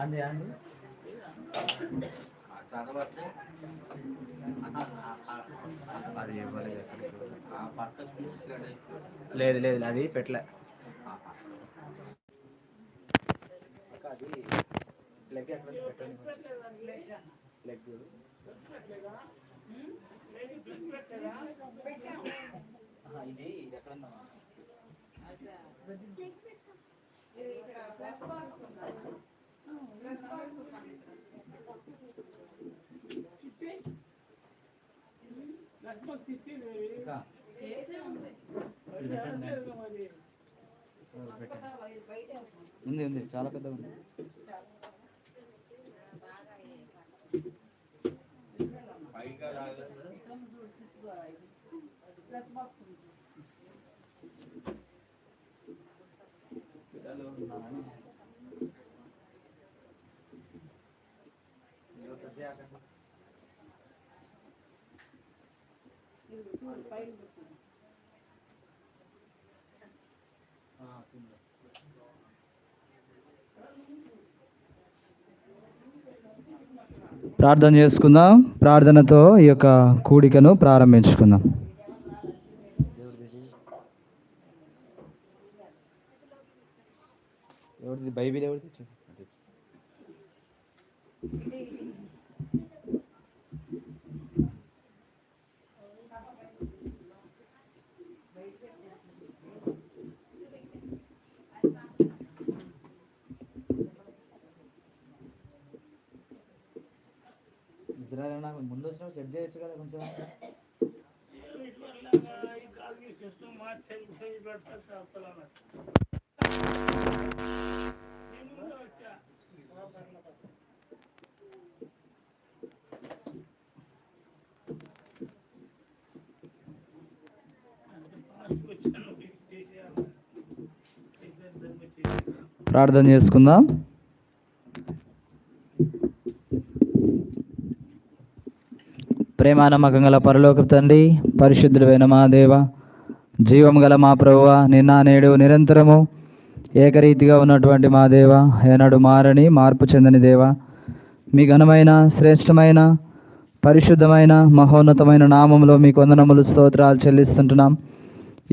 అంది అంది లేదు లేదు అది పెట్టలే అది లెగ్ లెగ్ ఇది ఎక్కడన్నా ఉంది ఉంది చాలా పెద్ద ఉంది ప్రార్థన చేసుకుందాం. ప్రార్థనతో ఈ యొక్క కూడికను ప్రారంభించుకుందాం. ఎవరిది బైబిల్ ఎవరిది? ఇజ్రాయల్ నాకు ముందు వచ్చిన సెట్ చేయొచ్చు కదా కొంచెం. ప్రార్థన చేసుకుందాం. ప్రేమానమ్మకం గల పరలోక తండ్రి, పరిశుద్ధుడైన మా దేవ, జీవం గల మా ప్రభువ, నిన్న నేడు నిరంతరము ఏకరీతిగా ఉన్నటువంటి మా దేవ, ఏనాడు మారని మార్పు చెందని దేవ, మీ ఘనమైన శ్రేష్టమైన పరిశుద్ధమైన మహోన్నతమైన నామంలో మీకు వందనములు స్తోత్రాలు చెల్లిస్తుంటున్నాం.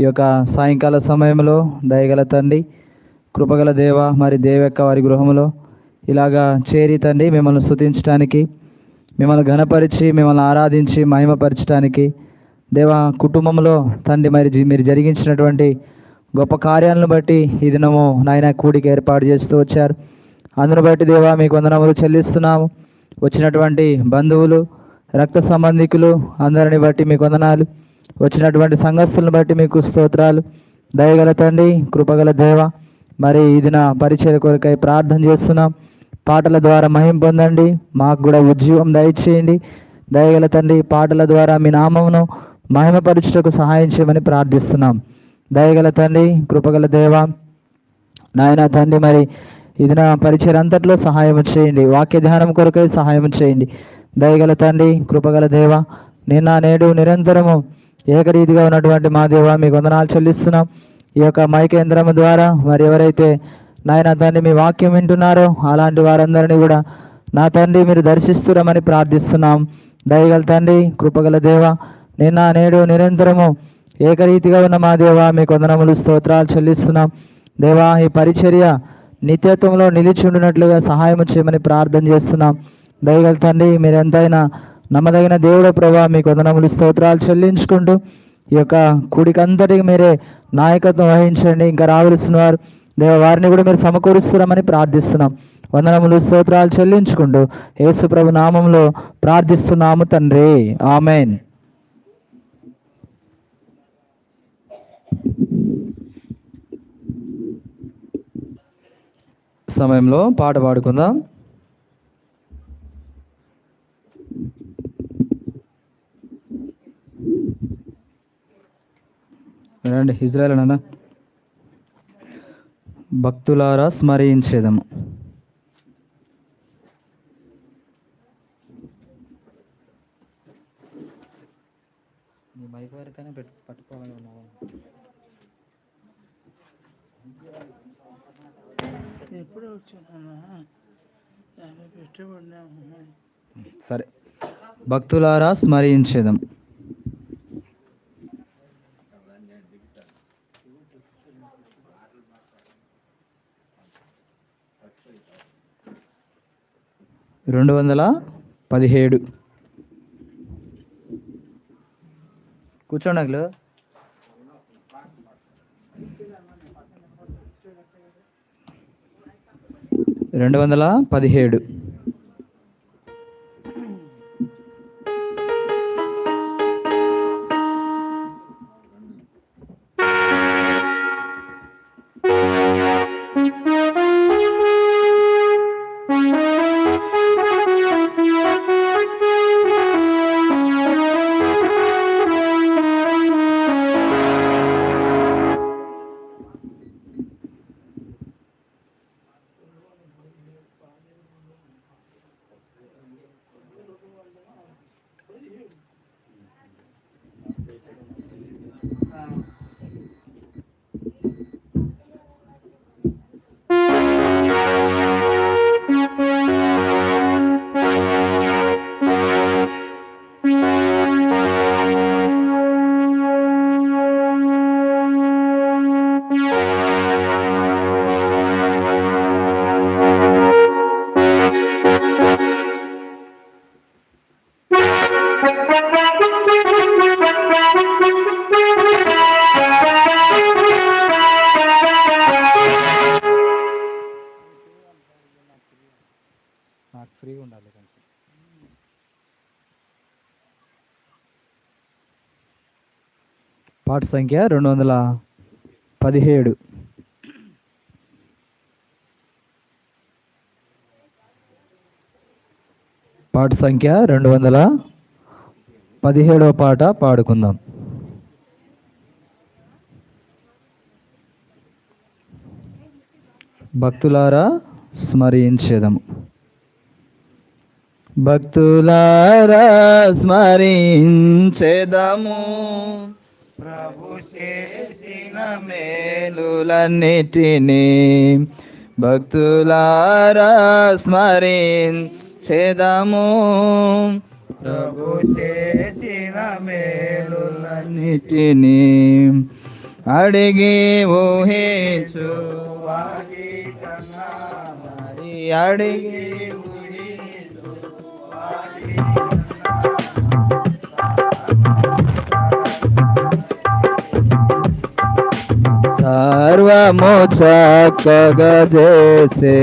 ఈ యొక్క సాయంకాల సమయంలో దయగల తండ్రి, కృపగల దేవ, మరి దేవక్క వారి గృహంలో ఇలాగా చేరి తండ్రి మిమ్మల్ని స్తుతించడానికి, మిమ్మల్ని ఘనపరిచి మిమ్మల్ని ఆరాధించి మహిమపరచడానికి దేవ కుటుంబంలో తండ్రి మరి మీరు జరిగించినటువంటి గొప్ప కార్యాలను బట్టి ఈ దినము నాయన కూడికి ఏర్పాటు చేస్తూ వచ్చారు. అందును బట్టి దేవా మీకు వందనములు చెల్లిస్తున్నాము. వచ్చినటువంటి బంధువులు, రక్త సంబంధికులు అందరిని బట్టి మీకు వందనాలు. వచ్చినటువంటి సంఘస్థులను బట్టి మీకు స్తోత్రాలు. దయగల తండ్రి, కృపగల దేవ, మరి ఈ దిన పరిచయ కొరకై ప్రార్థన చేస్తున్నాం. పాటల ద్వారా మహిమ పొందండి, మాకు కూడా ఉజ్జీవం దయచేయండి. దయగల తండ్రి, పాటల ద్వారా మీ నామమును మహిమపరచుటకు సహాయం చేయమని ప్రార్థిస్తున్నాం. దయగల తండ్రి, కృపగల దేవ, నాయన తండ్రి, మరి ఇది పరిచయం అంతట్లో సహాయం చేయండి. వాక్య ధ్యానం కొరకై సహాయం చేయండి. దయగల తండ్రి, కృపగల దేవ, నిన్న నేడు నిరంతరము ఏకరీతిగా ఉన్నటువంటి మా దేవ మీకు వందనాలు చెల్లిస్తున్నాం. ఈ యొక్క మైకేంద్రం ద్వారా మరి ఎవరైతే నాయన తండ్రి మీ వాక్యం వింటున్నారో అలాంటి వారందరినీ కూడా నా తండ్రి మీరు దర్శిస్తురమని ప్రార్థిస్తున్నాం. దయగల తండ్రి, కృపగల దేవ, నిన్న నేడు నిరంతరము ఏకరీతిగా ఉన్న మా దేవ మీకు వందనములు స్తోత్రాలు చెల్లిస్తున్నాం. దేవా, ఈ పరిచర్య నిత్యత్వంలో నిలిచి ఉండినట్లుగా సహాయం చేయమని ప్రార్థన చేస్తున్నాం. దయగల తండ్రి, మీరు ఎంతైనా నమ్మదగిన దేవుడు ప్రభా మీకు వందనములు స్తోత్రాలు చెల్లించుకుంటూ ఈ యొక్క కూడికంతటికి మీరే నాయకత్వం వహించండి. ఇంకా రావలసిన వారు దేవ వారిని కూడా మీరు సమకూరుస్తున్నామని ప్రార్థిస్తున్నాం. వందనములు స్తోత్రాలు చెల్లించుకుంటూ యేసు ప్రభు నామంలో ప్రార్థిస్తున్నాము తండ్రి, ఆమెన్. సమయంలో పాట పాడుకుందాం. రండి ఇజ్రాయెల్ అన్న, భక్తులారా స్మరించేదము. మైక్ వరకైనా పట్టుకోవాలి. సరే, భక్తులారా స్మరించేదం. రెండు 217 కూర్చోండి. 217. నాకు ఫ్రీగా ఉండాలి కొంచెం. పాట సంఖ్య 217. పాట సంఖ్య 217వ పాట పాడుకుందాం. భక్తులారా స్మరించేదము. భక్తులారా స్మరించేదము, ప్రభు చేసిన మేలులన్నిటినీ. భక్తులారా స్మరించేదము, ప్రభు చేసిన మేలులన్నిటినీ. అడిగి ఊహించు వారి కన్నా మరి అడిగి సర్వము చక్కగా చేసే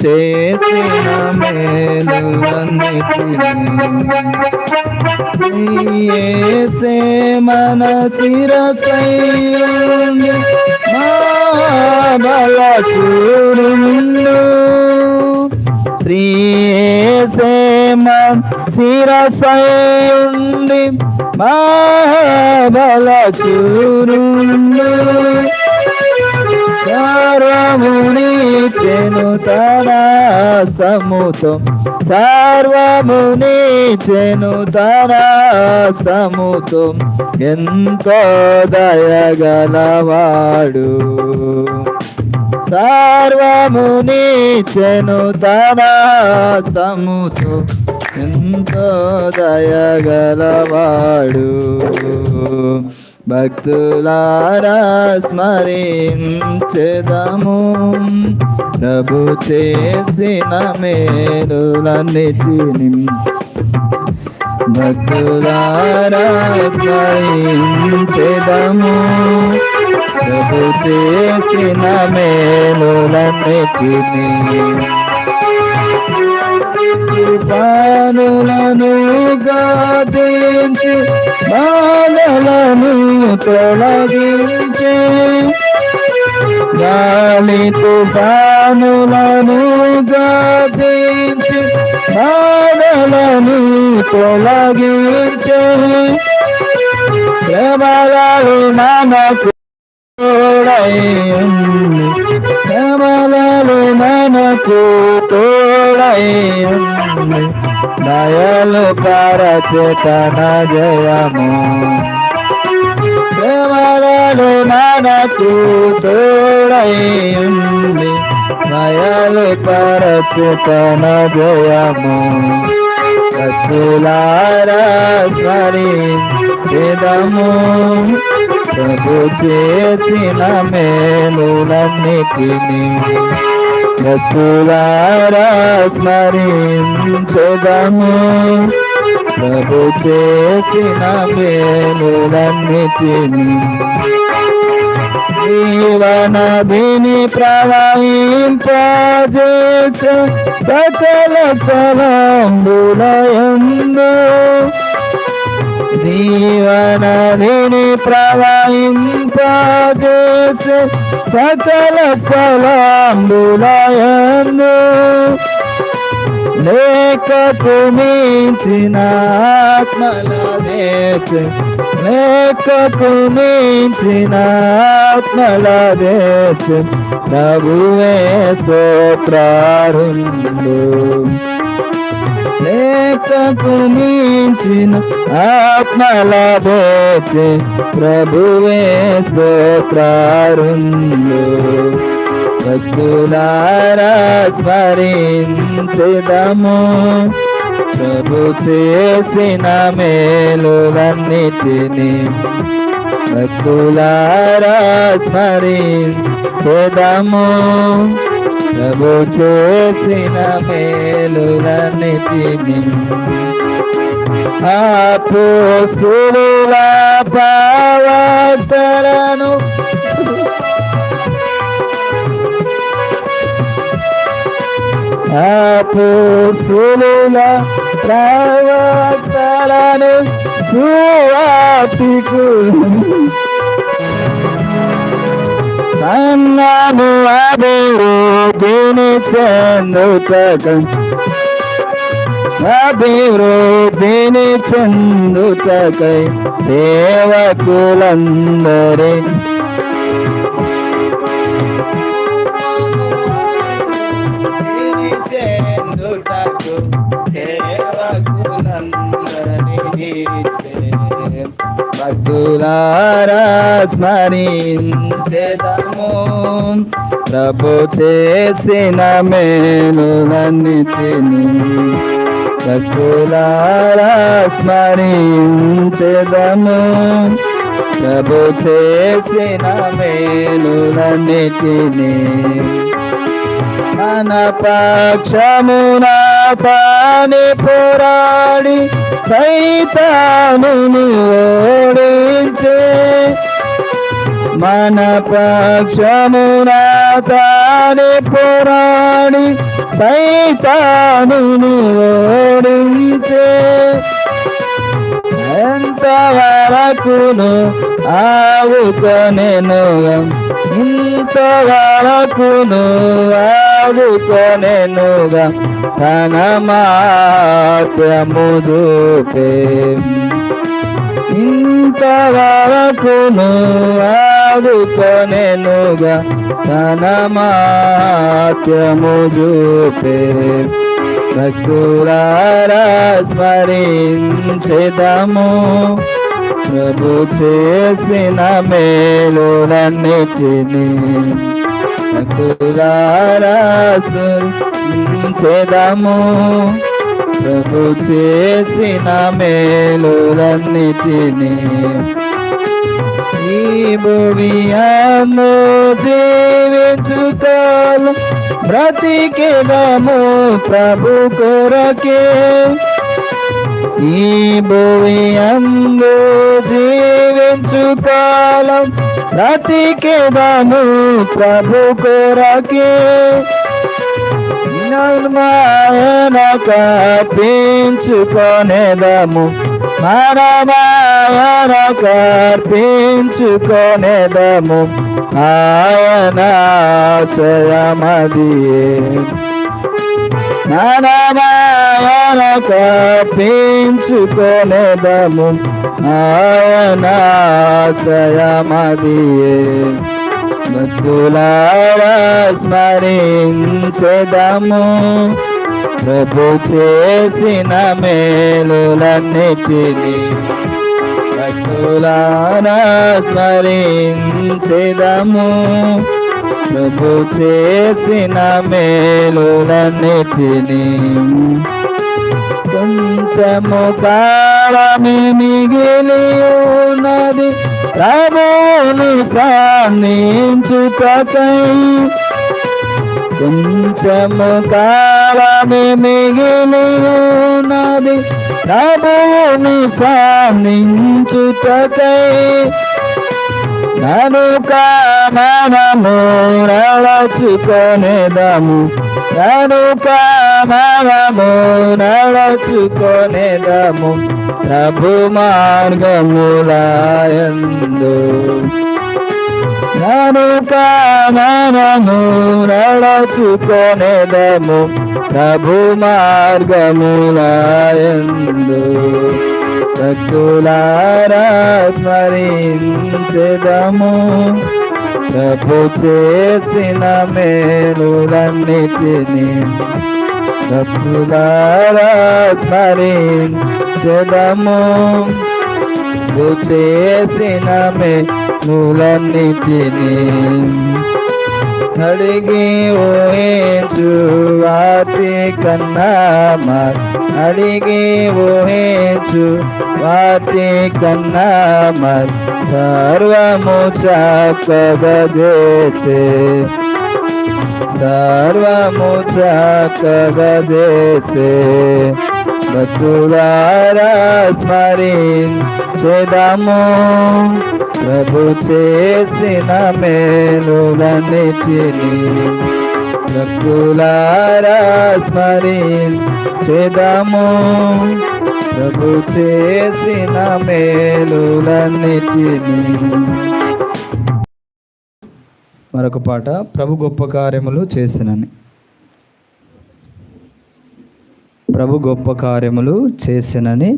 చేసిన మేలులన్నిటినీ మన శిరసైంది మహాబలశూరుండు. శ్రీయేసే మన శిరసైంది మహాబలశూరుండు. సర్వమునిచెను తన సముతం, సర్వమునిచెను తన సముతం. ఎంతో దయగలవాడు, సర్వమునిచెను తన సముతం. ఎంతో దయగలవాడు. భక్తులారా స్మరించెదము, ప్రభు చేసిన మేలులన్నిటినీ. భక్తులారా స్మరించెదము, ప్రభు చేసిన మేలులన్నిటినీ. తుఫానులను గాదించి బాధలను తొలగించే, గాలి తుఫానులను గాదించి బాధలను తొలగించే. శ్రమలు మనకు ఉంది, శ్రమలలో మనకు తోడై ఉంది, దయలు పరచేతన జయము. శ్రమలలో మనకు తోడై ఉంది, దయలు పరచేతన జయము. భక్తులారా స్మరించెదము ప్రభు చేసిన మేలులన్నిటిని. భక్తులారా స్మరించెదము ప్రభు చేసిన మేలులన్నిటిని. జీవనదిని ప్రవహింపజేసే సకల స్థలంబులయందు, జీవనదిని ప్రవహింపజేసే సకల స్థలంబులయందు, లేఖకు మించిన ఆత్మల దేచే, లేఖకు మించిన ఆత్మల దేచే ప్రభువే స్తోత్రారుండు. లేఖకు మించిన ఆత్మల దేచే ప్రభువే స్తోత్రారుండు. భక్తులారా స్మరించెదము ప్రభు చేసిన మేలులన్నిటిని. భక్తులారా స్మరించెదము ప్రభు చేసిన మేలులన్నిటిని. అపోస్తలుల ప్రవక్తలను అపోస్తలుల ప్రవక్తలను సువార్తికులను సంఘము అభివృద్ధిని చెందుటకై, అభివృద్ధిని చెందుటకై సేవకులందరినీ భక్తులారా స్మరించెదము ప్రభు చేసిన మేలులన్నిటిని. భక్తులారా స్మరించెదము ప్రభు చేసిన మేలులన్నిటిని. మన పక్షమున తానే పోరాడి సైతానుని ఓడించే, మన పక్షమున తానే పోరాడి సైతానుని ఓడించే. ఎంతవరకును ఆదుకొనెనుగా, ఇంతవరకును ఆదుకొనెనుగా తన మాత్రము చూపే. ఇంతవరకును ఆదుకొనెనుగా తన మాత్రము చూపే. భక్తులారా స్మరించెదము ప్రభు చేసిన మేలులన్నిటిని. భక్తులారా స్మరించెదము ప్రభు చేసిన మేలులన్నిటిని. ఈ భూమియందు జీవించుకోలు బ్రతికెదము ప్రభు కొరకే. ఈ భూమియందు జీవించుకోలం బ్రతికెదము ప్రభు కొరకే. మాయన కర్పించుకొనేదము, మన మాయన కర్పించుకొనేదము ఆయన ఆశ్రయమదియే. మన మాయన కర్పించుకొనేదము ఆయన ఆశ్రయమదియే. భక్తులారా స్మరించెదము ప్రభు చేసిన మేలులన్నిటిని. భక్తులారా స్మరించెదము ప్రభు చేసిన మేలులన్నిటిని. కొంచెము కాలమే మిగిలి ఉన్నది ప్రభువును సాధించుటకై. కొంచెము కాలమే మిగిలి ఉన్నది ప్రభువును సాధించుటకై. కనుక మనము నడచుకొనేదము, కనుక మనము నడచుకొనేదము ప్రభు మార్గములయందు. కనుక మనము నడచుకొనేదము ప్రభు మార్గములయందు. భక్తులారా స్మరించెదము ప్రభు చేసిన మేలులన్నిటిని. భక్తులారా స్మరించెదము ప్రభు చేసిన మేలులన్నిటిని. అడిగి ఊహించు వాటి కన్నా అడిగి ఊహించు వాటి కన్నా సర్వము చక్కగా చేసే, సర్వము చక్కగా చేసే భక్తులారా స్మరించెదము ప్రభు చేసిన మేలులన్నిటిని. భక్తులారా స్మరించెదము ప్రభు చేసిన మేలులన్నిటిని. మరొక పాట, ప్రభు గొప్ప కార్యములు చేసినని. ప్రభు గొప్ప కార్యములు చేసినని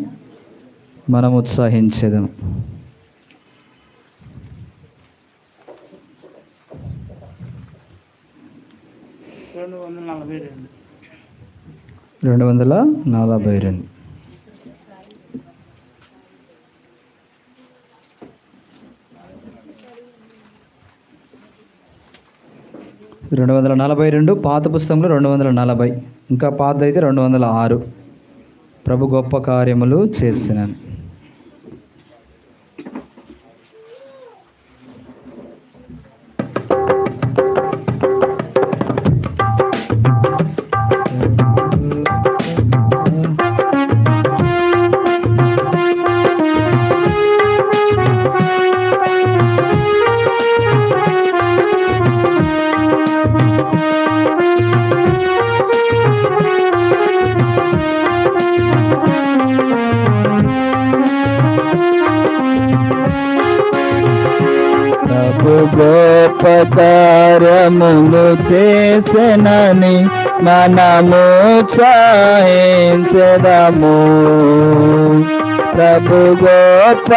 మనం ఉత్సాహించేదం. రెండు వందల 42. రెండు 242 పాత పుస్తకంలో 240, ఇంకా పాత అయితే 206. ప్రభు గొప్ప కార్యములు చేసినని. గొప్ప కార్యములు చేసెనని మనము ఉత్సాహించెదము. ప్రభు గొప్ప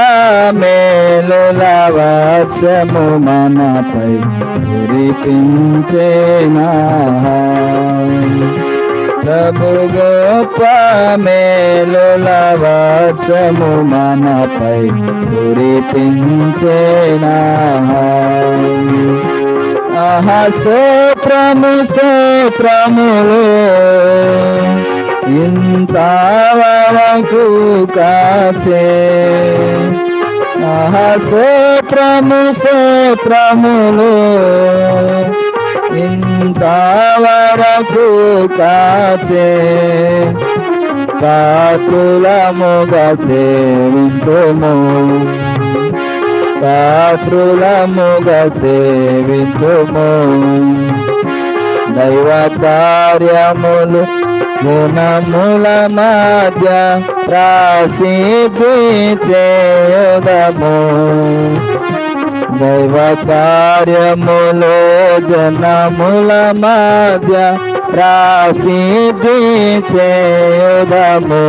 మేలుల వర్షము మనపై కురిపించెనా. ప్రభు గొప్ప మేలుల వర్షము మనపై కురిపించెనా. ఆహా స్తోత్రము స్తోత్రములు ఇంతవరకు కాచే. ఆహా స్తోత్రము స్తోత్రములు ఇంతవరకు కాచే. పాత్రులముగా సేవింతుము, పాత్రులముగా సేవింతుము. దైవ కార్యములు జనముల మధ్య ప్రసిద్ధి చేయుదము. దైవ కార్యములు జనముల మధ్య ప్రసిద్ధి చేయుదము.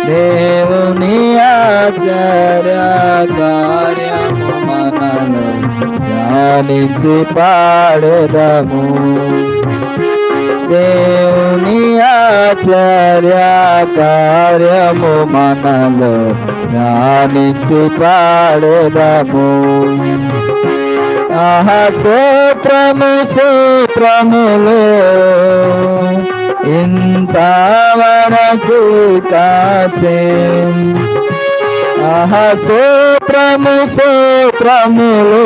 దేవుని ఆశ్చర్య కార్యము మనలో ధ్యానించి పాడెదము. దేవుని ఆశ్చర్య కార్యము మనలో ధ్యానించి పాడెదము. ఆహా స్తోత్రము స్తోత్రములు ఇంతవరకు కాచే. ఆహా స్తోత్రము స్తోత్రములు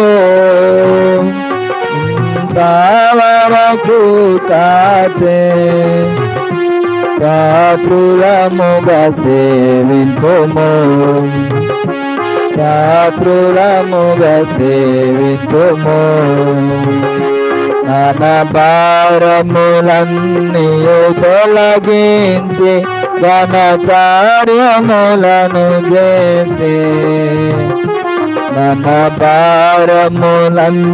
ఇంతవరకు కాచే. రాత్రులముగా సేవింతుము, రాత్రులముగా సేవింతుము. మన భారములన్నీయు తొలగించి ఘన కార్యములను చేసే. మన భారములన్నీయు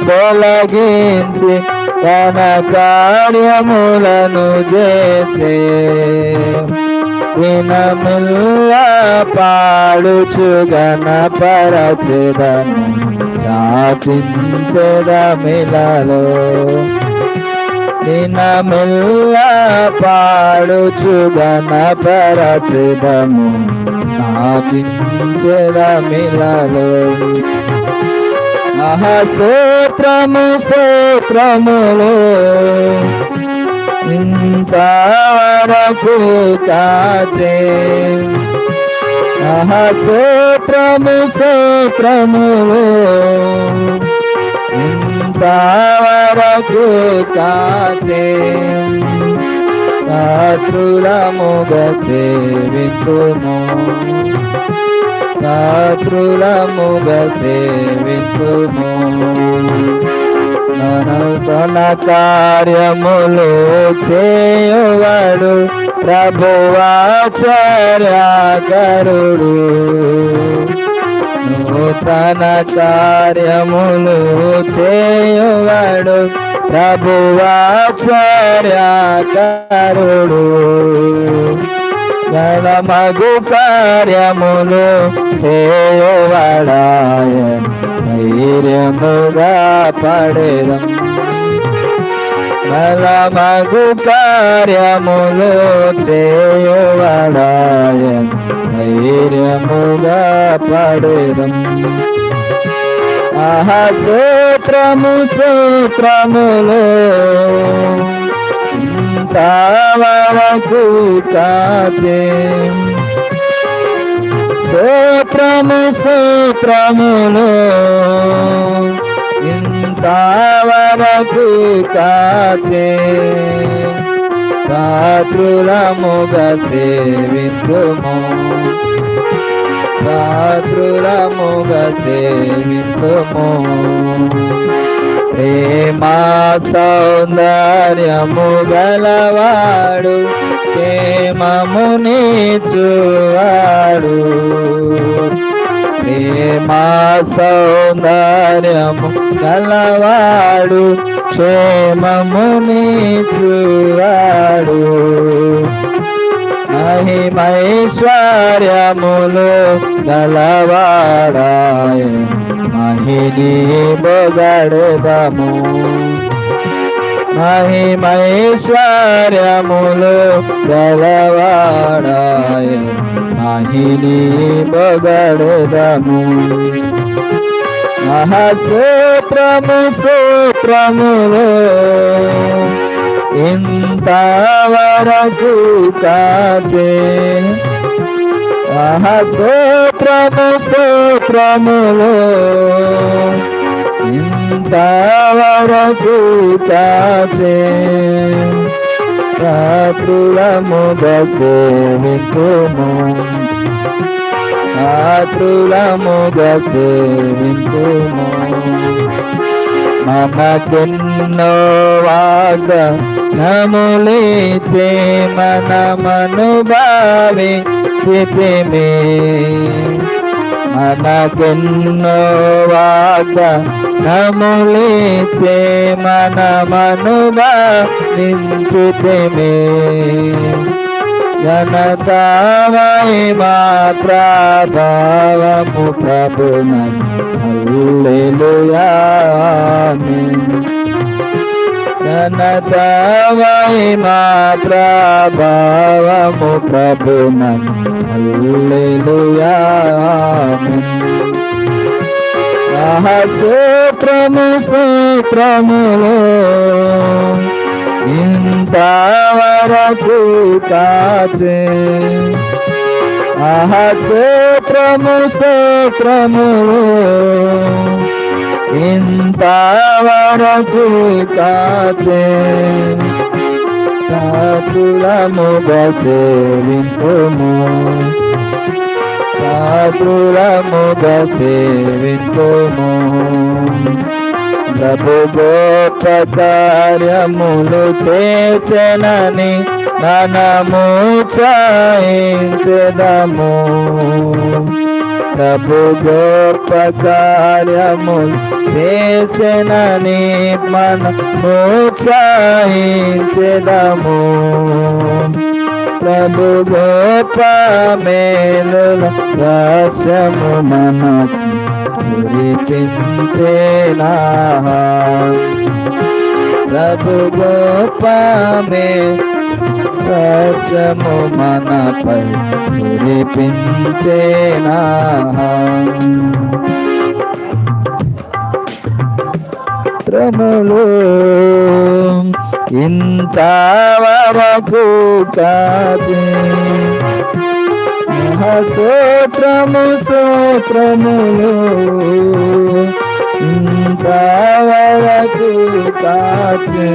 తొలగించి ఘన కార్యములను చేసే. దినముల్లా పాడుచు గణపరచెదము, చాటించెదమిలలో. దినముల్లా పాడుచు గణపరచెదము, చాటించెదమిలలో. ఆహా స్తోత్రము స్తోత్రములు ఇంతవరకు కాచే. ఆహా స్తోత్రము స్తోత్రములు ఇంతవరకు కాచే. రాత్రులముగా సేవింతుము, రాత్రులముగా సేవింతుము. తన కార్యములు చేయువాడు ప్రభువాచర్యకరుడు. నూతన కార్యములు చేయువాడు ప్రభువాచర్యకరుడు. గణమగు కార్యములు చేయువాడాయన ధైర్యముగా పడెదం. గణమగు కార్యములు చేయువాడాయన ధైర్యముగా పడెదం. ఆహా స్తోత్రము స్తోత్రములు ఇంతవరకు కాచే. స్తోత్రము స్తోత్రములు ఇంతవరకు కాచే. రాత్రులముగా సేవింతుము, రాత్రులముగా సేవింతుము. ప్రేమా సౌందర్యము గలవాడు క్షేమముని చూవాడు. ప్రేమా సౌందర్యము గలవాడు క్షేమముని చూవాడు. మహిమైశ్వర్యములు గలవాడాయ మహిని బొగడెదము. మహిమైశ్వర్యములు గలవాడాయ మహిని బొగడెదము. స్తోత్రము స్తోత్రములు ఇంతవరకు కాచే. స్తోత్రము స్తోత్రములు ఇంతవరకు కాచే. రాత్రులముగా సేవింతుము, రాత్రులముగా సేవింతుము. మనకెన్నో వాగ్దానములిచ్చే మనమను భావించితిమి. మనకెన్నో వాగ్దానములిచ్చే మనమను భావించితిమి. ఘనత మహిమా ప్రభావము ప్రభునకు హల్లెలూయా ఆమేన్. ఘనత మహిమా ప్రభావము ప్రభునకు హల్లెలూయా ఆమేన్. స్తోత్రము స్తోత్రములు ఇంతవరకు కాచే. స్తోత్రము స్తోత్రములు ఇంతవరకు కాచే. పాత్రులముగా సేవింతుము, పాత్రులముగా సేవింతుము. ప్రభు గొప్ప కార్యములు చేసెనని మనము చాయించెదము. ప్రభు గొప్ప కార్యములు చేసెనని మనము చాయించెదము. ప్రభు గొప్ప మేలుల రహస్యము మనకు కురిపించేలా. ప్రభు గొప్ప రహస్యము మనపై కురిపించేలా. స్తోత్రములు ఇంతవరకు కాచి. స్తోత్రము స్తోత్రములు ఇంతవరకు కాచి.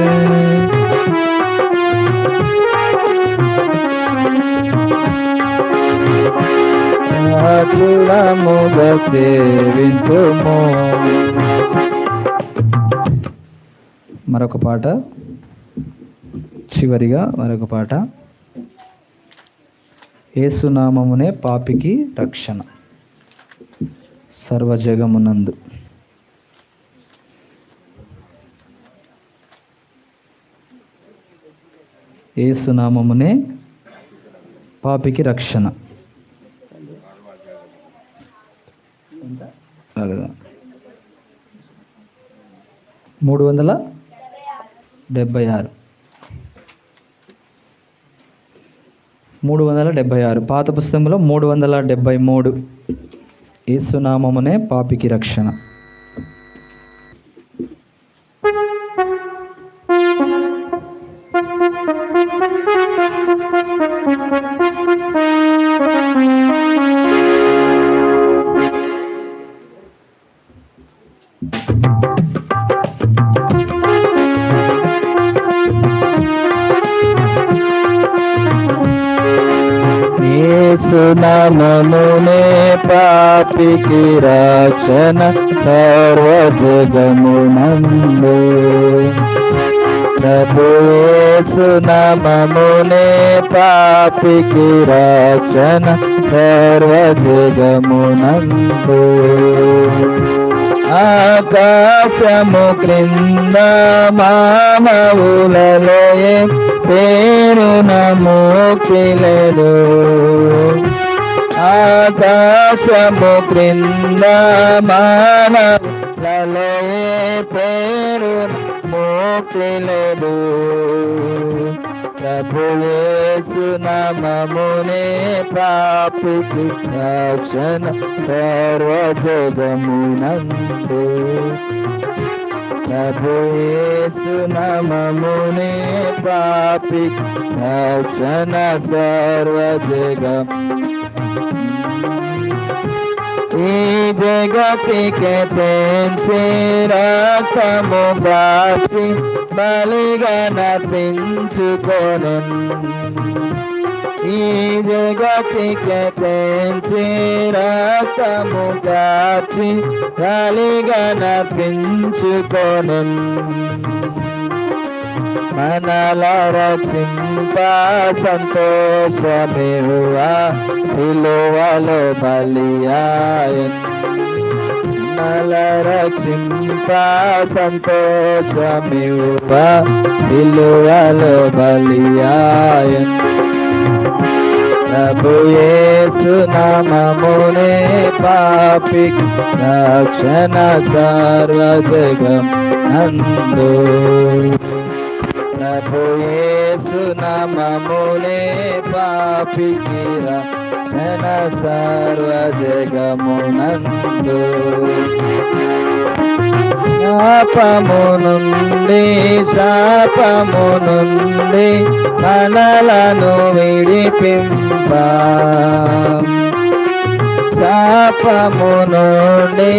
పాత్రులముగా సేవింతుము. మరొక పాట, చివరిగా మరొక పాట. యేసునామమునే పాపికి రక్షణ సర్వజగమునందు. యేసునామమునే పాపికి రక్షణ. 376 పాత పుస్తకంలో 373. యేసునామమునే పాపికి రక్షణ. యేసునామమునే పాపికి రక్షణ సర్వజగమునందు. ప్రభు యేసునామమునే పాపికి రక్షణ సర్వజగమునందు. ఆకాశము క్రింద మానవులలో పేరున మోక్షి లేదు. ఆకాశము క్రింద మానవులలో పేరున మోక్షి లేదు. ప్రభు యేసునామమునే పాపికి రక్షణ సర్వజగమునందు. ప్రభు యేసునామమునే పాపికి రక్షణ సర్వజగం. ఈ జగతికి తెంచి రక్తము కాచి బలిగా నర్పించుకొనెను. ఈ జగతికి తెంచి రక్తము కాచి బలిగా నర్పించుకొనెను. మనల రక్షింప సంతోషమివ్వా సిలువలో బలియాయెను. మనల రక్షింప సంతోషమివ్వా సిలువలో బలియాయెను. ప్రభు యేసు నామమునే పాపికి రక్షణ సర్వజగం నందు. ప్రభు యేసు నామమునే పాపికి రక్షణ సర్వజగమునందు. శాపము నుండి మనలను విడిపింప, శాపము నుండి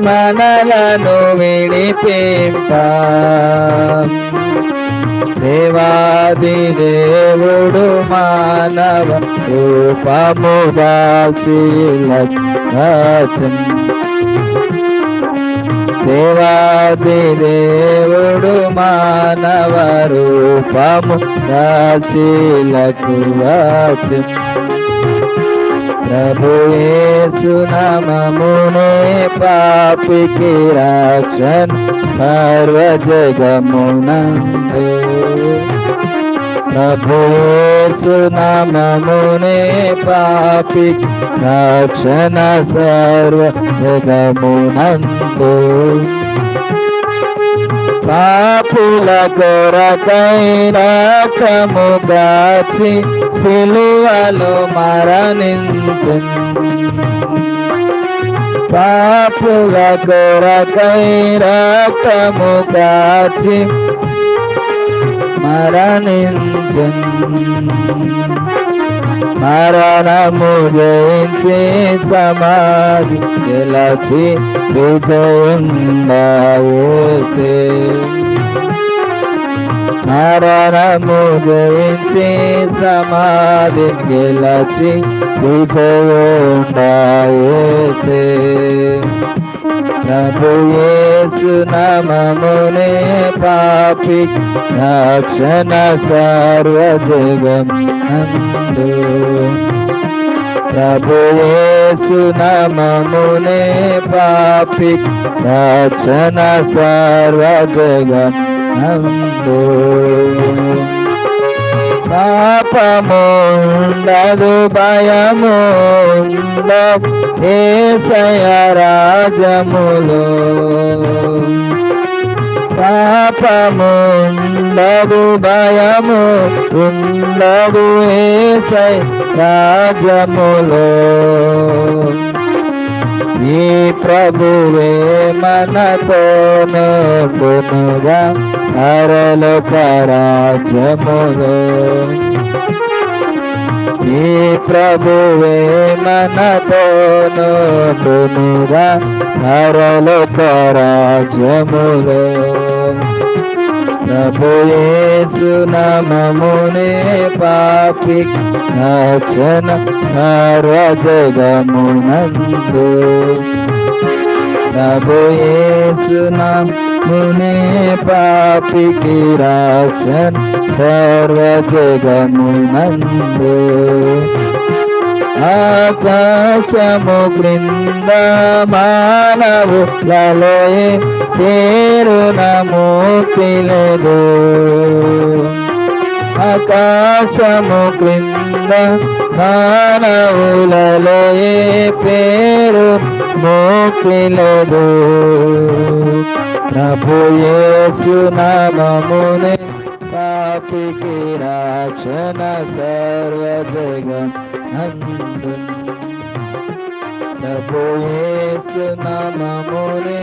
మనలను విడిపింప, దేవాది దేవుడు మానవ రూపము దాల్చి దేవాది దేవుడు మానవ రూపము దాల్చిలకు వచ్చెను. ప్రభు యేసు నామమునే పాపికి రక్షణ సర్వజగమునందు. ప్రభు యేసు నామమునే పాపికి రక్షణ సర్వజగమునందు. పాపుల కొరకై రక్తము గాచి సిలువలో మరణించెను. పాపుల కొరకై రక్తము గాచి మరణించెను. మరణము జయించి సమాధి గెలచి విజయుండా యేసే. మరణము జయించి సమాధి గెలచి విజయుండా యేసే. ప్రభు యేసు నామమునే పాపికి రక్షణ సర్వజగమునందు. ప్రభు యేసు నామమునే పాపికి రక్షణ సర్వజగమునందు. పాపముండదు భయముండదు యేసయ్య రాజములో. పాపముండదు భయము ఉండదు యేసయ్య రాజములో. ఈ ప్రభువే మనతో నోడునుగా పరలోక రాజ్యములో. ఈ ప్రభువే మనతో నోడునుగా పరలోక రాజ్యములో. ప్రభు యేసు నామమునే పాపికి రక్షణ సర్వజగమునందు. ప్రభు యేసు నామమునే పాపికి రక్షణ సర్వజగమునందు. ఆకాశము క్రింద మానవులలో పేరున ముక్తి లేదు. ఆకాశము క్రింద మానవులలో పేరు ముక్తి లేదు. ప్రభు యేసు నామమునే పాపికి రక్షణ సర్వజగమునందు. ప్రభు యేసు నామమునే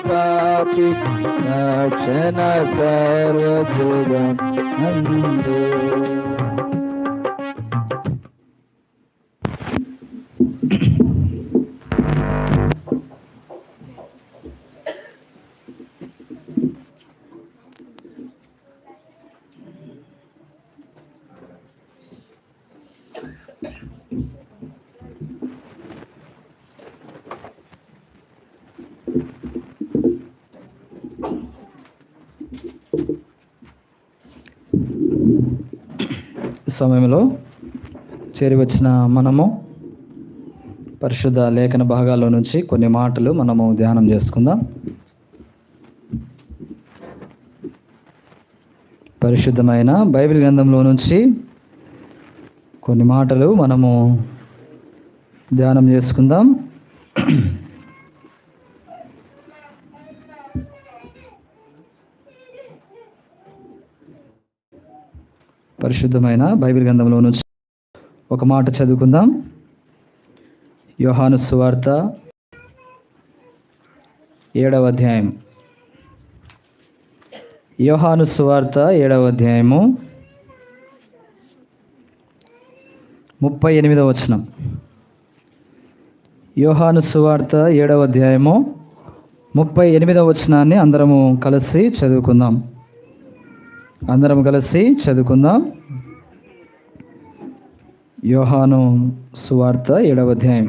పాపికి రక్షణ సర్వజగమునందు. సమయంలో చేరివచ్చిన మనము పరిశుద్ధ లేఖన భాగాల్లో నుంచి కొన్ని మాటలు మనము ధ్యానం చేసుకుందాం. పరిశుద్ధమైన బైబిల్ గ్రంథంలో నుంచి కొన్ని మాటలు మనము ధ్యానం చేసుకుందాం. పరిశుద్ధమైన బైబిల్ గ్రంథంలో నుంచి ఒక మాట చదువుకుందాం. యోహాను సువార్త 7వ అధ్యాయం. యోహాను సువార్త 7వ అధ్యాయము 38వ వచనం. యోహాను సువార్త 7వ అధ్యాయము 38వ వచనాన్ని అందరము కలిసి చదువుకుందాం. యోహాను సువార్త 7వ అధ్యాయం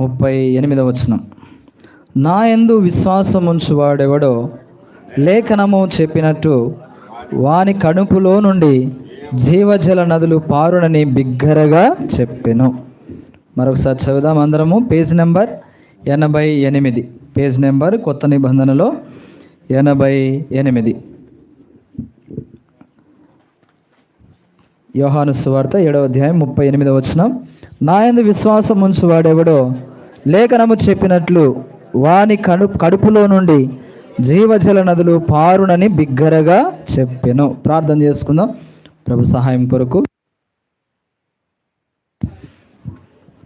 38వ వచనం. నా యందు విశ్వాసముంచువాడెవడో లేఖనము చెప్పినట్టు వాని కడుపులో నుండి జీవజల నదులు పారునని బిగ్గరగా చెప్పెను. మరొకసారి చదువుదాం అందరము. Page number 88. పేజ్ నెంబర్ కొత్త నిబంధనలో 88. యోహాను సువార్త 7వ అధ్యాయం 38వ వచనం. నా యందు విశ్వాసం ఉంచువాడెవడో లేఖనము చెప్పినట్లు వాని కడుపులో నుండి జీవజల నదులు పారునని బిగ్గరగా చెప్పెను. ప్రార్థన చేసుకుందాం ప్రభు సహాయం కొరకు.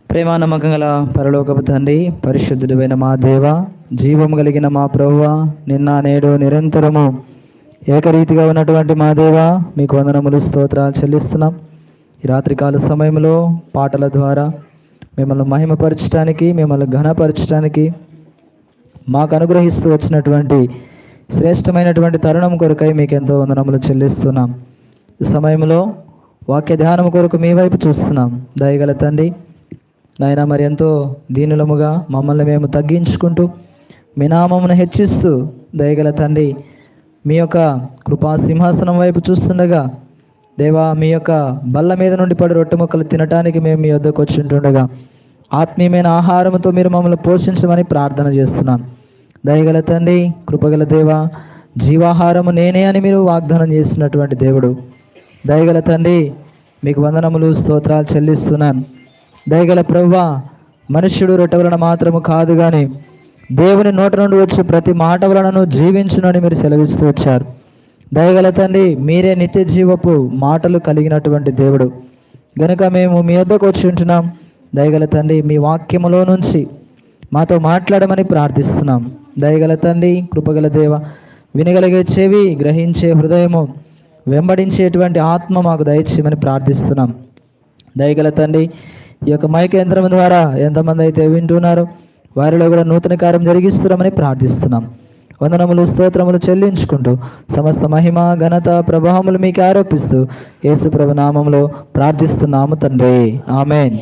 ప్రేమ నమ్మకం గల పరలోకపు తండ్రి, పరిశుద్ధుడైన మా దేవ, జీవము కలిగిన మా ప్రభువా, నిన్న నేడు నిరంతరము ఏకరీతిగా ఉన్నటువంటి మా దేవ, మీకు వందనములు స్తోత్రాలు చెల్లిస్తున్నాం. ఈ రాత్రికాల సమయంలో పాటల ద్వారా మిమ్మల్ని మహిమపరచడానికి, మిమ్మల్ని ఘనపరచడానికి మాకు అనుగ్రహిస్తూ వచ్చినటువంటి శ్రేష్టమైనటువంటి తరుణం కొరకై మీకు ఎంతో వందనములు చెల్లిస్తున్నాం. ఈ సమయంలో వాక్య ధ్యానం కొరకు మీ వైపు చూస్తున్నాం. దయగల తండ్రి నాయన, మరి ఎంతో దీనులముగా మమ్మల్ని మేము తగ్గించుకుంటూ మీ నామమును హెచ్చిస్తూ దయగల తండ్రి మీ యొక్క కృపా సింహాసనం వైపు చూస్తుండగా దేవా, మీ యొక్క బల్ల మీద నుండి పడి రొట్టె ముక్కలు తినటానికి మేము మీ వద్దకు వచ్చి ఉంటుండగా ఆత్మీయమైన ఆహారంతో మీరు మమ్మల్ని పోషించమని ప్రార్థన చేస్తున్నాను. దయగల తండ్రి, కృపగల దేవ, జీవాహారము నేనే అని మీరు వాగ్దానం చేసినటువంటి దేవుడు, దయగల తండ్రి మీకు వందనములు స్తోత్రాలు చెల్లిస్తున్నాను. దయగల ప్రభువా, మనుష్యుడు రొట్టె వలన మాత్రము కాదు కానీ దేవుని నోట నుండి వచ్చే ప్రతి మాట వలనను జీవించునని మీరు సెలవిస్తూ వచ్చారు. దయగల తండ్రి, మీరే నిత్య జీవపు మాటలు కలిగినటువంటి దేవుడు గనుక మేము మీ వద్దకు వచ్చి ఉంటున్నాం. దయగల తండ్రి, మీ వాక్యములో నుంచి మాతో మాట్లాడమని ప్రార్థిస్తున్నాం. దయగల తండ్రి, కృపగల దేవ, వినగలిగే చెవి, గ్రహించే హృదయము, వెంబడించేటువంటి ఆత్మ మాకు దయచేయమని ప్రార్థిస్తున్నాం. దయగల తండ్రి, ఈ యొక్క మైక్ యంత్రం ద్వారా ఎంతమంది అయితే వింటున్నారో వారిలో కూడా నూతన కార్యం జరిగిస్తున్నామని ప్రార్థిస్తున్నాం. వందనములు స్తోత్రములు చెల్లించుకుంటూ సమస్త మహిమ ఘనత ప్రభావములు మీకు ఆరోపిస్తూ యేసు ప్రభు నామములో ప్రార్థిస్తున్నాము తండ్రి, ఆమేన్.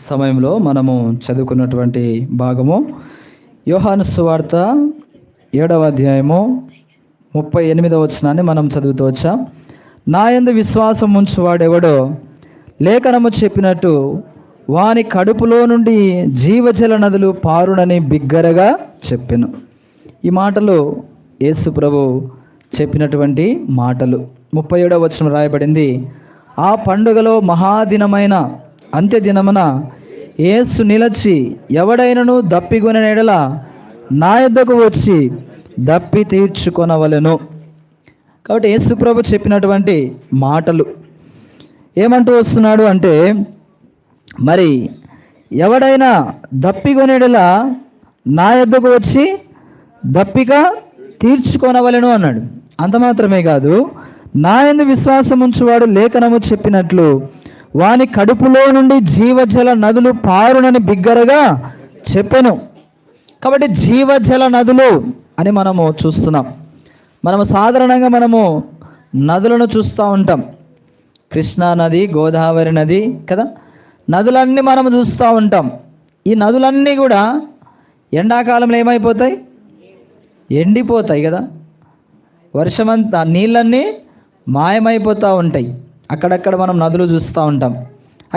సమయంలో మనము చదువుకున్నటువంటి భాగము యోహాను సువార్త 7వ అధ్యాయము 38వ వచనాన్ని మనం చదువుతూ వచ్చాం. నా యందు విశ్వాసం ఉంచువాడెవడో లేఖనము చెప్పినట్టు వాని కడుపులో నుండి జీవజల నదులు పారునని బిగ్గరగా చెప్పెను. ఈ మాటలు యేసు ప్రభు చెప్పినటువంటి మాటలు. 37వ వచనం రాయబడింది, ఆ పండుగలో మహాదినమైన అంత్యదినమున యేసు నిలచి ఎవడైనను దప్పికొనిన ఎడల నా యొద్దకు వచ్చి దప్పి తీర్చుకొనవలెను. కాబట్టి యేసు ప్రభు చెప్పినటువంటి మాటలు ఏమంటూ వస్తున్నాడు అంటే, మరి ఎవడైనా దప్పికొనేడల నా యొద్దకు వచ్చి దప్పిక తీర్చుకొనవలెను అన్నాడు. అంత మాత్రమే కాదు, నా యందు విశ్వాసం ఉంచువాడు లేఖనము చెప్పినట్లు వాని కడుపులో నుండి జీవజల నదులు పారునని బిగ్గరగా చెప్పెను. కాబట్టి జీవజల నదులు అని మనము చూస్తున్నాం. మనము సాధారణంగా నదులను చూస్తూ ఉంటాం. కృష్ణా నది, గోదావరి నది కదా, నదులన్నీ మనం చూస్తూ ఉంటాం. ఈ నదులన్నీ కూడా ఎండాకాలంలో ఏమైపోతాయి? ఎండిపోతాయి కదా. వర్షమంతా నీళ్ళన్నీ మాయమైపోతూ ఉంటాయి. అక్కడక్కడ మనం నదులు చూస్తూ ఉంటాం.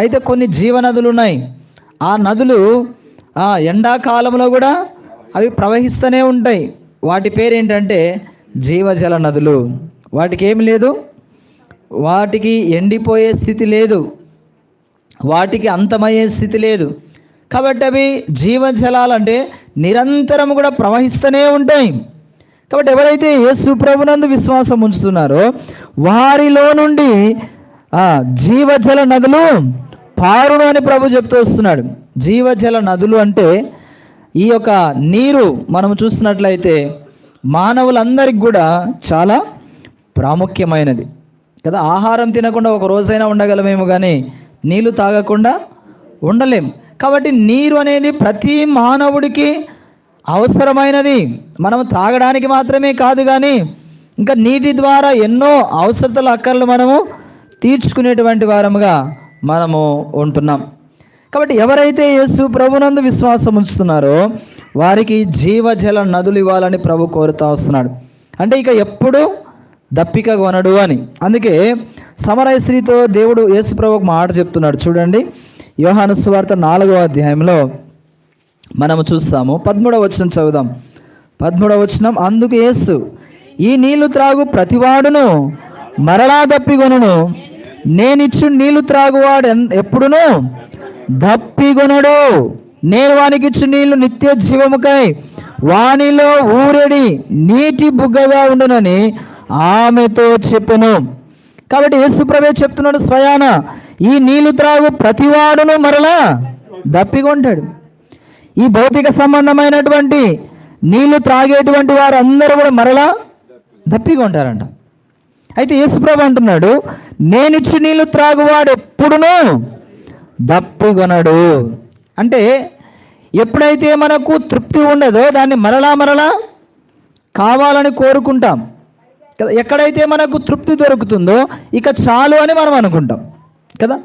అయితే కొన్ని జీవనదులు ఉన్నాయి. ఆ నదులు ఎండాకాలంలో కూడా అవి ప్రవహిస్తూనే ఉంటాయి. వాటి పేరేంటంటే జీవజల నదులు. వాటికి ఏమి లేదు, వాటికి ఎండిపోయే స్థితి లేదు, వాటికి అంతమయ్యే స్థితి లేదు. కాబట్టి అవి జీవజలాలు, అంటే నిరంతరం కూడా ప్రవహిస్తూనే ఉంటాయి. కాబట్టి ఎవరైతే యేసు ప్రభునందు విశ్వాసం ఉంచుతున్నారో వారిలో నుండి జీవజల నదులు పారును అని ప్రభు చెప్తూ వస్తున్నాడు. జీవజల నదులు అంటే ఈ యొక్క నీరు మనం చూస్తున్నట్లయితే మానవులందరికీ కూడా చాలా ప్రాముఖ్యమైనది కదా. ఆహారం తినకుండా ఒక రోజైనా ఉండగలమేమో, కానీ నీళ్ళు తాగకుండా ఉండలేం. కాబట్టి నీరు అనేది ప్రతి మానవుడికి అవసరమైనది. మనం త్రాగడానికి మాత్రమే కాదు, కానీ ఇంకా నీటి ద్వారా ఎన్నో అవసరతల అక్కర్లు మనము తీర్చుకునేటువంటి వారముగా మనము ఉంటున్నాం. కాబట్టి ఎవరైతే యేసు ప్రభునందు విశ్వాసం ఉంచుతున్నారో వారికి జీవజల నదులు ఇవ్వాలని ప్రభు కోరుతా వస్తున్నాడు. అంటే ఇక ఎప్పుడు దప్పిక కొనడు అని. అందుకే సమరయ స్త్రీతో దేవుడు యేసు ప్రభు ఒక మాట చెప్తున్నాడు. చూడండి, యోహాను సువార్త 4వ అధ్యాయంలో మనము చూస్తాము. 13వ వచనం చదువుదాం. 13వ వచనం, అందుకు యేసు, ఈ నీళ్లు త్రాగు ప్రతివాడును మరలా దప్పిగొనును, నేనిచ్చు నీళ్లు త్రాగువాడు ఎప్పుడును దప్పిగొనడు, నేను వానికి ఇచ్చు నీళ్లు నిత్య జీవముకై వానిలో ఊరెడి నీటి బుగ్గగా ఉండునని ఆమెతో చెప్పెను. కాబట్టి యేసుప్రభువే చెప్తున్నాడు స్వయాన, ఈ నీళ్లు త్రాగు ప్రతివాడును మరలా దప్పిగొంటాడు. ఈ భౌతిక సంబంధమైనటువంటి నీళ్లు త్రాగేటువంటి వారు అందరూ కూడా మరలా దప్పిగొంటారంట. అయితే యేసుప్రభు అంటున్నాడు, నేనిచ్చి నీళ్లు త్రాగువాడు ఎప్పుడునూ దప్పిగొనడు. అంటే ఎప్పుడైతే మనకు తృప్తి ఉండదో దాన్ని మరలా కావాలని కోరుకుంటాం కదా. ఎక్కడైతే మనకు తృప్తి దొరుకుతుందో ఇక చాలు అని మనం అనుకుంటాం కదా.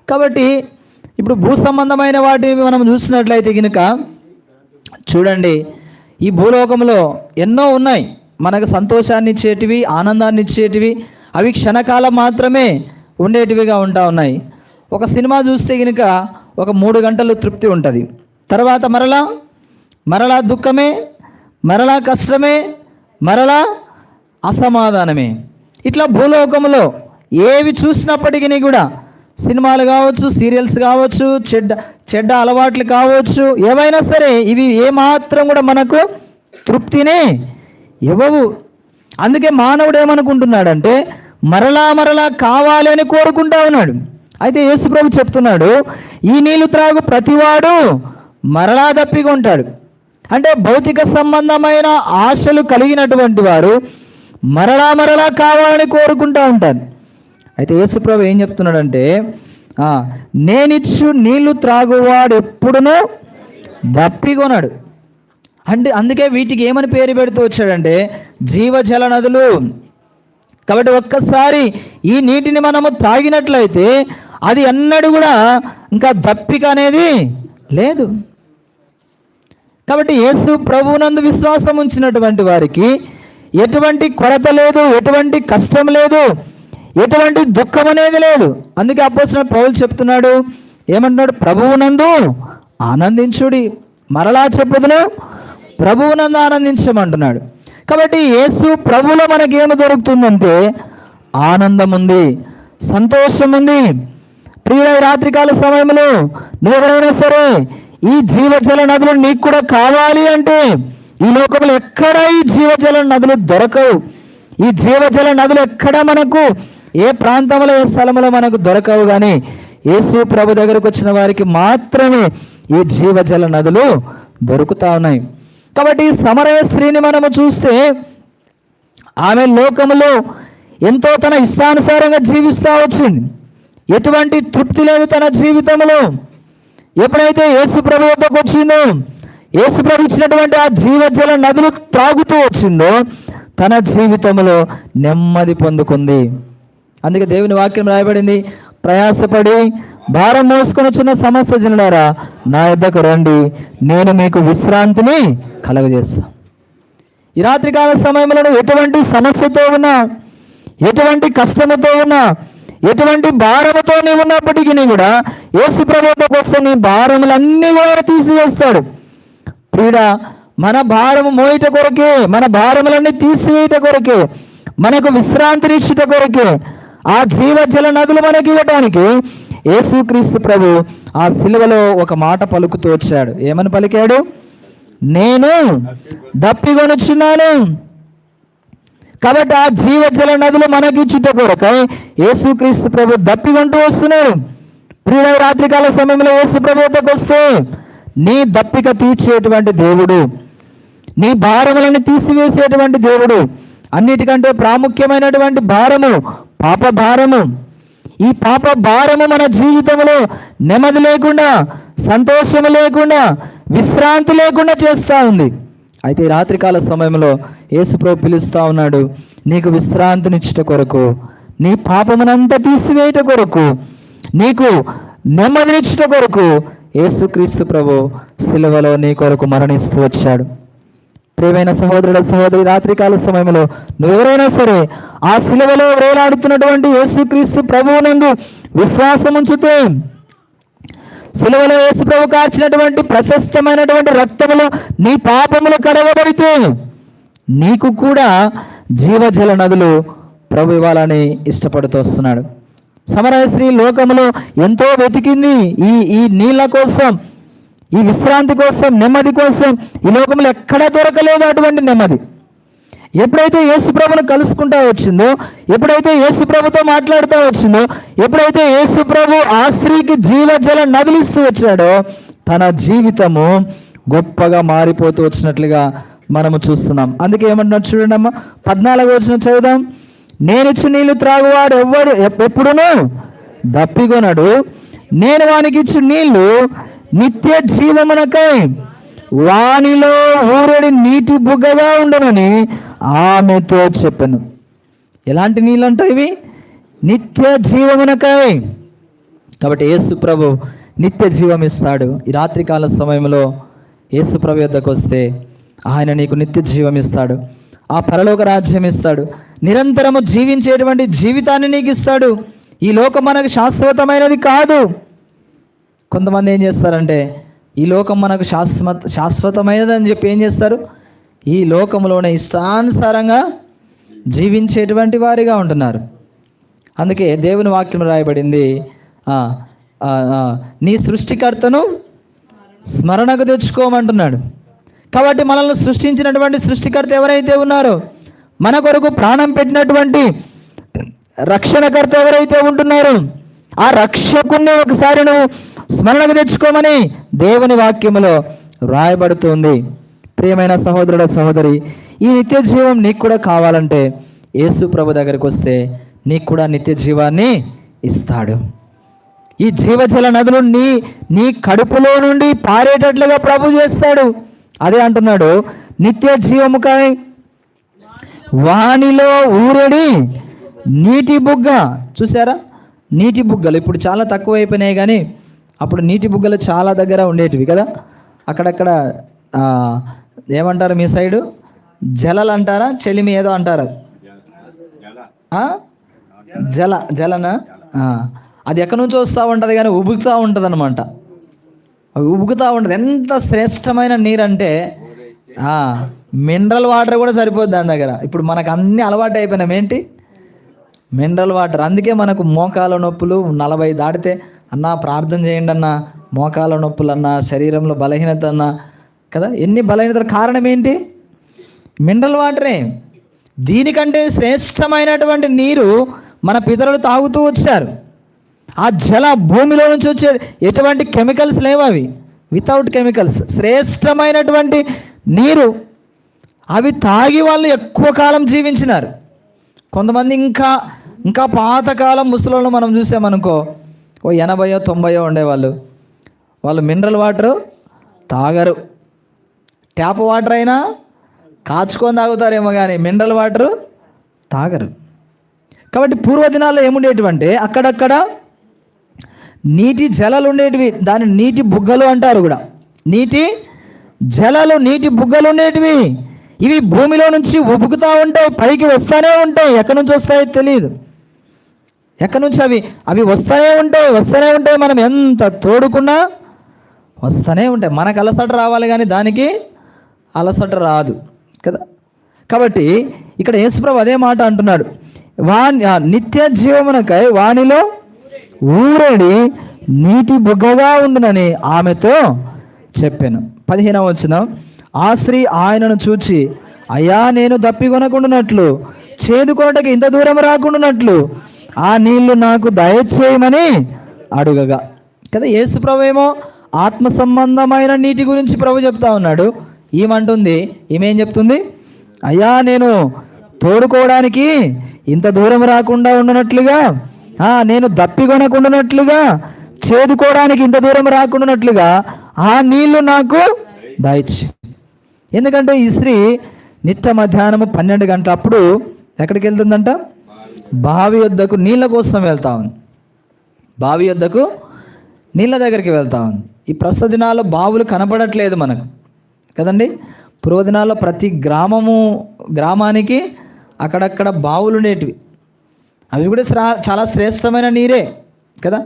కాబట్టి ఇప్పుడు భూ సంబంధమైన వాటిని మనం చూసినట్లయితే కనుక చూడండి, ఈ భూలోకంలో ఎన్నో ఉన్నాయి మనకు సంతోషాన్ని ఇచ్చేటివి, ఆనందాన్ని ఇచ్చేటివి. అవి క్షణకాలం మాత్రమే ఉండేటివిగా ఉంటా ఉన్నాయి. ఒక సినిమా చూస్తే కనుక ఒక 3 గంటలు తృప్తి ఉంటుంది, తర్వాత మరలా దుఃఖమే, మరలా కష్టమే, మరలా అసమాధానమే. ఇట్లా భూలోకంలో ఏవి చూసినప్పటికీ కూడా, సినిమాలు కావచ్చు, సీరియల్స్ కావచ్చు, చెడ్డ అలవాట్లు కావచ్చు, ఏవైనా సరే ఇవి ఏమాత్రం కూడా మనకు తృప్తిని ఇవ్వవు. అందుకే మానవుడు ఏమనుకుంటున్నాడంటే మరలా కావాలి అని కోరుకుంటా ఉన్నాడు. అయితే యేసుప్రభు చెప్తున్నాడు, ఈ నీళ్లు త్రాగు ప్రతివాడు మరలా దప్పికొంటాడు. అంటే భౌతిక సంబంధమైన ఆశలు కలిగినటువంటి వారు మరలా కావాలని కోరుకుంటూ ఉంటారు. అయితే యేసుప్రభు ఏం చెప్తున్నాడంటే, నేనిచ్చు నీళ్లు త్రాగువాడు ఎప్పుడునూ దప్పికొనడు. అంటే అందుకే వీటికి ఏమని పేరు పెడుతూ వచ్చాడంటే జీవజల నదులు. కాబట్టి ఒక్కసారి ఈ నీటిని మనము తాగినట్లయితే అది ఎన్నడూ కూడా ఇంకా దప్పిక అనేది లేదు. కాబట్టి యేసు ప్రభువునందు విశ్వాసం ఉంచినటువంటి వారికి ఎటువంటి కొరత లేదు, ఎటువంటి కష్టం లేదు, ఎటువంటి దుఃఖం అనేది లేదు. అందుకే అపోస్తలుడైన పౌలు చెప్తున్నాడు, ఏమంటున్నాడు, ప్రభువునందు ఆనందించుడి. మరలా చెప్పుదును, ప్రభువునందు ఆనందించమంటున్నాడు. కాబట్టి యేసు ప్రభువులో మనకేమి దొరుకుతుందంటే ఆనందం ఉంది, సంతోషం ఉంది. ప్రియుల రాత్రికాల సమయంలో నువ్వెవరైనా సరే ఈ జీవజల నదులు నీకు కూడా కావాలి అంటే ఈ లోకంలో ఎక్కడ ఈ జీవజల నదులు దొరకవు. ఈ జీవజల నదులు ఎక్కడ మనకు ఏ ప్రాంతంలో ఏ స్థలంలో మనకు దొరకవు, కానీ యేసు ప్రభు దగ్గరకు వచ్చిన వారికి మాత్రమే ఈ జీవజల నదులు దొరుకుతా ఉన్నాయి. కాబట్టి సమరయ స్త్రీని మనము చూస్తే ఆమె లోకములో ఎంతో తన ఇష్టానుసారంగా జీవిస్తూ వచ్చింది. ఎటువంటి తృప్తి లేదు తన జీవితంలో. ఎప్పుడైతే యేసు ప్రభు వద్దకు వచ్చిందో, యేసు ప్రభు ఇచ్చినటువంటి ఆ జీవజల నదులు త్రాగుతూ వచ్చిందో తన జీవితంలో నెమ్మది పొందుకుంది. అందుకే దేవుని వాక్యం రాయబడింది, ప్రయాసపడి భారం మోసుకొని వచ్చిన సమస్త జనులారా నా యొద్దకు రండి, నేను మీకు విశ్రాంతిని కలుగజేస్తా. ఈ రాత్రికాల సమయంలో ఎటువంటి సమస్యతో ఉన్నా, ఎటువంటి కష్టముతో ఉన్నా, ఎటువంటి భారముతో నీవు ఉన్నప్పటికీ కూడా యేసు ప్రభువుకి వస్తే నీ భారములన్నీ కూడా తీసివేస్తాడు. ప్రియుడా, మన భారము మోయిట కొరకే, మన భారములన్నీ తీసివేయట కొరకే, మనకు విశ్రాంతినిచ్చుట కొరకే, ఆ జీవజల నదులు మనకి ఇవ్వటానికి యేసుక్రీస్తు ప్రభు ఆ సిలువలో ఒక మాట పలుకుతూ వచ్చాడు. ఏమని పలికాడు? నేను దప్పిగొనుచున్నాను. కాబట్టి ఆ జీవజల నదులు మనకిచ్చుట కొరకై యేసుక్రీస్తు ప్రభు దప్పిగొంటూ వస్తున్నాడు. ప్రియుల, రాత్రికాల సమయంలో యేసు ప్రభు వద్దకు వస్తే నీ దప్పిక తీర్చేటువంటి దేవుడు, నీ భారములను తీసివేసేటువంటి దేవుడు. అన్నిటికంటే ప్రాముఖ్యమైనటువంటి భారము పాప భారము. ఈ పాప భారము మన జీవితంలో నెమ్మది లేకుండా, సంతోషము లేకుండా, విశ్రాంతి లేకుండా చేస్తూ ఉంది. అయితే రాత్రికాల సమయంలో యేసుప్రభు పిలుస్తూ ఉన్నాడు, నీకు విశ్రాంతినిచ్చుట కొరకు, నీ పాపమునంతా తీసివేయట కొరకు, నీకు నెమ్మదినిచ్చుట కొరకు యేసుక్రీస్తు ప్రభు సిలువలో నీ కొరకు మరణిస్తూ వచ్చాడు. ప్రియమైన సహోదరుడ సహోదరి, రాత్రికాల సమయంలో నువ్వెవరైనా సరే ఆ సిలువలో వేలాడుతున్నటువంటి యేసుక్రీస్తు ప్రభువునందు విశ్వాసం ఉంచితే, సిలువలో యేసు ప్రభు కార్చినటువంటి ప్రశస్తమైనటువంటి రక్తములు నీ పాపములు కడగబడితే నీకు కూడా జీవజల నదులు ప్రభు ఇవ్వాలని ఇష్టపడుతూ వస్తున్నాడు. సమరయ స్త్రీ లోకములో ఎంతో వెతికింది ఈ నీళ్ళ కోసం, ఈ విశ్రాంతి కోసం, నెమ్మది కోసం. ఈ లోకంలో ఎక్కడా దొరకలేదు అటువంటి నెమ్మది. ఎప్పుడైతే యేసు ప్రభును కలుసుకుంటా వచ్చిందో, ఎప్పుడైతే యేసు ప్రభుతో మాట్లాడుతూ వచ్చిందో, ఎప్పుడైతే యేసు ప్రభు ఆ స్త్రీకి జీవజల నదులిస్తూ వచ్చాడో తన జీవితము గొప్పగా మారిపోతూ వచ్చినట్లుగా మనము చూస్తున్నాం. అందుకే ఏమంటున్నాడు చూడండి అమ్మ, 14వ వచనం చదువుదాం. నేనిచ్చు నీళ్లు త్రాగువాడు ఎవ్వడు ఎప్పుడునూ దప్పికొనడు, నేను వానికి ఇచ్చు నీళ్లు నిత్య జీవమునకై వానిలో ఊరడి నీటి బుగ్గగా ఉండనని ఆమెతో చెప్పాను. ఎలాంటి నీళ్ళు అంటాయి ఇవి? నిత్య జీవమునకై. కాబట్టి యేసు ప్రభు నిత్య జీవం ఇస్తాడు. ఈ రాత్రికాల సమయంలో యేసు ప్రభు యొద్దకు వస్తే ఆయన నీకు నిత్య జీవం ఇస్తాడు, ఆ పరలోక రాజ్యం ఇస్తాడు, నిరంతరము జీవించేటువంటి జీవితాన్ని నీకు ఇస్తాడు. ఈ లోకం మనకు శాశ్వతమైనది కాదు. కొంతమంది ఏం చేస్తారంటే ఈ లోకం మనకు శాశ్వతమైనది అని చెప్పి ఏం చేస్తారు, ఈ లోకంలోనే ఇష్టానుసారంగా జీవించేటువంటి వారిగా ఉంటున్నారు. అందుకే దేవుని వాక్యం రాయబడింది, నీ సృష్టికర్తను స్మరణకు తెచ్చుకోమంటున్నాడు. కాబట్టి మనల్ని సృష్టించినటువంటి సృష్టికర్త ఎవరైతే ఉన్నారో, మన కొరకు ప్రాణం పెట్టినటువంటి రక్షణకర్త ఎవరైతే ఉంటున్నారో, ఆ రక్షకుణ్ణి ఒకసారి నువ్వు స్మరణకు తెచ్చుకోమని దేవుని వాక్యములో రాయబడుతుంది. ప్రియమైన సహోదరుడ సహోదరి, ఈ నిత్య జీవం నీకు కూడా కావాలంటే యేసు ప్రభు దగ్గరికి వస్తే నీకు కూడా నిత్య జీవాన్ని ఇస్తాడు. ఈ జీవజల నదులు నీ కడుపులో నుండి పారేటట్లుగా ప్రభు చేస్తాడు. అదే అంటున్నాడు, నిత్య జీవముకై వానిలో ఊరడి నీటి బుగ్గ. చూసారా, నీటి బుగ్గలు ఇప్పుడు చాలా తక్కువ అయిపోయినాయి, కానీ అప్పుడు నీటి బుగ్గలు చాలా దగ్గర ఉండేటివి కదా. అక్కడక్కడ ఏమంటారు మీ సైడు, జలలు అంటారా, చెలిమి ఏదో అంటారా, జలనా? అది ఎక్కడి నుంచి వస్తూ ఉంటుంది కానీ ఉబుకుతూ ఉంటుంది అనమాట. ఉబుకుతూ ఉంటుంది. ఎంత శ్రేష్టమైన నీరు అంటే మినరల్ వాటర్ కూడా సరిపోద్ది దాని దగ్గర. ఇప్పుడు మనకు అన్నీ అలవాటు అయిపోయినాం. ఏంటి? Mineral water. అందుకే మనకు మోకాల నొప్పులు 40 దాటితే అన్నా ప్రార్థన చేయండి అన్నా, మోకాల నొప్పులు అన్నా, శరీరంలో బలహీనత అన్నా కదా. ఎన్ని బలహీనతల కారణం ఏంటి? మినరల్ వాటరే. దీనికంటే శ్రేష్టమైనటువంటి నీరు మన పితరులు తాగుతూ వచ్చారు. ఆ జల భూమిలో నుంచి వచ్చే ఎటువంటి కెమికల్స్ లేవు, అవి వితౌట్ కెమికల్స్ శ్రేష్టమైనటువంటి నీరు. అవి తాగి వాళ్ళు ఎక్కువ కాలం జీవించినారు. కొంతమంది ఇంకా పాతకాలం ముసలోళ్ళు మనం చూసామనుకో, 80, 90 ఉండేవాళ్ళు. వాళ్ళు మినరల్ వాటరు తాగరు. ట్యాప్ వాటర్ అయినా కాచుకొని తాగుతారేమో కానీ మినరల్ వాటరు తాగరు. కాబట్టి పూర్వదినాల్లో ఏముండేటివంటే అక్కడక్కడ నీటి జలాలు ఉండేటివి. దాన్ని నీటి బుగ్గలు అంటారు కూడా. నీటి జలాలు, నీటి బుగ్గలు ఉండేటివి. ఇవి భూమిలో నుంచి ఉబుకుతూ ఉంటాయి, పైకి వస్తూనే ఉంటాయి. ఎక్కడి నుంచి వస్తాయో తెలియదు. ఎక్కడి నుంచి అవి వస్తూనే ఉంటాయి. మనం ఎంత తోడుకున్నా వస్తూనే ఉంటాయి. మనకు అలసట రావాలి కానీ దానికి అలసట రాదు కదా. కాబట్టి ఇక్కడ యేసుప్రభు అదే మాట అంటున్నాడు, నిత్య జీవమునకై వానిలో ఊరడి నీటి బుగ్గగా ఉండునని ఆమెతో చెప్పాను. 15వ వచనం, ఆ స్త్రీ ఆయనను చూచి, అయ్యా, నేను దప్పికొనకుండానట్లు చేదుకొనటకి ఇంత దూరం రాకుండానట్లు ఆ నీళ్లు నాకు దయచేయమని అడుగగా కదా. యేసుప్రభు ఏమో ఆత్మ సంబంధమైన నీటి గురించి ప్రభు చెప్తా ఉన్నాడు. ఈమెం చెప్తుంది, అయ్యా, నేను తోడుకోవడానికి ఇంత దూరం రాకుండా ఉండనట్లుగా, నేను దప్పికొనకుండానట్లుగా, చేదుకోవడానికి ఇంత దూరం రాకుండానట్లుగా ఆ నీళ్లు నాకు దయచి. ఎందుకంటే ఈ స్త్రీ నిత్య మధ్యాహ్నము 12 గంటల అప్పుడు ఎక్కడికి వెళ్తుందంట? బావి వద్దకు నీళ్ళ కోసం వెళ్తా ఉంది. బావి వద్దకు నీళ్ళ దగ్గరికి వెళ్తా ఉంది. ఈ ప్రస్తుత దినాల్లో బావులు కనపడట్లేదు మనకు కదండి. పూర్వదినాల్లో ప్రతి గ్రామానికి అక్కడక్కడ బావులు ఉండేటివి. అవి కూడా చాలా శ్రేష్టమైన నీరే కదా.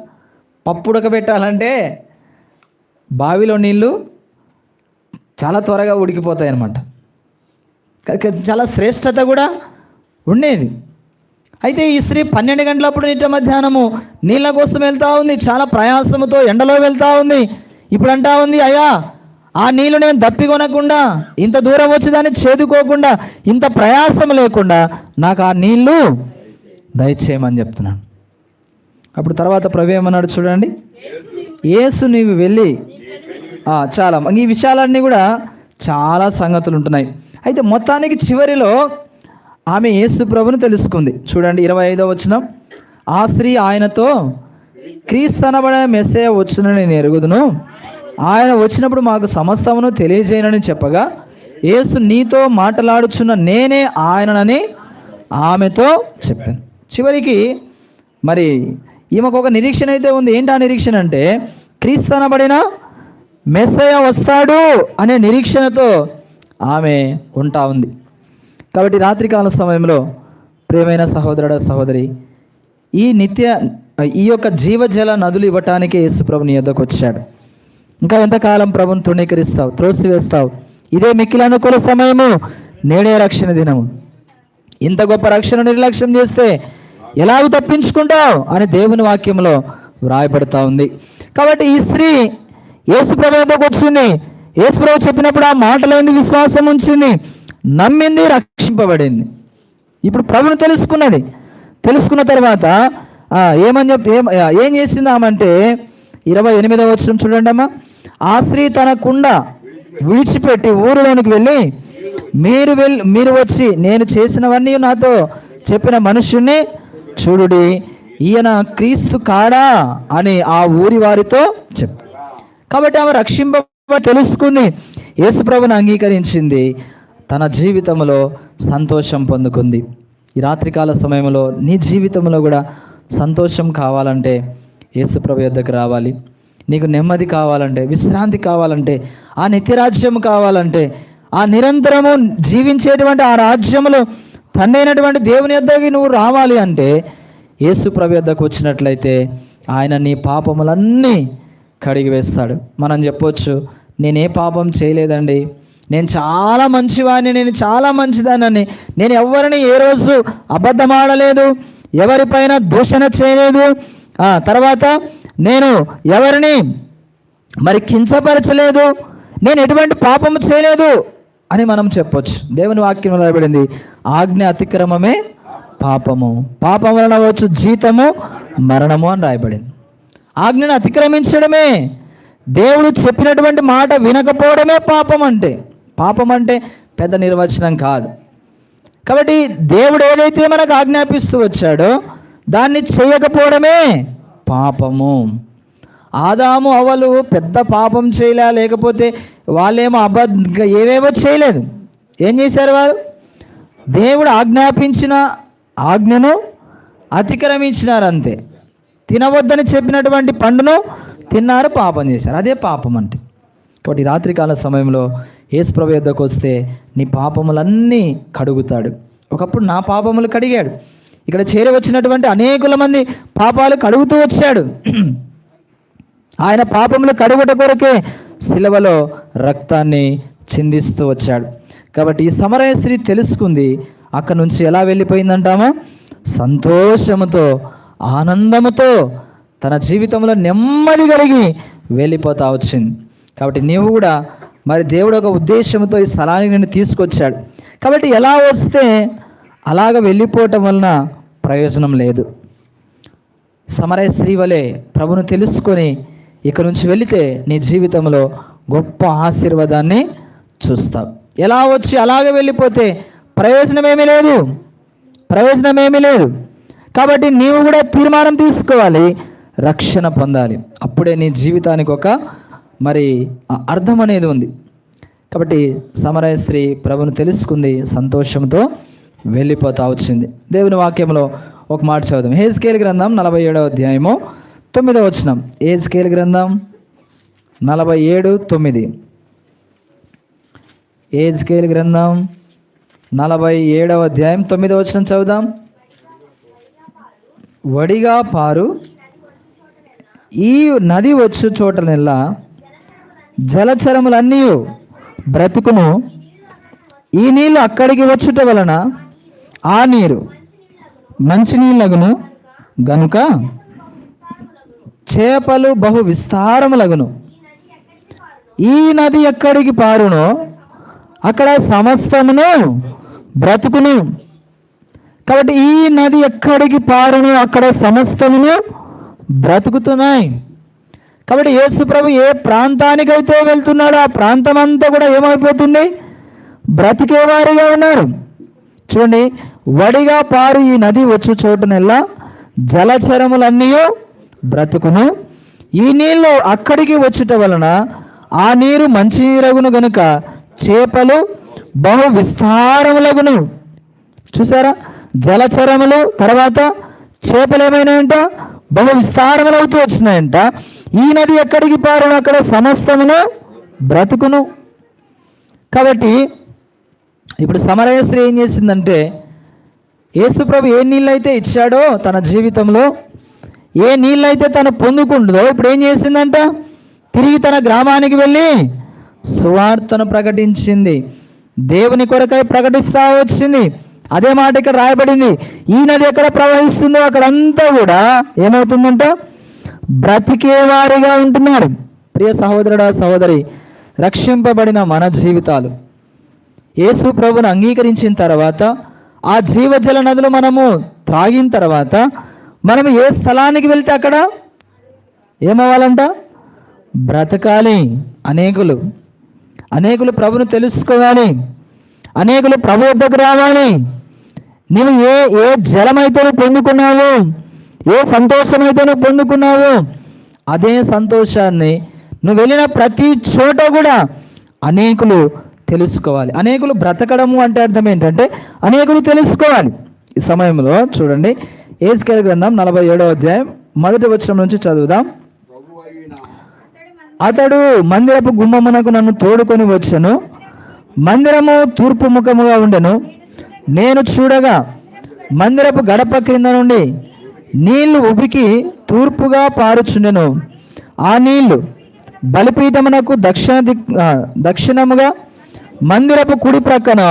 పప్పు ఉడకబెట్టాలంటే బావిలో నీళ్ళు చాలా త్వరగా ఉడికిపోతాయి అన్నమాట. చాలా శ్రేష్టత కూడా ఉండేది. అయితే ఈ స్త్రీ 12 గంటలప్పుడు నిత్య మధ్యాహ్నము నీళ్ళ కోసం వెళ్తూ ఉంది. చాలా ప్రయాసముతో ఎండలో వెళ్తూ ఉంది. ఇప్పుడు అంటా ఉంది, అయ్యా, ఆ నీళ్ళు నేను దప్పికొనకుండా, ఇంత దూరం వచ్చి దాన్ని చేదుకోకుండా, ఇంత ప్రయాసం లేకుండా నాకు ఆ నీళ్ళు దయచేయమని చెప్తున్నాను. అప్పుడు తర్వాత ప్రభు ఏమన్నాడు చూడండి, యేసు నీవు వెళ్ళి చాలా ఈ విషయాలన్నీ కూడా చాలా సంగతులు ఉంటున్నాయి. అయితే మొత్తానికి చివరిలో ఆమె యేసు ప్రభుని తెలుసుకుంది. చూడండి 25వ వచనం, ఆ స్త్రీ ఆయనతో, క్రీస్తు అనబడే మెస్సయ్య వచ్చునని నేను ఎరుగుదును, ఆయన వచ్చినప్పుడు మాకు సమస్తమును తెలియజేయనని చెప్పగా, యేసు నీతో మాట్లాడుచున్న నేనే ఆయననని ఆమెతో చెప్పాను. చివరికి మరి ఈమెకు ఒక నిరీక్షణ అయితే ఉంది. ఏంటి ఆ నిరీక్షణ అంటే, క్రీస్తు అనబడిన మెస్సయ్య వస్తాడు అనే నిరీక్షణతో ఆమె ఉంటా ఉంది. కాబట్టి రాత్రికాల సమయంలో ప్రియమైన సహోదరుడ సహోదరి, ఈ యొక్క జీవజల నదులు ఇవ్వటానికే యేసు ప్రభు నీ యొద్దకు వచ్చాడు. ఇంకా ఎంతకాలం ప్రభుని తృణీకరిస్తావు, త్రోసివేస్తావు? ఇదే మిక్కిలి అనుకూల సమయము, నేడే రక్షణ దినము. ఇంత గొప్ప రక్షణ నిర్లక్ష్యం చేస్తే ఎలాగ తప్పించుకుంటావు అని దేవుని వాక్యంలో వ్రాయబడతా ఉంది. కాబట్టి ఈ స్త్రీ యేసుప్రభు యొద్దకు వచ్చింది. యేసుప్రభు చెప్పినప్పుడు ఆ మాటలేంది విశ్వాసం ఉంచింది, నమ్మింది, రక్షింపబడింది. ఇప్పుడు ప్రభుని తెలుసుకున్న తర్వాత ఏం చేసింది ఆమంటే 28వ వచనం చూడండి అమ్మా. ఆ స్త్రీ తన కుండ విడిచిపెట్టి ఊరిలోనికి వెళ్ళి, మీరు వచ్చి నేను చేసినవన్నీ నాతో చెప్పిన మనుష్యుణ్ణి చూడుడి, ఈయన క్రీస్తు కాడా అని ఆ ఊరి వారితో చెప్పు. కాబట్టి ఆమె తెలుసుకుంది, యేసుప్రభుని అంగీకరించింది, తన జీవితంలో సంతోషం పొందుకుంది. ఈ రాత్రికాల సమయంలో నీ జీవితంలో కూడా సంతోషం కావాలంటే యేసుప్రభు యొద్దకు రావాలి. నీకు నెమ్మది కావాలంటే, విశ్రాంతి కావాలంటే, ఆ నిత్యరాజ్యం కావాలంటే, ఆ నిరంతరము జీవించేటువంటి ఆ రాజ్యములో తండ్రి అయినటువంటి దేవుని యొద్దకి నువ్వు రావాలి అంటే యేసుప్రభు యొద్దకు వచ్చినట్లయితే ఆయన నీ పాపములన్నీ కడిగి వేస్తాడు. మనం చెప్పొచ్చు, నేనే పాపం చేయలేదండి, నేను చాలా మంచివాడిని, నేను చాలా మంచిదానని, నేను ఎవరిని ఏ రోజు అబద్ధం ఆడలేదు, ఎవరిపైన దూషణ చేయలేదు, తర్వాత నేను ఎవరిని మరి కించపరచలేదు, నేను ఎటువంటి పాపము చేయలేదు అని మనం చెప్పొచ్చు. దేవుని వాక్యం రాయబడింది, ఆజ్ఞ అతిక్రమమే పాపము, పాపం వలన వచ్చు జీతము మరణము అని రాయబడింది. ఆజ్ఞను అతిక్రమించడమే, దేవుడు చెప్పినటువంటి మాట వినకపోవడమే పాపం అంటే. పాపం అంటే పెద్ద నిర్వచనం కాదు. కాబట్టి దేవుడు ఏదైతే మనకు ఆజ్ఞాపిస్తూ వచ్చాడో దాన్ని చేయకపోవడమే పాపము. ఆదాము అవ్వలు పెద్ద పాపం చేయలే, లేకపోతే వాళ్ళేమో ఏవేవో చేయలేదు. ఏం చేశారు వారు? దేవుడు ఆజ్ఞాపించిన ఆజ్ఞను అతిక్రమించినారు అంతే. తినవద్దని చెప్పినటువంటి పండును తిన్నారు, పాపం చేశారు. అదే పాపం అంటే. కాబట్టి రాత్రికాల సమయంలో యేసుప్రభు యొద్దకు వస్తే నీ పాపములన్నీ కడుగుతాడు. ఒకప్పుడు నా పాపములు కడిగాడు, ఇక్కడ చేరి వచ్చినటువంటి అనేకుల మంది పాపాలు కడుగుతూ వచ్చాడు. ఆయన పాపములు కడుగుట కొరకే శిలువలో రక్తాన్ని చిందిస్తూ వచ్చాడు. కాబట్టి ఈ సమరయ స్త్రీ తెలుసుకుంది. అక్కడి నుంచి ఎలా వెళ్ళిపోయిందంటామా? సంతోషముతో, ఆనందముతో, తన జీవితంలో నెమ్మది కలిగి వెళ్ళిపోతా వచ్చింది. కాబట్టి నీవు కూడా మరి దేవుడు ఒక ఉద్దేశంతో ఈ స్థలానికి నిన్ను తీసుకొచ్చాడు. కాబట్టి ఎలా వస్తే అలాగ వెళ్ళిపోవటం వలన ప్రయోజనం లేదు. సమరయ స్త్రీ వలె ప్రభును తెలుసుకొని ఇక నుంచి వెళితే నీ జీవితంలో గొప్ప ఆశీర్వాదాన్ని చూస్తావు. ఎలా వచ్చి అలాగే వెళ్ళిపోతే ప్రయోజనమేమీ లేదు. కాబట్టి నీవు కూడా తీర్మానం తీసుకోవాలి, రక్షణ పొందాలి. అప్పుడే నీ జీవితానికి ఒక మరి అర్థం అనేది ఉంది. కాబట్టి సమరయ స్త్రీ ప్రభును తెలుసుకుంది, సంతోషంతో వెళ్ళిపోతా వచ్చింది. దేవుని వాక్యంలో ఒక మాట చదువుదాం. యెహెజ్కేలు గ్రంథం 47వ అధ్యాయము 9వ వచనం. యెహెజ్కేలు గ్రంథం 47:9. యెహెజ్కేలు గ్రంథం 47వ అధ్యాయం 9వ వచనం చదువుదాం. వడిగా పారు ఈ నది వచ్చు చోటనెల్లా జలచరములన్నీ బ్రతుకును. ఈ నీళ్ళు అక్కడికి వచ్చుట వలన ఆ నీరు మంచినీళ్ళగును గనుక చేపలు బహు విస్తారములగును. ఈ నది ఎక్కడికి పారునో అక్కడ సమస్తమును బ్రతుకును. కాబట్టి ఈ నది ఎక్కడికి పారునో అక్కడ సమస్తమును బ్రతుకుతున్నాయి. కాబట్టి యేసు ప్రభు ఏ ప్రాంతానికైతే వెళ్తున్నాడో ఆ ప్రాంతం అంతా కూడా ఏమైపోతుంది? బ్రతికేవారిగా ఉన్నారు. చూడండి, వడిగా పారు ఈ నది వచ్చు చోటునెల్లా జలచరములన్నీ బ్రతుకును. ఈ నీళ్ళు అక్కడికి వచ్చుట వలన ఆ నీరు మంచినీరగును గనుక చేపలు బహు విస్తారములగును. చూసారా, జలచరములు తర్వాత చేపలు ఏమైనాయంట? బహు విస్తారములు అవుతూ వచ్చినాయంట. ఈ నది ఎక్కడికి పారును అక్కడ సమస్తమును బ్రతుకును. కాబట్టి ఇప్పుడు సమరయ స్త్రీ ఏం చేసిందంటే, యేసుప్రభు ఏ నీళ్ళైతే ఇచ్చాడో తన జీవితంలో, ఏ నీళ్ళైతే తను పొందుకుంటుందో ఇప్పుడు ఏం చేసిందంట? తిరిగి తన గ్రామానికి వెళ్ళి సువార్తను ప్రకటించింది. దేవుని కొరకై ప్రకటిస్తూ వచ్చింది. అదే మాట ఇక్కడ రాయబడింది. ఈ నది ఎక్కడ ప్రవహిస్తుందో అక్కడంతా కూడా ఏమవుతుందంట? బ్రతికేవారిగా ఉంటున్నారు. ప్రియ సహోదరుడా, సహోదరి, రక్షింపబడిన మన జీవితాలు యేసు ప్రభువును అంగీకరించిన తర్వాత, ఆ జీవజల నదులు మనము త్రాగిన తర్వాత, మనం ఏ స్థలానికి వెళ్తే అక్కడ ఏమవ్వాలంట? బ్రతకాలి. అనేకులు ప్రభును తెలుసుకోవాలి. అనేకులు ప్రభు వద్దకు రావాలి. నువ్వు ఏ జలమైతే నువ్వు పొందుకున్నావు, ఏ సంతోషమైతే నువ్వు పొందుకున్నావు, అదే సంతోషాన్ని నువ్వు వెళ్ళిన ప్రతి చోట కూడా అనేకులు తెలుసుకోవాలి. అనేకులు బ్రతకడము అంటే అర్థం ఏంటంటే అనేకులు తెలుసుకోవాలి. ఈ సమయంలో చూడండి, యెహెజ్కేలు గ్రంథం 47వ అధ్యాయం 1వ వచనం నుంచి చదువుదాం. అతడు మందిరపు గుమ్మమునకు నన్ను తోడుకొని వచ్చెను. మందిరము తూర్పు ముఖముగా ఉండెను. నేను చూడగా మందిరపు గడప క్రింద నుండి నీళ్లు ఉబికి తూర్పుగా పారుచుండెను. ఆ నీళ్లు బలిపీఠమునకు దక్షిణముగా మందిరపు కుడి ప్రక్కన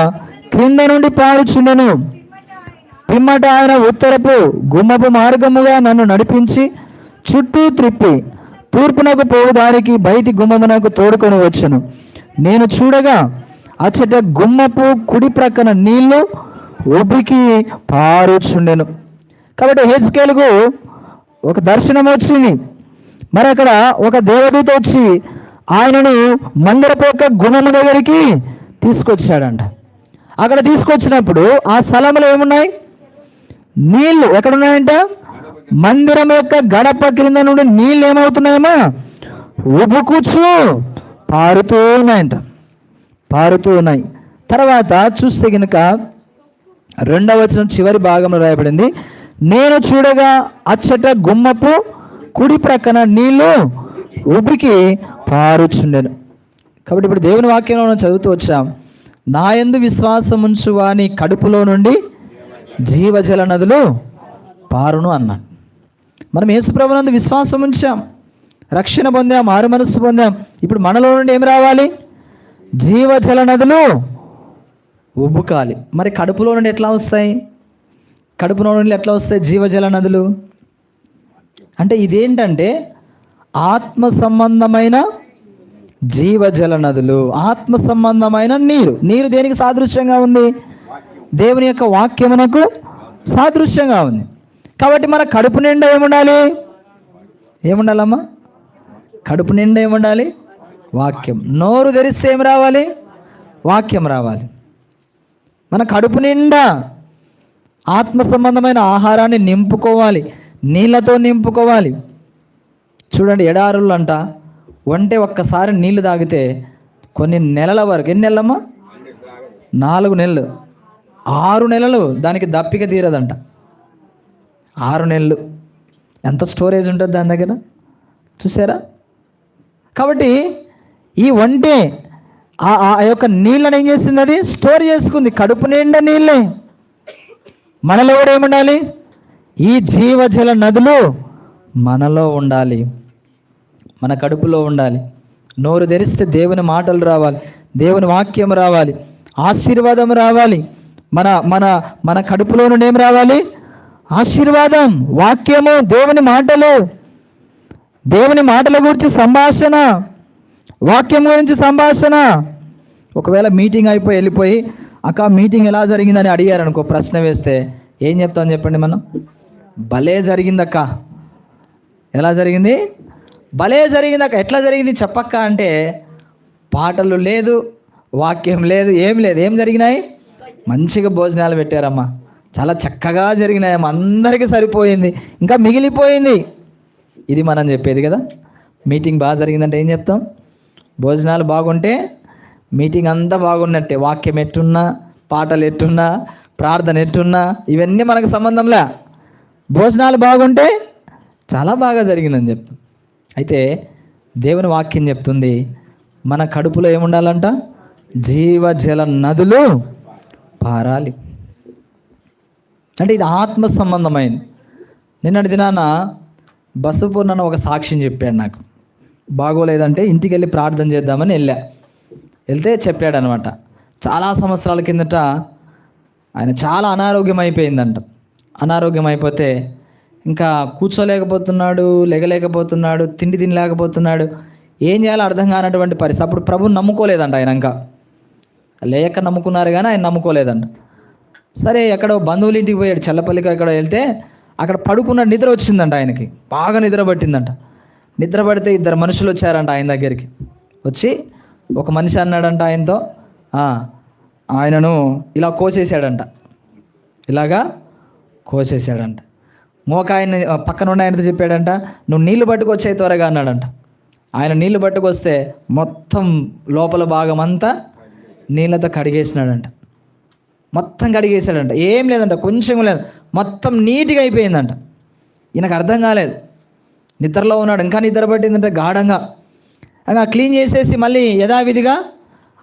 క్రింద నుండి పారుచుండెను. పిమ్మట ఆయన ఉత్తరపు గుమ్మపు మార్గముగా నన్ను నడిపించి చుట్టూ త్రిప్పి తూర్పునకు పోవు దారికి బయటి గుమ్మమునకు తోడుకొని వచ్చెను. నేను చూడగా అచ్చట గుమ్మపు కుడి ప్రక్కన నీళ్లు ఉబికి పారుచుండెను. కాబట్టి యెహెజ్కేలుకు ఒక దర్శనం వచ్చింది. మరి అక్కడ ఒక దేవదూత వచ్చి ఆయనను మందిరపు యొక్క గుమ్మము దగ్గరికి తీసుకొచ్చాడంట. అక్కడ తీసుకొచ్చినప్పుడు ఆ స్థలంలో ఏమున్నాయి? నీళ్లు ఎక్కడున్నాయంట? మందిరం యొక్క గడప క్రింద నుండి నీళ్ళు ఏమవుతున్నాయమ్మా? ఉబుకుచు పారుతూ ఉన్నాయి. తర్వాత చూస్తే కనుక 2వ వచనం చివరి భాగంలో రాయబడింది, నేను చూడగా అచ్చట గుమ్మపు కుడి ప్రక్కన నీళ్లు ఉబికి పారుచుండెను. కాబట్టి ఇప్పుడు దేవుని వాక్యంలో మనం చదువుతూ వచ్చాం, నా యందు విశ్వాసం ఉంచు వాని కడుపులో నుండి జీవజల నదులు పారును అన్నాడు. మనం యేసుప్రభునందు విశ్వాసం ఉంచాం, రక్షణ పొందాం, మారు మనస్సు పొందాం. ఇప్పుడు మనలో నుండి ఏం రావాలి? జీవజల నదులు ఉబ్బుకాలి. మరి కడుపులో నుండి ఎట్లా వస్తాయి? కడుపులో నుండి ఎట్లా వస్తాయి జీవజల నదులు? అంటే ఇదేంటంటే ఆత్మ సంబంధమైన జీవజల నదులు, ఆత్మ సంబంధమైన నీరు. నీరు దేనికి సాదృశ్యంగా ఉంది? దేవుని యొక్క వాక్యమునకు సాదృశ్యంగా ఉంది. కాబట్టి మన కడుపు నిండా ఏముండాలి? ఏముండాలమ్మా? కడుపు నిండా ఏముండాలి? వాక్యం. నోరు తెరిస్తే ఏం రావాలి? వాక్యం రావాలి. మన కడుపు నిండా ఆత్మ సంబంధమైన ఆహారాన్ని నింపుకోవాలి, నీళ్ళతో నింపుకోవాలి. చూడండి, ఎడారులు అంట వంటే ఒక్కసారి నీళ్లు తాగితే కొన్ని నెలల వరకు, ఎన్ని నెలలమ్మా? 4 నెలలు, 6 నెలలు దానికి దప్పిక తీరదంట. 6 నెలలు ఎంత స్టోరేజ్ ఉంటుంది దాని దగ్గర, చూసారా? కాబట్టి ఈ వంటే ఆ యొక్క నీళ్ళని ఏం చేసింది? అది స్టోర్ చేసుకుంది. కడుపు నిండా నీళ్ళే. మనలో కూడా ఏముండాలి? ఈ జీవజల నదులు మనలో ఉండాలి, మన కడుపులో ఉండాలి. నోరు తెరిస్తే దేవుని మాటలు రావాలి, దేవుని వాక్యం రావాలి, ఆశీర్వాదం రావాలి. మన మన మన కడుపులో నుండి ఏం రావాలి? ఆశీర్వాదం, వాక్యము, దేవుని మాటలు, దేవుని మాటల గురించి సంభాషణ, వాక్యం గురించి సంభాషణ. ఒకవేళ మీటింగ్ అయిపోయి వెళ్ళిపోయి అక్క మీటింగ్ ఎలా జరిగిందని అడిగారు అనుకో, ప్రశ్న వేస్తే ఏం చెప్తాం చెప్పండి మనం? భలే జరిగిందక్క. ఎలా జరిగింది? భలే జరిగిందక్క. ఎట్లా జరిగింది చెప్పక్క అంటే పాటలు లేదు, వాక్యం లేదు, ఏం లేదు. ఏం జరిగినాయి? మంచిగా భోజనాలు పెట్టారమ్మా, చాలా చక్కగా జరిగినాయమ్మా, అందరికీ సరిపోయింది, ఇంకా మిగిలిపోయింది. ఇది మనం చెప్పేది కదా. మీటింగ్ బాగా జరిగిందంటే ఏం చెప్తాం? భోజనాలు బాగుంటే మీటింగ్ అంతా బాగున్నట్టే. వాక్యం ఎట్టున్నా, పాటలు ఎట్టున్నా, ప్రార్థన ఎట్టున్నా ఇవన్నీ మనకు సంబంధంలే. భోజనాలు బాగుంటే చాలా బాగా జరిగిందని చెప్తాం. అయితే దేవుని వాక్యం చెప్తుంది మన కడుపులో ఏముండాలంట? జీవజల నదులు పారాలి. అంటే ఇది ఆత్మ సంబంధమైంది. నిన్నటి దినాన బసవపూర్ణ ఒక సాక్ష్యం చెప్పాడు నాకు. బాగోలేదంటే ఇంటికి వెళ్ళి ప్రార్థన చేద్దామని వెళ్తే చెప్పాడనమాట. చాలా సంవత్సరాల కిందట ఆయన చాలా అనారోగ్యం అయిపోయిందంట. అనారోగ్యం అయిపోతే ఇంకా కూర్చోలేకపోతున్నాడు, లెగలేకపోతున్నాడు, తిండి తినలేకపోతున్నాడు, ఏం చేయాలో అర్థం కానటువంటి పరిస్థితి. అప్పుడు ప్రభుని నమ్ముకోలేదంట ఆయన. ఇంకా లేక నమ్ముకున్నారు కానీ ఆయన నమ్ముకోలేదంట. సరే ఎక్కడో బంధువుల ఇంటికి పోయాడు, చల్లపల్లికి ఎక్కడో వెళ్తే అక్కడ పడుకున్నాడు. నిద్ర వచ్చిందంట ఆయనకి, బాగా నిద్ర పట్టిందంట. నిద్ర పడితే 2 మనుషులు వచ్చారంట ఆయన దగ్గరికి. వచ్చి ఒక మనిషి అన్నాడంట ఆయనతో, ఆయనను ఇలా కోసేసాడంట, ఇలాగా కోసేసాడంట. ఆయన పక్కన ఉన్న ఆయనతో చెప్పాడంట, నువ్వు నీళ్లు పట్టుకొచ్చాయి త్వరగా అన్నాడంట. ఆయన నీళ్లు పట్టుకొస్తే మొత్తం లోపల భాగం అంతా నీళ్ళతో కడిగేసినాడంట. మొత్తం కడిగేసాడంట. ఏం లేదంట, కొంచెం లేదు, మొత్తం నీట్గా అయిపోయిందంట. ఈయనకు అర్థం కాలేదు, నిద్రలో ఉన్నాడు, ఇంకా నిద్ర పట్టిందంటే గాఢంగా. ఇంకా క్లీన్ చేసేసి మళ్ళీ యథావిధిగా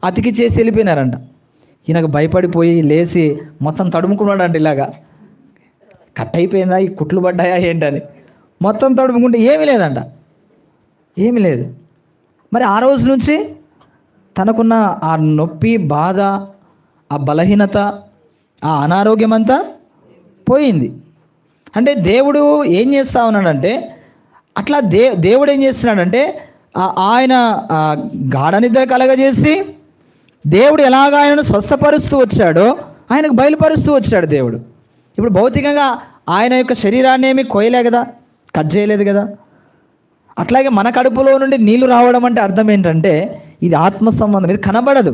అతికి చేసి వెళ్ళిపోయినారంట. ఈయనకు భయపడిపోయి లేచి మొత్తం తడుముకున్నాడంట. ఇలాగా కట్ అయిపోయిందా, ఈ కుట్లు పడ్డాయా ఏంటని మొత్తం తడుముకుంటే ఏమీ లేదంట, ఏమీ లేదు. మరి ఆ రోజు నుంచి తనకున్న ఆ నొప్పి, బాధ, ఆ బలహీనత, ఆ అనారోగ్యం అంతా పోయింది. అంటే దేవుడు ఏం చేస్తా ఉన్నాడంటే అట్లా దేవుడు ఏం చేస్తున్నాడంటే ఆయన గాఢ నిద్ర కలగజేసి దేవుడు ఎలాగ ఆయనను స్వస్థపరుస్తూ వచ్చాడో ఆయనకు బయలుపరుస్తూ వచ్చాడు దేవుడు. ఇప్పుడు భౌతికంగా ఆయన యొక్క శరీరాన్ని ఏమి కోయలే కదా, కట్ చేయలేదు కదా. అట్లాగే మన కడుపులో నుండి నీళ్లు రావడం అంటే అర్థం ఏంటంటే ఇది ఆత్మ సంబంధం. ఇది కనబడదు,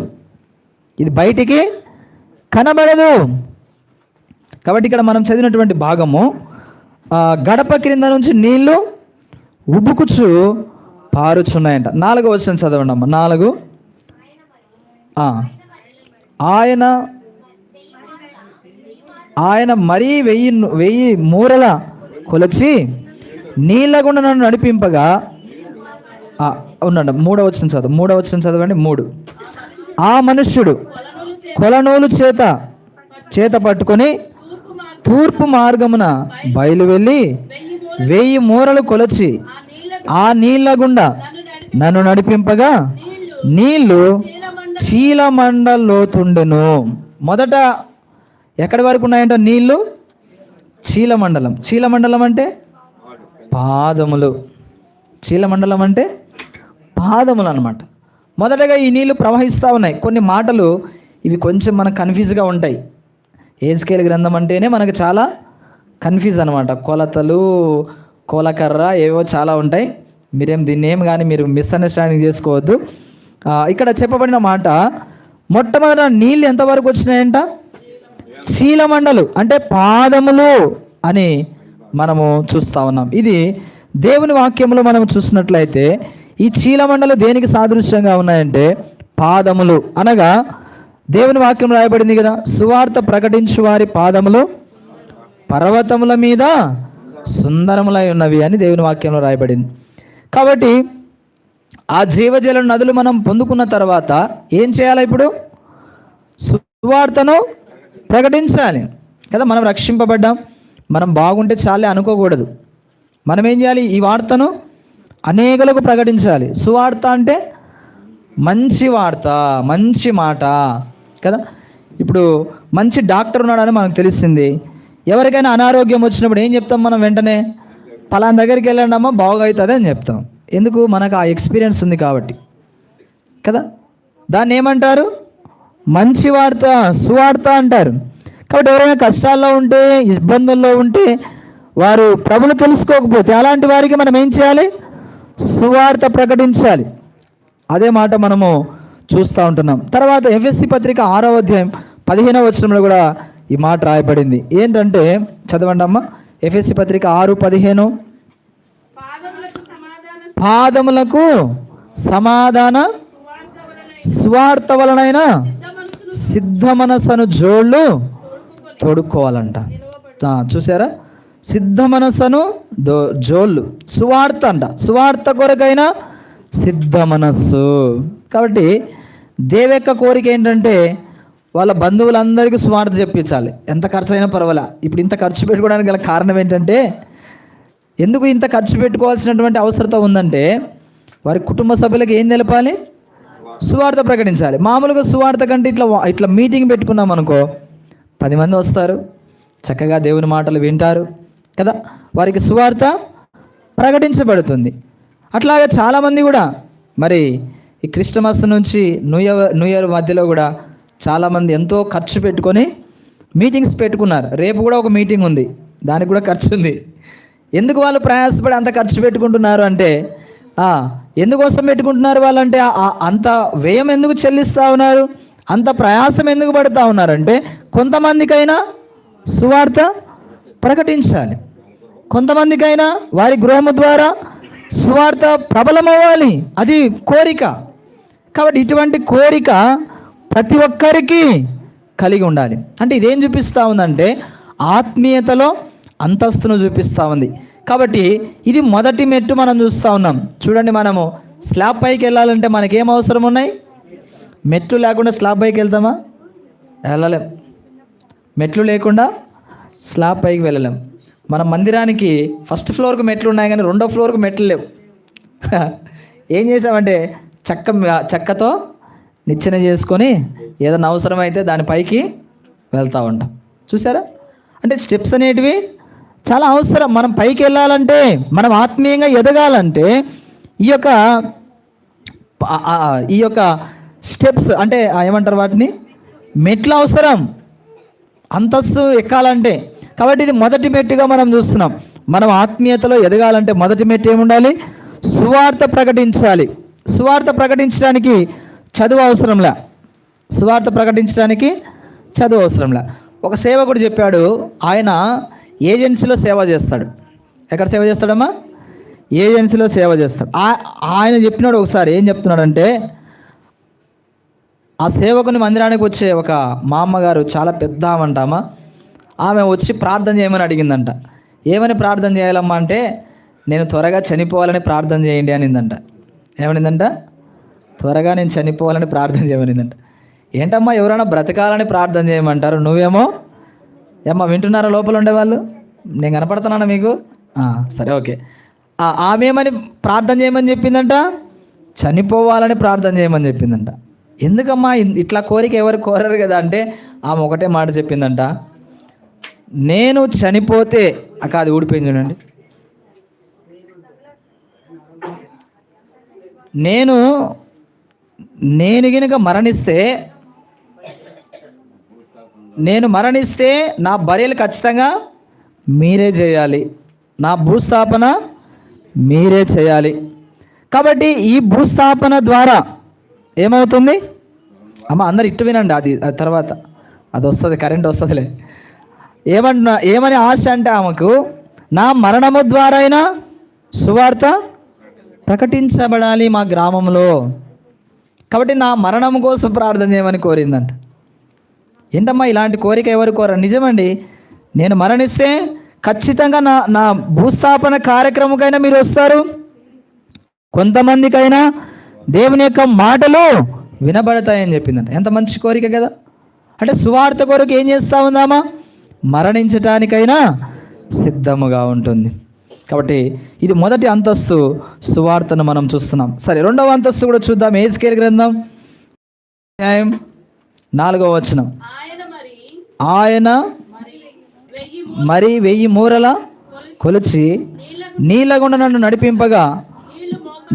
ఇది బయటికి కనబడదు. కాబట్టి ఇక్కడ మనం చదివినటువంటి భాగము గడప క్రింద నుంచి నీళ్లు ఉబ్బుకుచు పారుచున్నాయంట. 4వ వచనం చదవండి అమ్మ. 4 ఆయన మరీ 1000 మూరల కొలచి నీళ్ళ గుండా నన్ను నడిపింపగా ఉండండి. 3వ వచనం చదువు. 3వ వచనం చదవండి. 3 ఆ మనుష్యుడు కొలనూలు చేత పట్టుకొని తూర్పు మార్గమున బయలు వెళ్ళి 1000 మూరలు కొలచి ఆ నీళ్ల గుండా నన్ను నడిపింపగా నీళ్లు చీలమండలోతుండెను. మొదట ఎక్కడి వరకు ఉన్నాయంట నీళ్లు? చీలమండలం. చీలమండలం అంటే పాదములు. చీలమండలం అంటే పాదములు అన్నమాట. మొదటగా ఈ నీళ్లు ప్రవహిస్తూ ఉన్నాయి. కొన్ని మాటలు ఇవి కొంచెం మనకు కన్ఫ్యూజ్గా ఉంటాయి. ఏజ్కేల్ గ్రంథం అంటేనే మనకు చాలా కన్ఫ్యూజ్ అనమాట. కొలతలు, కోలకర్ర ఏవో చాలా ఉంటాయి. దీన్ని ఏం కానీ మీరు మిస్అండర్స్టాండింగ్ చేసుకోవద్దు. ఇక్కడ చెప్పబడిన మాట, మొట్టమొదట నీళ్ళు ఎంతవరకు వచ్చినాయంట? చీలమండలు అంటే పాదములు అని మనము చూస్తూ ఉన్నాం. ఇది దేవుని వాక్యంలో మనం చూసినట్లయితే ఈ చీలమండలు దేనికి సాదృశ్యంగా ఉన్నాయంటే పాదములు అనగా దేవుని వాక్యం రాయబడింది కదా, సువార్త ప్రకటించు వారి పాదములు పర్వతముల మీద సుందరములై ఉన్నవి అని దేవుని వాక్యంలో రాయబడింది. కాబట్టి ఆ జీవజల నదులు మనం పొందుకున్న తర్వాత ఏం చేయాలి? ఇప్పుడు సువార్తను ప్రకటించాలి కదా. మనం రక్షింపబడ్డాం, మనం బాగుంటే చాలే అనుకోకూడదు. మనం ఏం చేయాలి? ఈ వార్తను అనేకులకు ప్రకటించాలి. సువార్త అంటే మంచి వార్త, మంచి మాట కదా. ఇప్పుడు మంచి డాక్టర్ ఉన్నాడని మనకు తెలిసింది. ఎవరికైనా అనారోగ్యం వచ్చినప్పుడు ఏం చెప్తాం మనం? వెంటనే పలానా దగ్గరికి వెళ్ళండి అమ్మా బాగవుతుంది అని చెప్తాం. ఎందుకు? మనకు ఆ ఎక్స్పీరియన్స్ ఉంది కాబట్టి కదా. దాన్ని ఏమంటారు? మంచి వార్త, సువార్త అంటారు. కాబట్టి ఎవరైనా కష్టాల్లో ఉంటే, ఇబ్బందుల్లో ఉంటే, వారు ప్రభును తెలుసుకోకపోతే అలాంటి వారికి మనం ఏం చేయాలి? సువార్త ప్రకటించాలి. అదే మాట మనము చూస్తూ ఉంటున్నాం. తర్వాత ఎఫెసీ పత్రిక 6వ అధ్యాయం 15వ వచనంలో కూడా ఈ మాట రాయబడింది. ఏంటంటే చదవండి అమ్మ. ఎఫెసీ పత్రిక 6:15, పాదములకు సమాధాన సువార్త వలనైన సిద్ధ మనస్సును జోళ్ళు తొడుక్కోవాలంట. చూసారా? సిద్ధ మనస్సును జోళ్ళు, సువార్త అంట. సువార్త కొరకైనా సిద్ధ మనస్సు. కాబట్టి దేవి యొక్క కోరిక ఏంటంటే వాళ్ళ బంధువులందరికీ సువార్త చెప్పించాలి. ఎంత ఖర్చు అయినా పర్వాలా. ఇప్పుడు ఇంత ఖర్చు పెట్టుకోవడానికి గల కారణం ఏంటంటే, ఎందుకు ఇంత ఖర్చు పెట్టుకోవాల్సినటువంటి అవసరత ఉందంటే వారి కుటుంబ సభ్యులకు ఏం తెలపాలి? సువార్త ప్రకటించాలి. మామూలుగా సువార్త కంటే ఇట్లా మీటింగ్ పెట్టుకున్నాం అనుకో, 10 మంది వస్తారు, చక్కగా దేవుని మాటలు వింటారు కదా, వారికి సువార్త ప్రకటించబడుతుంది. అట్లాగే చాలామంది కూడా మరి ఈ క్రిస్టమస్ నుంచి న్యూ ఇయర్ మధ్యలో కూడా చాలామంది ఎంతో ఖర్చు పెట్టుకొని మీటింగ్స్ పెట్టుకున్నారు. రేపు కూడా ఒక మీటింగ్ ఉంది, దానికి కూడా ఖర్చు ఉంది. ఎందుకు వాళ్ళు ప్రయాసపడి అంత ఖర్చు పెట్టుకుంటున్నారు అంటే, ఎందుకోసం పెట్టుకుంటున్నారు వాళ్ళంటే అంత వ్యయం ఎందుకు చెల్లిస్తూ ఉన్నారు, అంత ప్రయాసం ఎందుకు పడుతూ ఉన్నారంటే కొంతమందికైనా సువార్త ప్రకటించాలి, కొంతమందికైనా వారి గృహము ద్వారా సువార్త ప్రబలమవ్వాలి. అది కోరిక. కాబట్టి ఇటువంటి కోరిక ప్రతి ఒక్కరికి కలిగి ఉండాలి. అంటే ఇదేం చూపిస్తూ ఉందంటే ఆత్మీయతలో అంతస్తును చూపిస్తూ ఉంది. కాబట్టి ఇది మొదటి మెట్టు మనం చూస్తూ ఉన్నాం. చూడండి, మనము స్లాబ్ పైకి వెళ్ళాలంటే మనకేం అవసరం ఉన్నాయి? మెట్లు లేకుండా స్లాబ్ పైకి వెళ్తామా? వెళ్ళలేం. మెట్లు లేకుండా స్లాబ్ పైకి వెళ్ళలేం. మన మందిరానికి ఫస్ట్ ఫ్లోర్కు మెట్లు ఉన్నాయి కానీ 2వ ఫ్లోర్కు మెట్లు లేవు. ఏం చేసామంటే చెక్కతో నిచ్చెన చేసుకొని ఏదైనా అవసరమైతే దానిపైకి వెళ్తూ ఉంటాం. చూసారా? అంటే స్టెప్స్ అనేటివి చాలా అవసరం. మనం పైకి వెళ్ళాలంటే, మనం ఆత్మీయంగా ఎదగాలంటే ఈ యొక్క స్టెప్స్ అంటే ఏమంటారు వాటిని, మెట్లు అవసరం అంతస్తు ఎక్కాలంటే. కాబట్టి ఇది మొదటి మెట్టుగా మనం చూస్తున్నాం. మనం ఆత్మీయతలో ఎదగాలంటే మొదటి మెట్టు ఏముండాలి? సువార్త ప్రకటించాలి. సువార్త ప్రకటించడానికి చదువు అవసరంలే. సువార్త ప్రకటించడానికి చదువు అవసరంలే. ఒక సేవకుడు చెప్పాడు, ఆయన ఏజెన్సీలో సేవ చేస్తాడు. ఎక్కడ సేవ చేస్తాడమ్మా? ఏజెన్సీలో సేవ చేస్తాడు. ఆయన చెప్పినాడు ఒకసారి, ఏం చెప్తున్నాడంటే, ఆ సేవకుని మందిరానికి వచ్చే ఒక మా అమ్మగారు, చాలా పెద్ద ఆమంటామా, ఆమె వచ్చి ప్రార్థన చేయమని అడిగిందంట. ఏమని ప్రార్థన చేయాలమ్మా అంటే, నేను త్వరగా చనిపోవాలని ప్రార్థన చేయండి అనిందంట. ఏమనిందంట? త్వరగా నేను చనిపోవాలని ప్రార్థన చేయమనిందంట. ఏంటమ్మా, ఎవరైనా బ్రతకాలని ప్రార్థన చేయమంటారు, నువ్వేమో ఏమ్మా వింటున్నారా లోపల ఉండేవాళ్ళు? నేను కనపడుతున్నానా మీకు? సరే, ఓకే. ఆమె ఏమని ప్రార్థన చేయమని చెప్పిందంట? చనిపోవాలని ప్రార్థన చేయమని చెప్పిందంట. ఎందుకమ్మా ఇట్లా కోరిక ఎవరు కోరరు కదా అంటే ఆమె ఒకటే మాట చెప్పిందంట, నేను చనిపోతే అది ఊడిపోయింది చూడండి, నేను గనుక మరణిస్తే నా బర్యలు ఖచ్చితంగా మీరే చేయాలి, నా భూస్థాపన మీరే చేయాలి. కాబట్టి ఈ భూస్థాపన ద్వారా ఏమవుతుంది అమ్మ? అందరు ఇట్టు వినండి, అది తర్వాత అది వస్తుంది, కరెంట్ వస్తుందిలే. ఏమని ఆశ అంటే ఆమెకు, నా మరణము ద్వారా అయినా సువార్త ప్రకటించబడాలి మా గ్రామంలో. కాబట్టి నా మరణం కోసం ప్రార్థన చేయమని కోరిందంట. ఏంటమ్మా ఇలాంటి కోరిక ఎవరు కోరరు? నిజమండి, నేను మరణిస్తే ఖచ్చితంగా నా భూస్థాపన కార్యక్రమంకైనా మీరు వస్తారు, కొంతమందికైనా దేవుని యొక్క మాటలు వినబడతాయని చెప్పిందంట. ఎంత మంచి కోరిక కదా! అంటే సువార్త కొరకు ఏం చేస్తూ ఉందామా? మరణించటానికైనా సిద్ధముగా ఉంటుంది. కాబట్టి ఇది మొదటి అంతస్తు సువార్తను మనం చూస్తున్నాం. సరే, రెండవ అంతస్తు కూడా చూద్దాం. యెహెజ్కేలు గ్రంథం 4వ వచనం. ఆయన మరి 1000 మూరల కొలిచి నీళ్ళగుండా నన్ను నడిపింపగా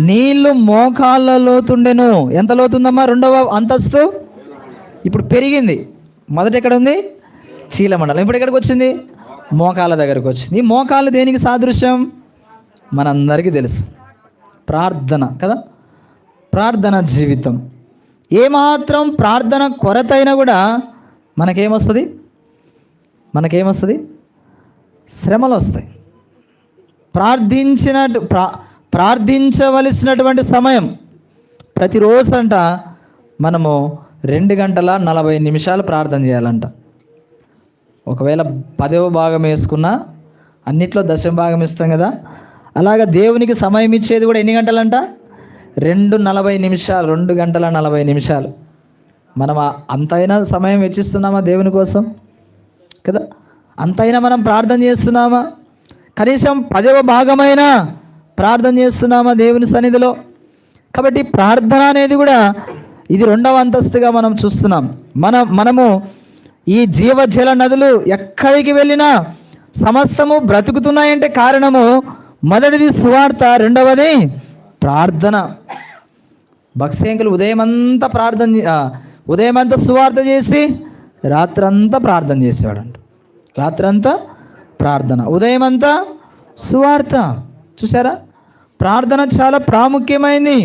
నీళ్లు మోకాళ్ళ లోతుండెను. ఎంత లోతుందమ్మా? రెండవ అంతస్తు ఇప్పుడు పెరిగింది. మొదట ఎక్కడ ఉంది? చీలమండలం. ఇప్పుడు ఎక్కడికి వచ్చింది? మోకాళ్ళ దగ్గరకు వచ్చింది. ఈ మోకాళ్ళు దేనికి సాదృశ్యం? మనందరికీ తెలుసు, ప్రార్థన కదా. ప్రార్థన జీవితం. ఏమాత్రం ప్రార్థన కొరత అయినా కూడా మనకేమొస్తుంది? శ్రమలు వస్తాయి. ప్రార్థించవలసినటువంటి సమయం ప్రతిరోజు అంట మనము 2 గంటల 40 నిమిషాలు ప్రార్థన చేయాలంట. ఒకవేళ 10వ భాగం వేసుకున్నా, అన్నిట్లో 10వ భాగం ఇస్తాం కదా, అలాగా దేవునికి సమయం ఇచ్చేది కూడా ఎన్ని గంటలంట? 2:40 నిమిషాలు. 2 గంటల 40 నిమిషాలు. మనం అంతైనా సమయం వెచ్చిస్తున్నామా దేవుని కోసం కదా? అంతైనా మనం ప్రార్థన చేస్తున్నామా? కనీసం 10వ భాగమైనా ప్రార్థన చేస్తున్నామా దేవుని సన్నిధిలో? కాబట్టి ప్రార్థన అనేది కూడా ఇది 2వ అంతస్తుగా మనం చూస్తున్నాం. మనము ఈ జీవజల నదులు ఎక్కడికి వెళ్ళినా సమస్తము బ్రతుకుతున్నాయంటే కారణము మొదటిది సువార్త, రెండవది ప్రార్థన. భక్సేంకులు ఉదయమంతా సువార్త చేసి రాత్రంతా ప్రార్థన చేసేవాడంట. రాత్రంతా ప్రార్థన, ఉదయమంతా సువార్త. చూసారా? ప్రార్థన చాలా ప్రాముఖ్యమైంది.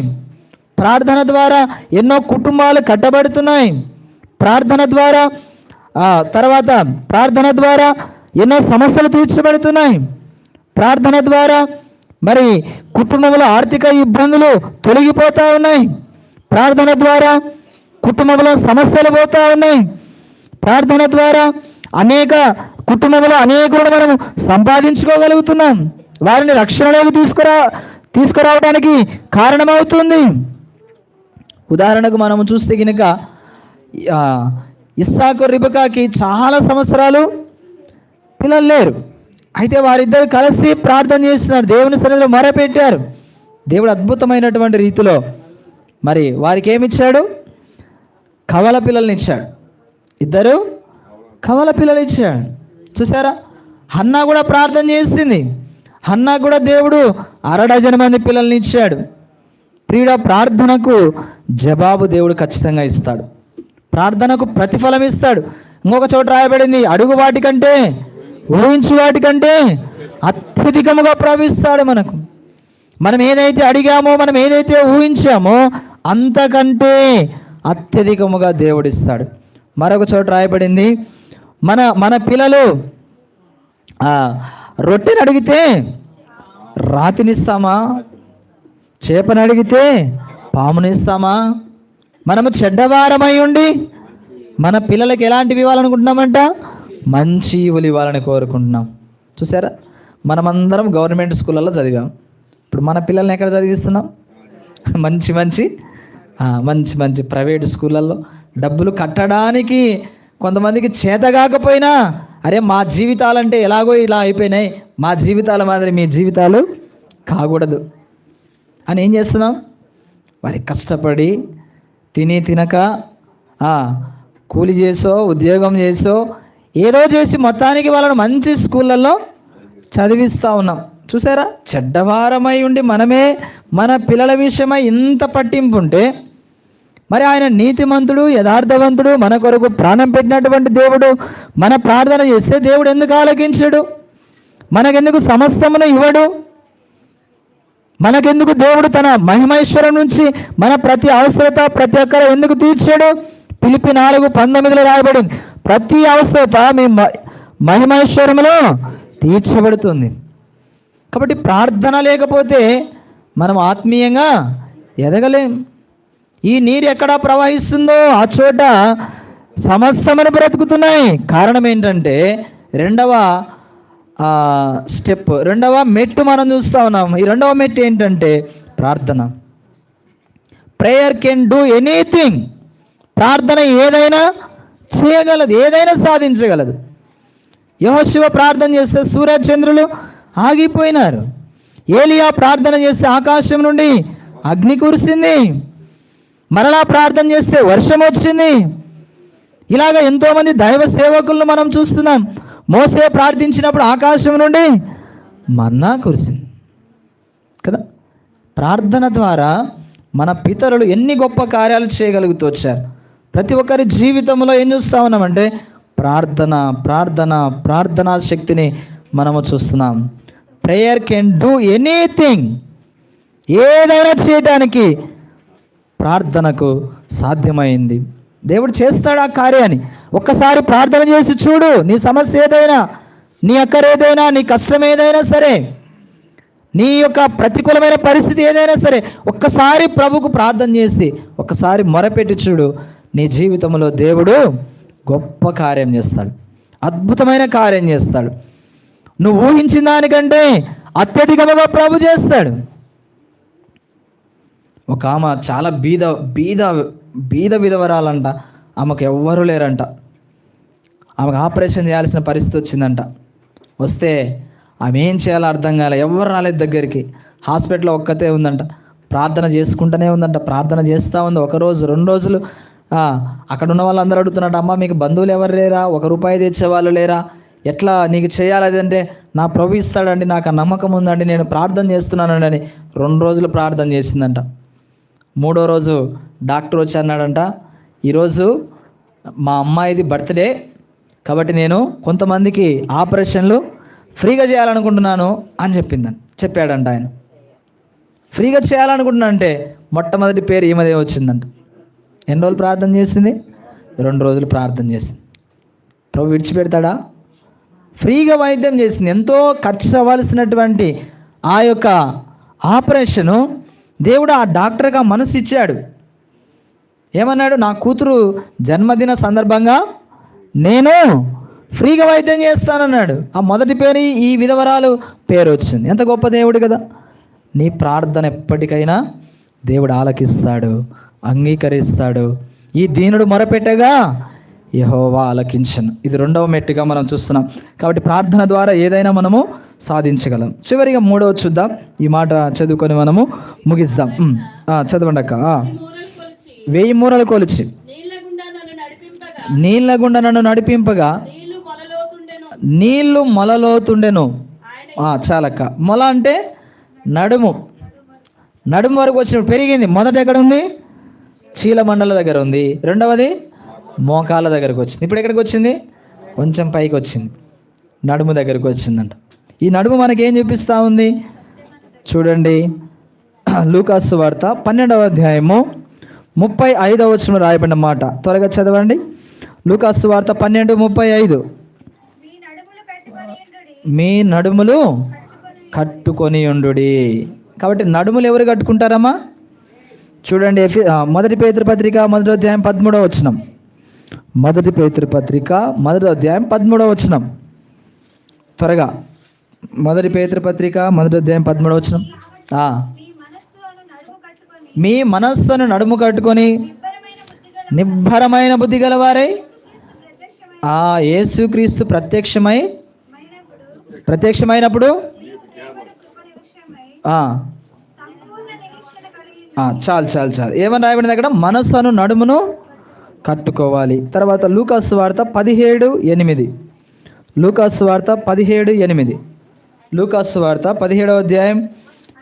ప్రార్థన ద్వారా ఎన్నో కుటుంబాలు కట్టబడుతున్నాయి. ప్రార్థన ద్వారా ప్రార్థన ద్వారా ఎన్నో సమస్యలు తీర్చబడుతున్నాయి. ప్రార్థన ద్వారా మరి కుటుంబంలో ఆర్థిక ఇబ్బందులు తొలగిపోతూ ఉన్నాయి. ప్రార్థన ద్వారా కుటుంబంలో సమస్యలు పోతూ ఉన్నాయి. ప్రార్థన ద్వారా కుటుంబంలో అనేకులను మనం సంపాదించుకోగలుగుతున్నాం. వారిని రక్షణలోకి తీసుకురావడానికి కారణమవుతుంది. ఉదాహరణకు మనం చూస్తే కనుక ఇస్సాకు రిబకాకి చాలా సంవత్సరాలు పిల్లలు లేరు. అయితే వారిద్దరు కలిసి ప్రార్థన చేస్తున్నారు, దేవుని సన్నిధిలో మొరపెట్టారు. దేవుడు అద్భుతమైనటువంటి రీతిలో మరి వారికి ఏమిచ్చాడు? కవల పిల్లల్ని ఇచ్చాడు. ఇద్దరు కవల పిల్లలు ఇచ్చాడు. చూసారా? హన్నా కూడా ప్రార్థన చేసింది. హన్నా కూడా దేవుడు 6 మంది పిల్లల్ని ఇచ్చాడు. ప్రియుడ, ప్రార్థనకు జవాబు దేవుడు ఖచ్చితంగా ఇస్తాడు. ప్రార్థనకు ప్రతిఫలం ఇస్తాడు. ఇంకొక చోట రాయబడింది, అడుగు వాటికంటే ఊహించు వాటికంటే అత్యధికముగా ప్రవహిస్తాడు. మనం ఏదైతే అడిగామో, మనం ఏదైతే ఊహించామో అంతకంటే అత్యధికముగా దేవుడిస్తాడు. మరొక చోట రాయబడింది, మన పిల్లలు రొట్టెని అడిగితే రాతినిస్తామా? చేపని అడిగితే పామునిస్తామా? మనము చెడ్డవారమై ఉండి మన పిల్లలకి ఎలాంటివి ఇవ్వాలనుకుంటున్నామంట? మంచి ఇవులు ఇవ్వాలని కోరుకుంటున్నాం. చూసారా? మనమందరం గవర్నమెంట్ స్కూళ్ళల్లో చదివాం. ఇప్పుడు మన పిల్లల్ని ఎక్కడ చదివిస్తున్నాం? మంచి మంచి ప్రైవేట్ స్కూళ్ళల్లో. డబ్బులు కట్టడానికి కొంతమందికి చేత కాకపోయినా అరే మా జీవితాలంటే ఎలాగో ఇలా అయిపోయినాయి, మా జీవితాల మాదిరి మీ జీవితాలు కాకూడదు అని ఏం చేస్తున్నాం? వారి కష్టపడి తిని తినక కూలి చేసో ఉద్యోగం చేసో ఏదో చేసి మొత్తానికి వాళ్ళని మంచి స్కూళ్ళల్లో చదివిస్తూ ఉన్నాం. చూసారా, చెడ్డవారమై ఉండి మనమే మన పిల్లల విషయమై ఇంత పట్టింపు ఉంటే మరి ఆయన నీతిమంతుడు, యథార్థవంతుడు, మన కొరకు ప్రాణం పెట్టినటువంటి దేవుడు మన ప్రార్థన చేస్తే దేవుడు ఎందుకు ఆలకించడు? మనకెందుకు సమస్తమును ఇవ్వడు? మనకెందుకు దేవుడు తన మహిమైశ్వరం నుంచి మన ప్రతి అవసరత ప్రతి ఒక్కరు ఎందుకు తీర్చాడు? ఫిలిప్పీ 4:19 రాయబడింది, ప్రతి అవసరత మీ మహిమైశ్వరంలో తీర్చబడుతుంది. కాబట్టి ప్రార్థన లేకపోతే మనం ఆత్మీయంగా ఎదగలేం. ఈ నీరు ఎక్కడ ప్రవహిస్తుందో ఆ చోట సమస్తమును బ్రతుకుతున్నాయి. కారణం ఏంటంటే రెండవ స్టెప్, రెండవ మెట్టు మనం చూస్తూ ఉన్నాం. ఈ రెండవ మెట్టు ఏంటంటే ప్రార్థన. Prayer can do anything. ప్రార్థన ఏదైనా చేయగలదు, ఏదైనా సాధించగలదు. యెహోషువ ప్రార్థన చేస్తే సూర్య చంద్రులు ఆగిపోయినారు. ఏలియా ప్రార్థన చేస్తే ఆకాశం నుండి అగ్ని కురిసింది. మరలా ప్రార్థన చేస్తే వర్షం వచ్చింది. ఇలాగ ఎంతోమంది దైవ సేవకులను మనం చూస్తున్నాం. మోసే ప్రార్థించినప్పుడు ఆకాశం నుండి మన్నా కురిసింది కదా. ప్రార్థన ద్వారా మన పితరులు ఎన్ని గొప్ప కార్యాలు చేయగలుగుతూ వచ్చారు. ప్రతి ఒక్కరి జీవితంలో ఏం చూస్తూ ఉన్నామంటే ప్రార్థన ప్రార్థన ప్రార్థనా శక్తిని మనము చూస్తున్నాం. Prayer can do anything. ఏదైనా చేయడానికి ప్రార్థనకు సాధ్యమైంది. దేవుడు చేస్తాడు ఆ కార్యాన్ని. ఒక్కసారి ప్రార్థన చేసి చూడు. నీ సమస్య ఏదైనా, నీ అక్కరేదైనా, నీ కష్టం ఏదైనా సరే, నీ యొక్క ప్రతికూలమైన పరిస్థితి ఏదైనా సరే, ఒక్కసారి ప్రభుకు ప్రార్థన చేసి ఒక్కసారి మొరపెట్టి చూడు. నీ జీవితంలో దేవుడు గొప్ప కార్యం చేస్తాడు, అద్భుతమైన కార్యం చేస్తాడు. నువ్వు ఊహించిన దానికంటే అత్యధికముగా ప్రభు చేస్తాడు. ఒక ఆమె చాలా బీద బీద బీద విధవరాలంట. ఆమెకు ఎవ్వరూ లేరంట. ఆమెకు ఆపరేషన్ చేయాల్సిన పరిస్థితి వచ్చిందంట. వస్తే ఆమె ఏం చేయాలో అర్థం కాలే, ఎవరు రాలేదు దగ్గరికి. హాస్పిటల్లో ఒక్కతే ఉందంట. ప్రార్థన చేసుకుంటూనే ఉందంట. ప్రార్థన చేస్తూ ఉంది. ఒకరోజు 2 రోజులు అక్కడ ఉన్న వాళ్ళందరూ అడుగుతున్నట్టు, అమ్మ మీకు బంధువులు ఎవరు లేరా? 1 రూపాయి తెచ్చేవాళ్ళు లేరా? ఎట్లా నీకు చేయాలి అంటే, నా ప్రభు ఇస్తాడండి, నాకు ఆ నమ్మకం ఉందండి, నేను ప్రార్థన చేస్తున్నానండి అని 2 రోజులు ప్రార్థన చేసిందంట. 3వ రోజు డాక్టర్ వచ్చి అన్నాడంట, ఈరోజు మా అమ్మాయిది బర్త్డే కాబట్టి నేను కొంతమందికి ఆపరేషన్లు ఫ్రీగా చేయాలనుకుంటున్నాను అని చెప్పాడంట ఆయన. ఫ్రీగా చేయాలనుకుంటున్నా అంటే మొట్టమొదటి పేరు ఈమెదే వచ్చిందంట. ఎన్ని రోజులు ప్రార్థన చేసింది? 2 రోజులు ప్రార్థన చేసింది. ప్రభు విడిచిపెడతాడా? ఫ్రీగా వైద్యం చేసింది. ఎంతో ఖర్చు అవ్వాల్సినటువంటి ఆ యొక్క ఆపరేషను దేవుడు ఆ డాక్టర్గా మనసు ఇచ్చాడు. ఏమన్నాడు? నా కూతురు జన్మదిన సందర్భంగా నేను ఫ్రీగా వైద్యం చేస్తానన్నాడు. ఆ మొదటి పేరు ఈ విధవరాలు పేరు వచ్చింది. ఎంత గొప్ప దేవుడు కదా. నీ ప్రార్థన ఎప్పటికైనా దేవుడు ఆలకిస్తాడు, అంగీకరిస్తాడు. ఈ దీనుడు మొరపెట్టగా యెహోవా ఆలకించను. ఇది 2వ మెట్టుగా మనం చూస్తున్నాం. కాబట్టి ప్రార్థన ద్వారా ఏదైనా మనము సాధించగలం. చివరిగా 3వ చూద్దాం. ఈ మాట చదువుకొని మనము ముగిద్దాం. చదవండి అక్క. 1000 మూరలు కొలిచి నీళ్ళ గుండా నన్ను నడిపింపగా నీళ్లు మొలలోతుండెను. చాలక్క. మొల అంటే నడుము. నడుము వరకు వచ్చినప్పుడు పెరిగింది. మొదట ఎక్కడ ఉంది? చీలమండల దగ్గర ఉంది. రెండవది మోకాళ్ళ దగ్గరకు వచ్చింది. ఇప్పుడు ఎక్కడికి వచ్చింది? కొంచెం పైకి వచ్చింది, నడుము దగ్గరకు వచ్చిందంట. ఈ నడుము మనకేం చూపిస్తూ ఉంది? చూడండి, లూకాసు వార్త 12వ అధ్యాయము 35వ వచనంలో రాయబడిన మాట. త్వరగా చదవండి. లూకాసు వార్త 12:35. మీ నడుములు కట్టుకొని ఉండుడి. కాబట్టి నడుములు ఎవరు కట్టుకుంటారమ్మా? చూడండి, 1 పేతురు పత్రిక 1వ అధ్యాయం 13వ వచనం. 1 పేతురు పత్రిక 1వ అధ్యాయం 13వ వచనం. త్వరగా 1 పేతురు పత్రిక 1వ అధ్యాయం 13వ వచనం. మీ మనస్సును నడుము కట్టుకొని నిబ్బరమైన బుద్ధి గలవారై ఆ యేసుక్రీస్తు ప్రత్యక్షమైనప్పుడు చాలు ఏమని రాయబడింది అక్కడ? మనస్సును నడుమును కట్టుకోవాలి. తర్వాత లూకాసు వార్త 17:8. లూకాసు వార్త 17:8. లూకాసు వార్త 17వ అధ్యాయం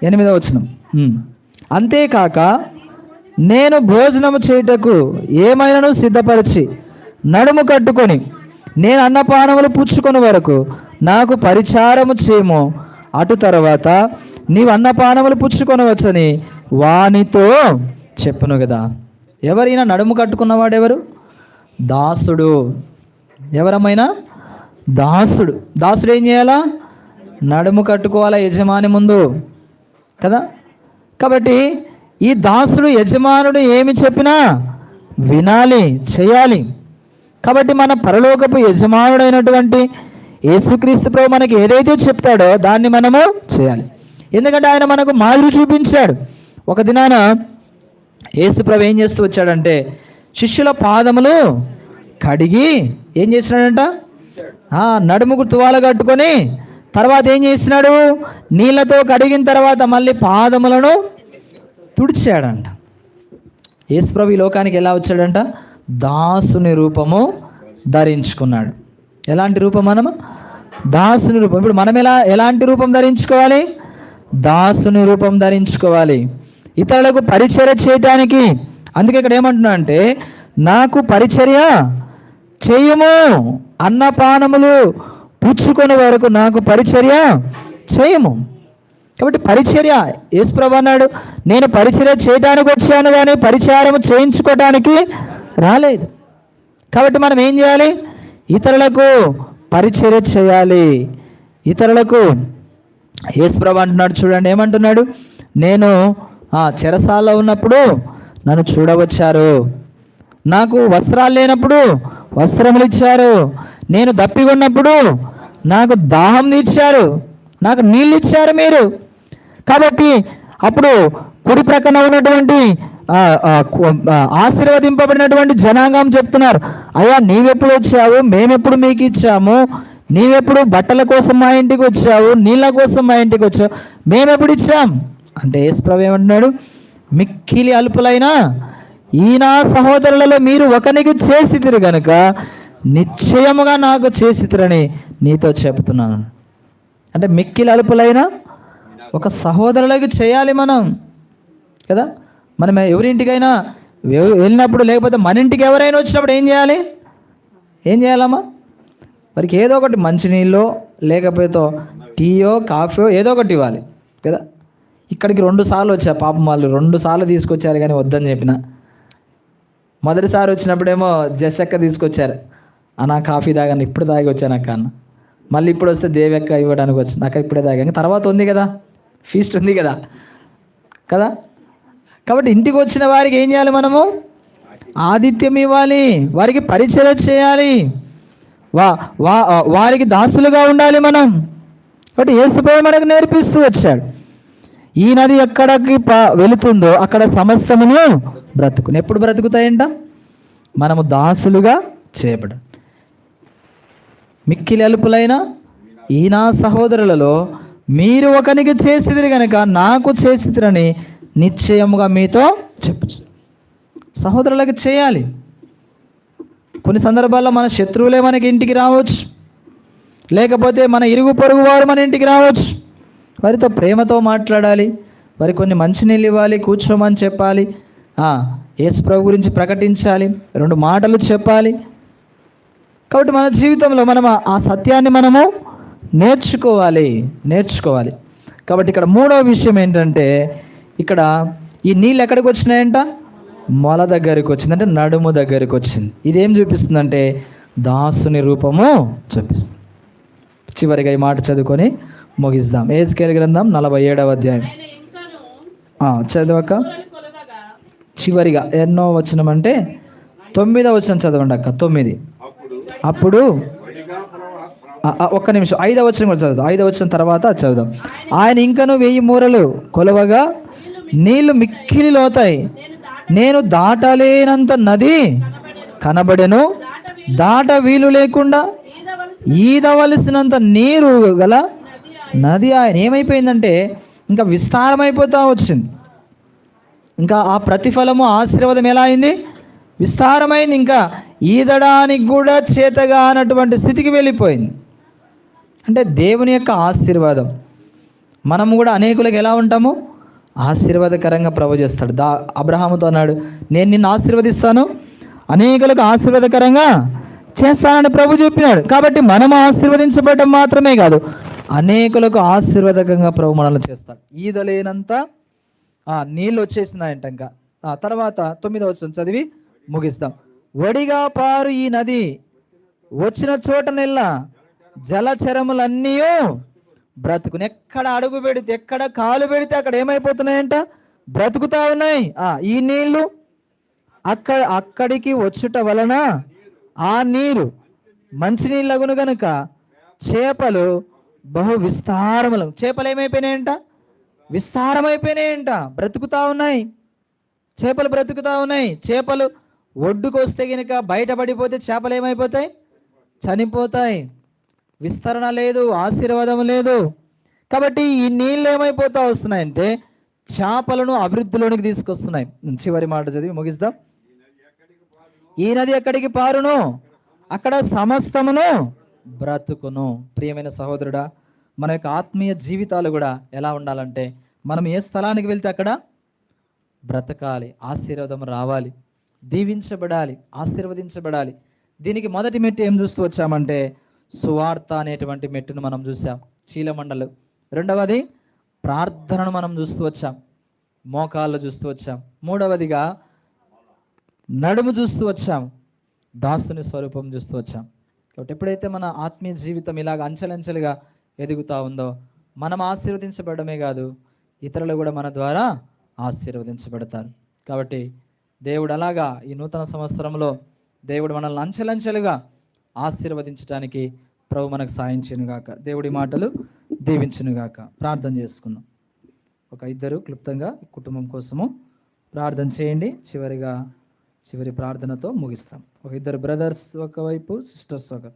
8వ వచనం. అంతేకాక నేను భోజనము చేయుటకు ఏమైనాను సిద్ధపరిచి నడుము కట్టుకొని నేను అన్నపానములు పుచ్చుకొని వరకు నాకు పరిచారము చేయము. అటు తర్వాత నీవు అన్నపానములు పుచ్చుకొనవచ్చని వానితో చెప్పును కదా. ఎవరైనా నడుము కట్టుకున్నవాడు ఎవరు? దాసుడు. ఎవరమైనా దాసుడు. దాసుడు ఏం చేయాలా? నడుము కట్టుకోవాలా యజమాని ముందు కదా. కాబట్టి ఈ దాసుడు యజమానుడు ఏమి చెప్పినా వినాలి, చేయాలి. కాబట్టి మన పరలోకపు యజమానుడైనటువంటి యేసుక్రీస్తు ప్రభు మనకి ఏదైతే చెప్తాడో దాన్ని మనము చేయాలి. ఎందుకంటే ఆయన మనకు మాదిరి చూపించాడు. ఒక దినాన యేసు ప్రభు ఏం చేస్తూ వచ్చాడంటే శిష్యుల పాదములు కడిగి ఏం చేసినాడంట? నడుముకు తువాల కట్టుకొని తర్వాత ఏం చేసినాడు? నీళ్ళతో కడిగిన తర్వాత మళ్ళీ పాదములను తుడిచాడంట. యేసు ప్రభు ఈ లోకానికి ఎలా వచ్చాడంట? దాసుని రూపము ధరించుకున్నాడు. ఎలాంటి రూపం? మనము దాసుని రూపం. ఇప్పుడు మనం ఎలాంటి రూపం ధరించుకోవాలి? దాసుని రూపం ధరించుకోవాలి, ఇతరులకు పరిచర్య చేయటానికి. అందుకే ఇక్కడ ఏమంటున్నా అంటే నాకు పరిచర్య చేయము, అన్నపానములు పుచ్చుకొని వరకు నాకు పరిచర్య చేయము. కాబట్టి పరిచర్య, యేసు ప్రభు అన్నాడు నేను పరిచర్య చేయడానికి వచ్చాను కానీ పరిచారము చేయించుకోవడానికి రాలేదు. కాబట్టి మనం ఏం చేయాలి? ఇతరులకు పరిచర్య చేయాలి. ఇతరులకు యేసు ప్రభు అంటున్నాడు చూడండి, ఏమంటున్నాడు? నేను చెరసాల్లో ఉన్నప్పుడు నన్ను చూడవచ్చారు, నాకు వస్త్రాలు లేనప్పుడు వస్త్రములు ఇచ్చారు, నేను దప్పిగొన్నప్పుడు నాకు దాహం తీర్చారు, నాకు నీళ్ళు ఇచ్చారు మీరు. కాబట్టి అప్పుడు కుడి ప్రక్కన ఉన్నటువంటి ఆశీర్వదింపబడినటువంటి జనాంగం చెప్తున్నారు, అయ్యా నీవెప్పుడు వచ్చావు, మేమెప్పుడు మీకు ఇచ్చాము, నీవెప్పుడు బట్టల కోసం మా ఇంటికి వచ్చావు, నీళ్ళ కోసం మా ఇంటికి వచ్చావు, మేమెప్పుడు ఇచ్చాం అంటే యేసు ప్రభు ఏమంటున్నాడు? మిక్కిలి అల్పులైన ఈ నా సహోదరులలో మీరు ఒకనికి చేసితిరి గనుక నిశ్చయముగా నాకు చేసితిరని నీతో చెబుతున్నాను. అంటే మిక్కిలి అల్పులైన ఒక సహోదరులకి చేయాలి మనం కదా. మనం ఎవరింటికైనా వెళ్ళినప్పుడు, లేకపోతే మన ఇంటికి ఎవరైనా వచ్చినప్పుడు ఏం చేయాలి? ఏం చేయాలమ్మా? వారికి ఏదో ఒకటి మంచినీళ్ళో లేకపోతే టీయో కాఫీయో ఏదో ఒకటి ఇవ్వాలి కదా. ఇక్కడికి 2 సార్లు వచ్చా పాపం, వాళ్ళు 2 సార్లు తీసుకొచ్చారు కానీ వద్దని చెప్పిన. మొదటిసారి వచ్చినప్పుడేమో జెస్సక్క తీసుకొచ్చారు, అన్న కాఫీ తాగాను, ఇప్పుడు తాగి వచ్చాను అక్క అన్న. మళ్ళీ ఇప్పుడు వస్తే దేవక్క ఇవ్వడానికి వచ్చింది, అక్క ఇప్పుడే తాగాను, తర్వాత ఉంది కదా, ఫీస్ట్ ఉంది కదా కదా. కాబట్టి ఇంటికి వచ్చిన వారికి ఏం చేయాలి? మనము ఆతిథ్యం ఇవ్వాలి, వారికి పరిచర్య చేయాలి, వారికి దాసులుగా ఉండాలి మనం. కాబట్టి యేసుప్రభు మనకు నేర్పిస్తూ వచ్చాడు. ఈ నది ఎక్కడికి వెళుతుందో అక్కడ సమస్తమును బ్రతుకుని. ఎప్పుడు బ్రతుకుతాయంట? మనము దాసులుగా చేయబడ. మిక్కిలి అల్పులైన ఈ నా సహోదరులలో మీరు ఒకనికి చేసిదిరి కనుక నాకు చేసిదిరని నిశ్చయముగా మీతో చెప్పచ్చు. సహోదరులకు చేయాలి. కొన్ని సందర్భాల్లో మన శత్రువులే మనకి ఇంటికి రావచ్చు, లేకపోతే మన ఇరుగు పొరుగు వారు మన ఇంటికి రావచ్చు. వారితో ప్రేమతో మాట్లాడాలి, వారికి కొన్ని మంచినీళ్ళు ఇవ్వాలి, కూర్చోమని చెప్పాలి, యేసు ప్రభు గురించి ప్రకటించాలి, 2 మాటలు చెప్పాలి. కాబట్టి మన జీవితంలో మనం ఆ సత్యాన్ని మనము నేర్చుకోవాలి. కాబట్టి ఇక్కడ 3వ విషయం ఏంటంటే, ఇక్కడ ఈ నీళ్ళు ఎక్కడికి వచ్చినాయంట? మొల దగ్గరికి వచ్చింది, అంటే నడుము దగ్గరికి వచ్చింది. ఇదేం చూపిస్తుందంటే దాసుని రూపము చూపిస్తుంది. చివరిగా ఈ మాట చదువుకొని ముగిద్దాం. యెహెజ్కేలు గ్రంథం 47వ అధ్యాయం చదవక చివరిగా ఎన్నో వచనం అంటే 9వ వచనం చదవండి అక్క. 9. అప్పుడు ఒక్క నిమిషం, 5వ వచనం కూడా చదువుదాం. 5వ వచనం తర్వాత చదువుదాం. ఆయన ఇంకను 1000 మూరలు కొలవగా నీళ్లు మిక్కిలి లోతాయి, నేను దాటలేనంత నది కనబడెను, దాట వీలు లేకుండా ఈదవలసినంత నీరు గల నది ఆయన ఏమైపోయిందంటే ఇంకా విస్తారమైపోతూ వచ్చింది. ఇంకా ఆ ప్రతిఫలము ఆశీర్వాదం ఎలా అయింది? విస్తారమైంది. ఇంకా ఈదడానికి కూడా చేతగా అన్నటువంటి స్థితికి వెళ్ళిపోయింది. అంటే దేవుని యొక్క ఆశీర్వాదం మనము కూడా అనేకులకు ఎలా ఉంటాము? ఆశీర్వాదకరంగా ప్రభు చేస్తాడు. అబ్రహాముతో అన్నాడు, నేను నిన్ను ఆశీర్వదిస్తాను, అనేకులకు ఆశీర్వాదకరంగా చేస్తానని ప్రభు చెప్పినాడు. కాబట్టి మనం ఆశీర్వదించబడటం మాత్రమే కాదు, అనేకులకు ఆశీర్వాదకంగా ప్రభు మనల్ని చేస్తాడు. ఈదలేనంత నీళ్ళు వచ్చేసినాయంట. ఇంకా తర్వాత 9వ వచనం చదివి ముగిస్తాం. వడిగా పారు ఈ నది వచ్చిన చోటనెల్లా జలచరములన్నీ బ్రతుకుని, ఎక్కడ అడుగు పెడితే, ఎక్కడ కాలు పెడితే అక్కడ ఏమైపోతున్నాయంట? బ్రతుకుతా ఉన్నాయి. ఈ నీళ్లు అక్కడికి వచ్చుట వలన ఆ నీరు మంచినీళ్ళగును గనుక చేపలు బహు విస్తారములు. చేపలు ఏమైపోయినాయంట? విస్తారమైపోయినాయంట, బ్రతుకుతా ఉన్నాయి. చేపలు బ్రతుకుతా ఉన్నాయి. చేపలు ఒడ్డుకు వస్తే గనుక బయటపడిపోతే చేపలు ఏమైపోతాయి? చనిపోతాయి. విస్తరణ లేదు, ఆశీర్వాదం లేదు. కాబట్టి ఈ నీళ్ళు ఏమైపోతా వస్తున్నాయంటే చేపలను అభివృద్ధిలోనికి తీసుకొస్తున్నాయి. చివరి మాట చదివి ముగిస్తాం. ఈ నది ఎక్కడికి పారును, అక్కడ సమస్తమును బ్రతుకును. ప్రియమైన సహోదరుడా, మన యొక్క ఆత్మీయ జీవితాలు కూడా ఎలా ఉండాలంటే, మనం ఏ స్థలానికి వెళ్తే అక్కడ బ్రతకాలి, ఆశీర్వాదం రావాలి, దీవించబడాలి, ఆశీర్వదించబడాలి. దీనికి మొదటి మెట్టు ఏం చూస్తూ వచ్చామంటే సువార్త అనేటువంటి మెట్టును మనం చూసాం, చీలమండలు. రెండవది ప్రార్థనను మనం చూస్తూ వచ్చాం, మోకాళ్ళు చూస్తూ వచ్చాం. మూడవదిగా నడుము చూస్తూ వచ్చాం, దాసుని స్వరూపం చూస్తూ వచ్చాం. కాబట్టి ఎప్పుడైతే మన ఆత్మీయ జీవితం ఇలాగ అంచెలంచెలుగా ఎదుగుతూ ఉందో మనం ఆశీర్వదించబడమే కాదు, ఇతరులు కూడా మన ద్వారా ఆశీర్వదించబడతారు. కాబట్టి దేవుడు అలాగా ఈ నూతన సంవత్సరంలో దేవుడు మనల్ని అంచెలంచెలుగా ఆశీర్వదించడానికి ప్రభు మనకు సాయం చేయనుగాక. దేవుడి మాటలు దీవించునుగాక. ప్రార్థన చేసుకున్నాం. ఒక ఇద్దరు క్లుప్తంగా కుటుంబం కోసము ప్రార్థన చేయండి. చివరి ప్రార్థనతో ముగిస్తాం. ఒక ఇద్దరు బ్రదర్స్ ఒకవైపు, సిస్టర్స్ ఒక.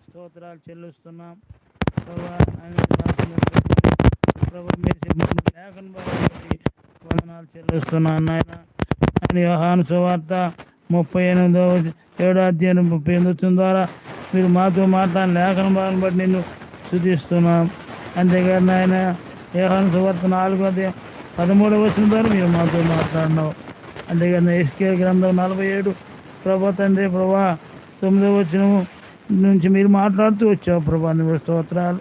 స్తోత్రాలు చెల్లిస్తున్నాం ప్రభా. లేఖను బట్టి వందనాలు చెల్లిస్తున్నాను నాయన. అని యోహాను సువార్త 38వ అధ్యాయం 38 ద్వారా మీరు మాతో మాట్లాడిన లేఖన భాగం బట్టి నిన్ను స్తుతిస్తున్నాం. అంతేగాని నాయన యోహాను సువార్త 4వ అధ్యాయం 13వ వచనం ద్వారా మీరు మాతో మాట్లాడినావు. అంతేగాని ఎస్కేల్ గ్రంథం 47 ప్రభా తండ్రి ప్రభా 9వ వచనము నుంచి మీరు మాట్లాడుతూ వచ్చావు ప్రభా. నువ్వు స్తోత్రాలు.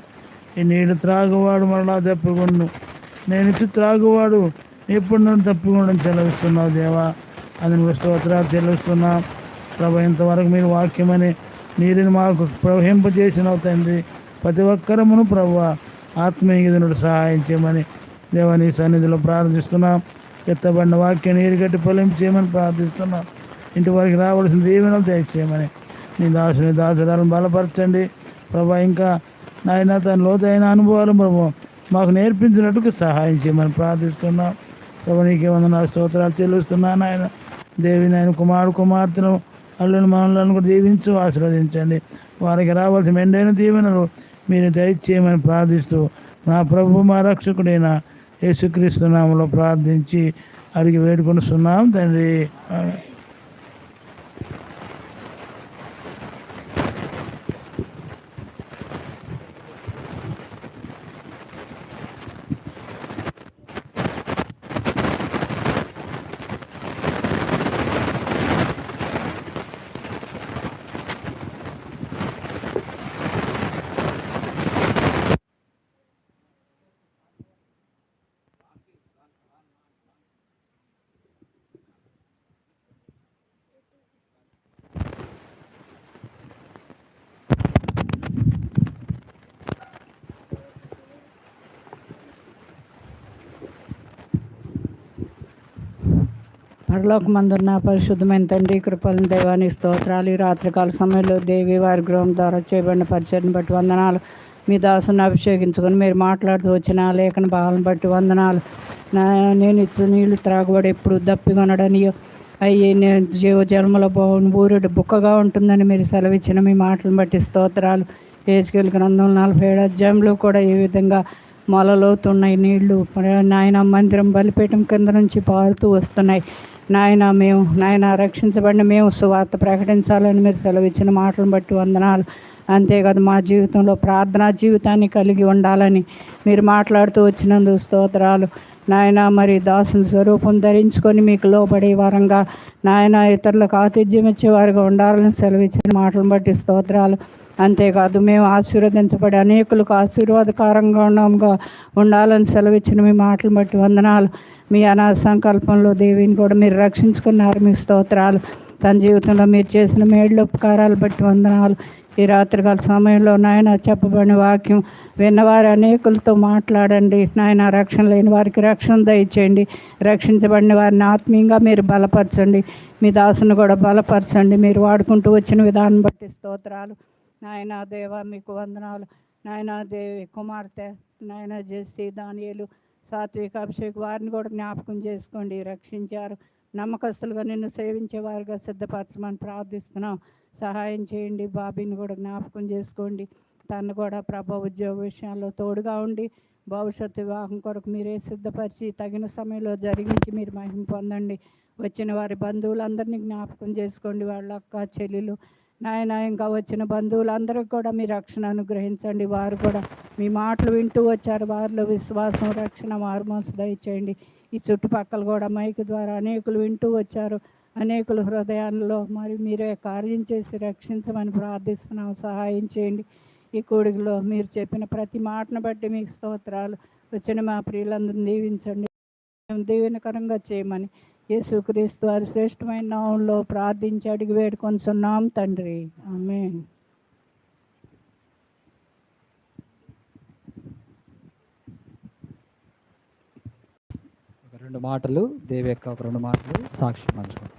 ఈ నీళ్ళు త్రాగువాడు మరలా తప్పికొండు, నేను ఇచ్చి త్రాగువాడు ఎప్పుడు నన్ను తప్పికొండని చెల్లిస్తున్నావు దేవా. అది నువ్వు స్తోత్రాలు చెల్లిస్తున్నావు ప్రభా. ఇంతవరకు మీరు వాక్యమని నీరుని మాకు ప్రవహింపజేసినావు తండ్రి. ప్రతి ఒక్కరమును ప్రభా ఆత్మీయునుడు సహాయం చేయమని దేవా నీ సన్నిధిలో ప్రార్థిస్తున్నాం. ఎత్తబడిన వాక్యం నీరు గట్టి ఫలింపు చేయమని ప్రార్థిస్తున్నాం. ఇంటి వరకు రావాల్సిన దీవెనలు దయచేయమని నీ దాసురాలను బలపరచండి ప్రభా. ఇంకా నాయన తన లోతైన అనుభవాలు ప్రభు మాకు నేర్పించినట్టుకు సహాయం చేయమని ప్రార్థిస్తున్నాం ప్రభు. నీకే వందనాలు స్తోత్రాలు చెల్లిస్తున్నాను ఆయన. దేవి నాయన కుమార్తెను అల్లుని మనలను కూడా దీవించు, ఆశీర్వదించండి. వారికి రావాల్సిన మెండైన దీవెనలు మీరు దయచేయమని ప్రార్థిస్తూ నా ప్రభు మా రక్షకుడైన యేసుక్రీస్తు నామములో ప్రార్థించి అడిగి వేడుకొనిస్తున్నాం తండ్రి. పరలోకమందున్న పరిశుద్ధమైన తండ్రి కృపలను దైవానికి స్తోత్రాలు. ఈ రాత్రికాల సమయంలో దేవి వారి గృహం ద్వారా చేయబడిన పరిచయం బట్టి వందనాలు. మీ దాసుని అభిషేకించుకొని మీరు మాట్లాడుతూ వచ్చిన లేఖన భావాలను బట్టి వందనాలు. నేను ఇచ్చు నీళ్లు త్రాగుబడి ఎప్పుడు దప్పికొనడని అయ్యి నేను జీవ జన్మలో ఊరుడు బుక్కగా ఉంటుందని మీరు సెలవిచ్చిన మీ మాటలను బట్టి స్తోత్రాలు. హెజ్కేలు గ్రంథం 47 అధ్యాయంలో కూడా ఏ విధంగా మొలలోతున్నాయి నీళ్లు నాయన, మందిరం బలిపీఠం కింద నుంచి పారుతూ వస్తున్నాయి నాయన రక్షించబడిన మేము సువార్త ప్రకటించాలని మీరు సెలవిచ్చిన మాటలను బట్టి వందనాలు. అంతేకాదు మా జీవితంలో ప్రార్థనా జీవితాన్ని కలిగి ఉండాలని మీరు మాట్లాడుతూ వచ్చినందుకు స్తోత్రాలు నాయన. మరి దాసుని స్వరూపం ధరించుకొని మీకు లోబడే వారంగా నాయన ఇతరులకు ఆతిథ్యం ఇచ్చేవారుగా ఉండాలని సెలవిచ్చిన మాటలను బట్టి స్తోత్రాలు. అంతేకాదు మేము ఆశీర్వదించబడి అనేకులకు ఆశీర్వాదకరంగా ఉండాలని సెలవిచ్చిన మీ మాటలు బట్టి వందనాలు. మీ అనాథ సంకల్పంలో దేవిని కూడా మీరు రక్షించుకున్నారు, మీ స్తోత్రాలు. తన జీవితంలో మీరు చేసిన మేళ్ళు ఉపకారాలు బట్టి వందనాలు. ఈ రాత్రికాల సమయంలో నాయన చెప్పబడిన వాక్యం విన్నవారు అనేకులతో మాట్లాడండి నాయన. రక్షణ లేని వారికి రక్షణ దయచేయండి, రక్షించబడిన వారిని ఆత్మీయంగా మీరు బలపరచండి. మీ దాసును కూడా బలపరచండి. మీరు వాడుకుంటూ వచ్చిన విధానం బట్టి స్తోత్రాలు నాయన. దేవా మీకు వందనాలు నాయన. దేవి కుమార్తె నాయన జెస్సీ, దానియేలు, సాత్విక, అభిషేక్ వారిని కూడా జ్ఞాపకం చేసుకోండి. రక్షించారు, నమ్మకస్తులుగా నిన్ను సేవించేవారుగా సిద్ధపరచమని ప్రార్థిస్తున్నాం. సహాయం చేయండి. బాబీని కూడా జ్ఞాపకం చేసుకోండి. తను కూడా ప్రభా ఉద్యోగ విషయాల్లో తోడుగా ఉండి భవిష్యత్తు వివాహం కొరకు మీరే సిద్ధపరిచి తగిన సమయంలో జరిగించి మీరు మహిమ పొందండి. వచ్చిన వారి బంధువులందరినీ జ్ఞాపకం చేసుకోండి. వాళ్ళ అక్క చెల్లెలు నాయన, ఇంకా వచ్చిన బంధువులందరికీ కూడా మీ రక్షణ అనుగ్రహించండి. వారు కూడా మీ మాటలు వింటూ వచ్చారు. వారిలో విశ్వాసం, రక్షణ, మారుమనసు దయచేయండి. ఈ చుట్టుపక్కల కూడా మైక్ ద్వారా అనేకులు వింటూ వచ్చారు. అనేకుల హృదయాల్లో మరి మీరే కార్యం చేసి రక్షించమని ప్రార్థిస్తున్నాం. సహాయం చేయండి. ఈ కూడికలో మీరు చెప్పిన ప్రతి మాటను బట్టి మీకు స్తోత్రాలు. వచ్చిన మా ప్రియులందరినీ దీవించండి, దీవెనకరంగా చేయమని యేసుక్రీస్తు వారి శ్రేష్టమైన నామంలో ప్రార్థించి అడిగి వేడుకొంచున్నాం తండ్రి, ఆమేన్. రెండు మాటలు దేవి యొక్క ఒక రెండు మాటలు సాక్షి పంచుకోండి.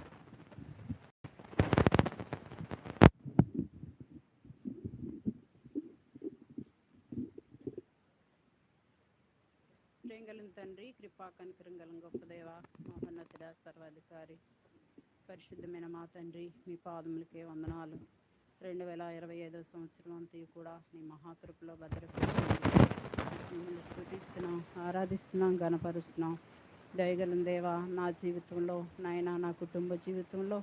ప్రేంగలం తండ్రి, కృపా కనికరంగలం గొప్ప దేవ, మహోన్నతుడ, సర్వాధికారి, పరిశుద్ధమైన మా తండ్రి, మీ పాదములకే వందనాలు. 2025 సంవత్సరం అంతా కూడా నీ మహాకృపలో భద్రపరిచింది. మిమ్మల్ని స్తుతిస్తున్నాం, ఆరాధిస్తున్నాం, గణపరుస్తున్నాం. దయగలం దేవా, నా జీవితంలో నాయన, నా కుటుంబ జీవితంలో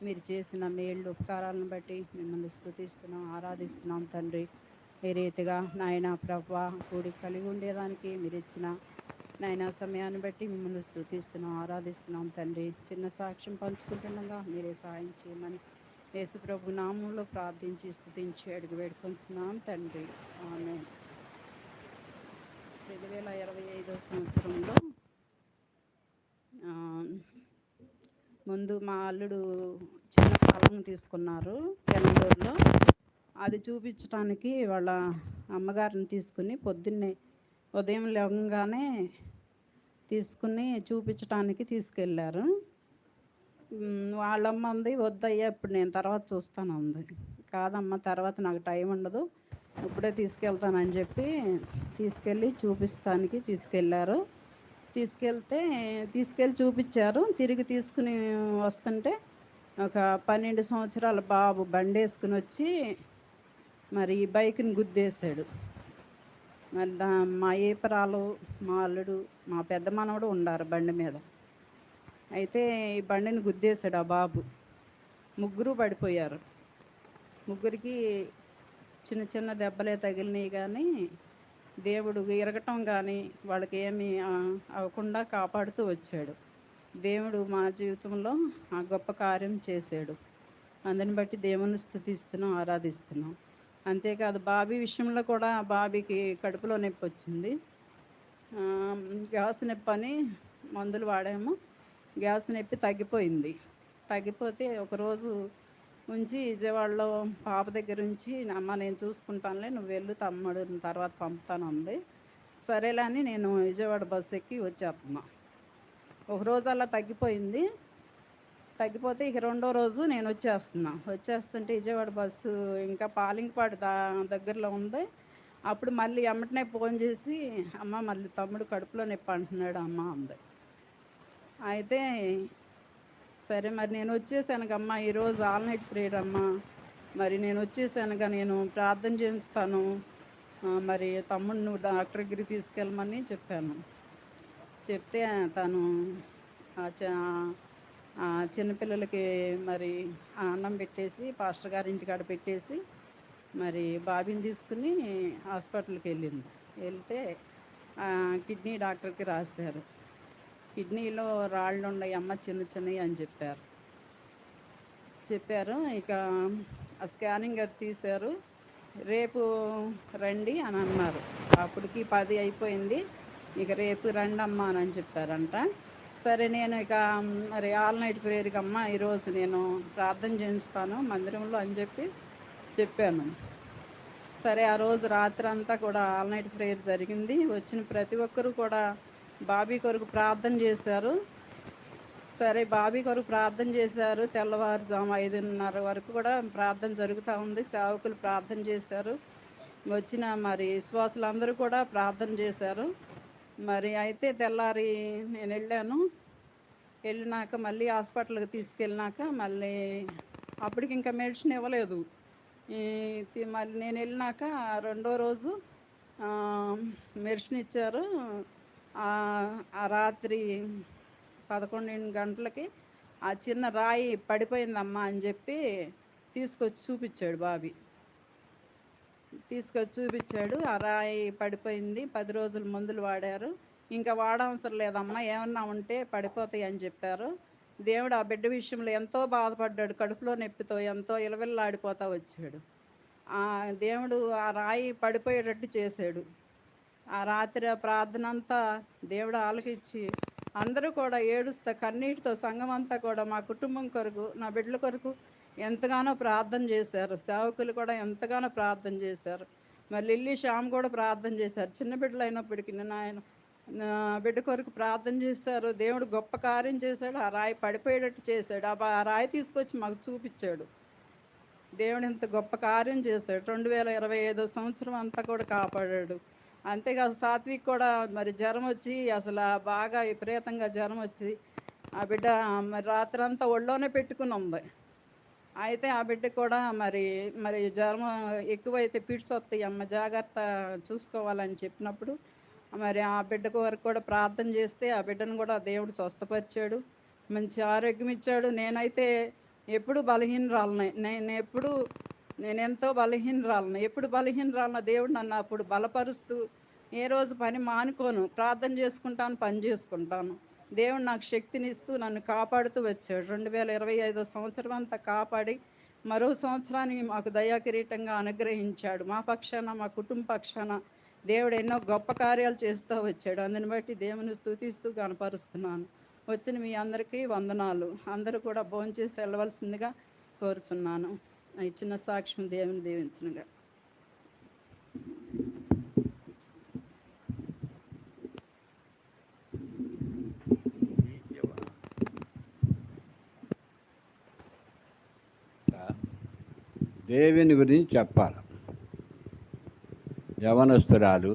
మీరు చేసిన మేళ్ళు ఉపకారాలను బట్టి మిమ్మల్ని స్తుతిస్తున్నాం, ఆరాధిస్తున్నాం తండ్రి. ఏ రీతిగా నాయన ప్రభువా కూడి కలిగి ఉండేదానికి మీరు ఇచ్చిన నాయన సమయాన్ని బట్టి మిమ్మల్ని స్తుతిస్తున్నాం, ఆరాధిస్తున్నాం తండ్రి. చిన్న సాక్ష్యం పంచుకుంటుండగా మీరే సహాయం చేయమని యేసు ప్రభు నామంలో ప్రార్థించి స్తుతించి అడుగు వేడుకొంచున్నాం తండ్రి, ఆమేన్. 2025 సంవత్సరంలో ముందు మా అల్లుడు చిన్న స్థలం తీసుకున్నారు పెనండూరులో. అది చూపించడానికి వాళ్ళ అమ్మగారిని తీసుకుని పొద్దున్నే ఉదయం లేవగానే తీసుకుని చూపించడానికి తీసుకెళ్ళారు. వాళ్ళమ్మ అంది, వద్దయ్యా ఇప్పుడు నేను తర్వాత చూస్తాను అంది. కాదమ్మా, తర్వాత నాకు టైం ఉండదు, ఇప్పుడే తీసుకెళ్తానని చెప్పి తీసుకెళ్ళి చూపిస్తానికి తీసుకెళ్ళారు. తీసుకెళ్ళి చూపించారు. తిరిగి తీసుకుని వస్తుంటే ఒక 12 సంవత్సరాల బాబు బండి వేసుకుని వచ్చి మరి ఈ బైక్ని గుద్దేశాడు. మరి మా ఏపరాలు, మా అల్లుడు, మా పెద్ద మనవడు ఉండారు బండి మీద. అయితే ఈ బండిని గుద్దేశాడు ఆ బాబు. ముగ్గురు పడిపోయారు. ముగ్గురికి చిన్న చిన్న దెబ్బలే తగిలినాయి, కానీ దేవుడు ఇరగటం కానీ వాళ్ళకి ఏమీ అవ్వకుండా కాపాడుతూ వచ్చాడు. దేవుడు మా జీవితంలో ఆ గొప్ప కార్యం చేశాడు. అందుని బట్టి దేవుని స్తుతిస్తున్నాం, ఆరాధిస్తున్నాం. అంతేకాదు బాబీ విషయంలో కూడా బాబీకి కడుపులో నొప్పి వచ్చింది. గ్యాస్ నొప్పి అని మందులు వాడాము. గ్యాస్ నొప్పి తగ్గిపోయింది. తగ్గిపోతే ఒకరోజు ఉంచి విజయవాడలో పాప దగ్గర ఉంచి, అమ్మ నేను చూసుకుంటానులే, నువ్వు వెళ్ళు, తమ్ముడు తర్వాత పంపుతాను అంది. సరేలే అని నేను విజయవాడ బస్సు ఎక్కి వచ్చేస్తున్నా. ఒకరోజు అలా తగ్గిపోయింది. తగ్గిపోతే ఇక రెండో రోజు నేను వచ్చేస్తుంటే విజయవాడ బస్సు ఇంకా పాలింగపాడు దగ్గరలో ఉంది. అప్పుడు మళ్ళీ ఎమ్మటనే ఫోన్ చేసి, అమ్మ మళ్ళీ తమ్ముడు కడుపులో నొప్పి అంటున్నాడు అమ్మ అంది. అయితే సరే మరి నేను వచ్చేసానుగమ్మా, ఈరోజు ఆల్ నైట్ ప్రేయర్ అమ్మ, మరి నేను వచ్చేసానుగా, నేను ప్రార్థన చేస్తాను, మరి తమ్ముడు నువ్వు డాక్టర్ దగ్గరికి తీసుకెళ్ళమని చెప్పాను. చెప్తే తను చిన్నపిల్లలకి మరి అన్నం పెట్టేసి పాస్టర్ గారి ఇంటికాడ పెట్టేసి మరి బాబీని తీసుకుని హాస్పిటల్కి వెళ్తే కిడ్నీ డాక్టర్కి రాశారు. కిడ్నీలో రాళ్ళు ఉన్నాయి అమ్మ, చిన్న చిన్నవి అని చెప్పారు. ఇక ఆ స్కానింగ్ అది తీశారు. రేపు రండి అని అన్నారు. అప్పటికి 10 అయిపోయింది. ఇక రేపు రండి అమ్మ అని చెప్పారంట. సరే నేను ఇక మరి ఆల్ నైట్ ప్రేయర్కి అమ్మ ఈరోజు నేను ప్రార్థన చేయిస్తాను మందిరంలో అని చెప్పాను. సరే ఆ రోజు రాత్రి అంతా కూడా ఆల్ నైట్ ప్రేయర్ జరిగింది. వచ్చిన ప్రతి ఒక్కరూ కూడా బాబీ కొరకు ప్రార్థన చేశారు. సరే బాబీ కొరకు ప్రార్థన చేశారు. తెల్లవారుజాము 5:30 వరకు కూడా ప్రార్థన జరుగుతూ ఉంది. సేవకులు ప్రార్థన చేశారు. వచ్చిన మరి విశ్వాసులందరూ కూడా ప్రార్థన చేశారు. మరి అయితే తెల్లారి నేను వెళ్ళినాక మళ్ళీ హాస్పిటల్కి తీసుకెళ్ళినాక మళ్ళీ అప్పటికి ఇంకా మెడిసిన్ ఇవ్వలేదు. మళ్ళీ నేను వెళ్ళినాక రెండో రోజు మెడిసిన్ ఇచ్చారు. ఆ రాత్రి 11 గంటలకి ఆ చిన్న రాయి పడిపోయిందమ్మా అని చెప్పి తీసుకొచ్చి చూపించాడు బాబీ. ఆ రాయి పడిపోయింది, 10 రోజులు మందులు వాడారు, ఇంకా వాడవసరం లేదమ్మా, ఏమన్నా ఉంటే పడిపోతాయి అని చెప్పారు. దేవుడు ఆ బిడ్డ విషయంలో ఎంతో బాధపడ్డాడు. కడుపులో నొప్పితో ఎంతో ఇలవిల్లాడిపోతూ వచ్చాడు. ఆ దేవుడు ఆ రాయి పడిపోయేటట్టు చేశాడు. ఆ రాత్రి ఆ ప్రార్థన అంతా దేవుడు ఆలకించి అందరూ కూడా ఏడుస్తా కన్నీటితో సంఘం అంతా కూడా మా కుటుంబం కొరకు, నా బిడ్డల కొరకు ఎంతగానో ప్రార్థన చేశారు. సేవకులు కూడా ఎంతగానో ప్రార్థన చేశారు. మరి లిల్లీ శ్యామ్ కూడా ప్రార్థన చేశారు. చిన్న బిడ్డలు అయినప్పటికీ నా బిడ్డ కొరకు ప్రార్థన చేశారు. దేవుడు గొప్ప కార్యం చేశాడు. ఆ రాయి పడిపోయేటట్టు చేశాడు. ఆ రాయి తీసుకొచ్చి మాకు చూపించాడు. దేవుడు ఇంత గొప్ప కార్యం చేశాడు. 2025 సంవత్సరం అంతా కూడా కాపాడాడు. అంతేకాదు సాత్విక్ కూడా మరి జ్వరం వచ్చి అసలు బాగా విపరీతంగా జ్వరం వచ్చి ఆ బిడ్డ మరి రాత్రంతా ఒళ్ళోనే పెట్టుకుని ఉంది. అయితే ఆ బిడ్డ కూడా మరి జ్వరం ఎక్కువైతే పిట్స్ వస్తాయి అమ్మ, జాగ్రత్త చూసుకోవాలని చెప్పినప్పుడు మరి ఆ బిడ్డ వరకు కూడా ప్రార్థన చేస్తే ఆ బిడ్డను కూడా దేవుడు స్వస్థపరిచాడు, మంచి ఆరోగ్యం ఇచ్చాడు. నేనైతే ఎప్పుడు బలహీనరాలని, నేను ఎంతో బలహీనరాలను, ఎప్పుడు బలహీనరాలను దేవుడు నన్ను అప్పుడు బలపరుస్తూ ఏ రోజు పని మానుకోను, ప్రార్థన చేసుకుంటాను, పని చేసుకుంటాను. దేవుడు నాకు శక్తినిస్తూ నన్ను కాపాడుతూ వచ్చాడు. 2025 సంవత్సరం అంతా కాపాడి మరో సంవత్సరానికి మాకు దయాకిరీటంగా అనుగ్రహించాడు. మా పక్షాన, మా కుటుంబ పక్షాన దేవుడు ఎన్నో గొప్ప కార్యాలు చేస్తూ వచ్చాడు. అందుని బట్టి దేవుని స్తుతిస్తూ కనపరుస్తున్నాను. వచ్చిన మీ అందరికీ వందనాలు. అందరూ కూడా భోంచేసి వెళ్ళవలసిందిగా కోరుచున్నాను. ఈ చిన్న సాక్ష్యం దేవుని దీవించునుగా. దేవుని గురించి చెప్పాలి. యవనస్తురాలు,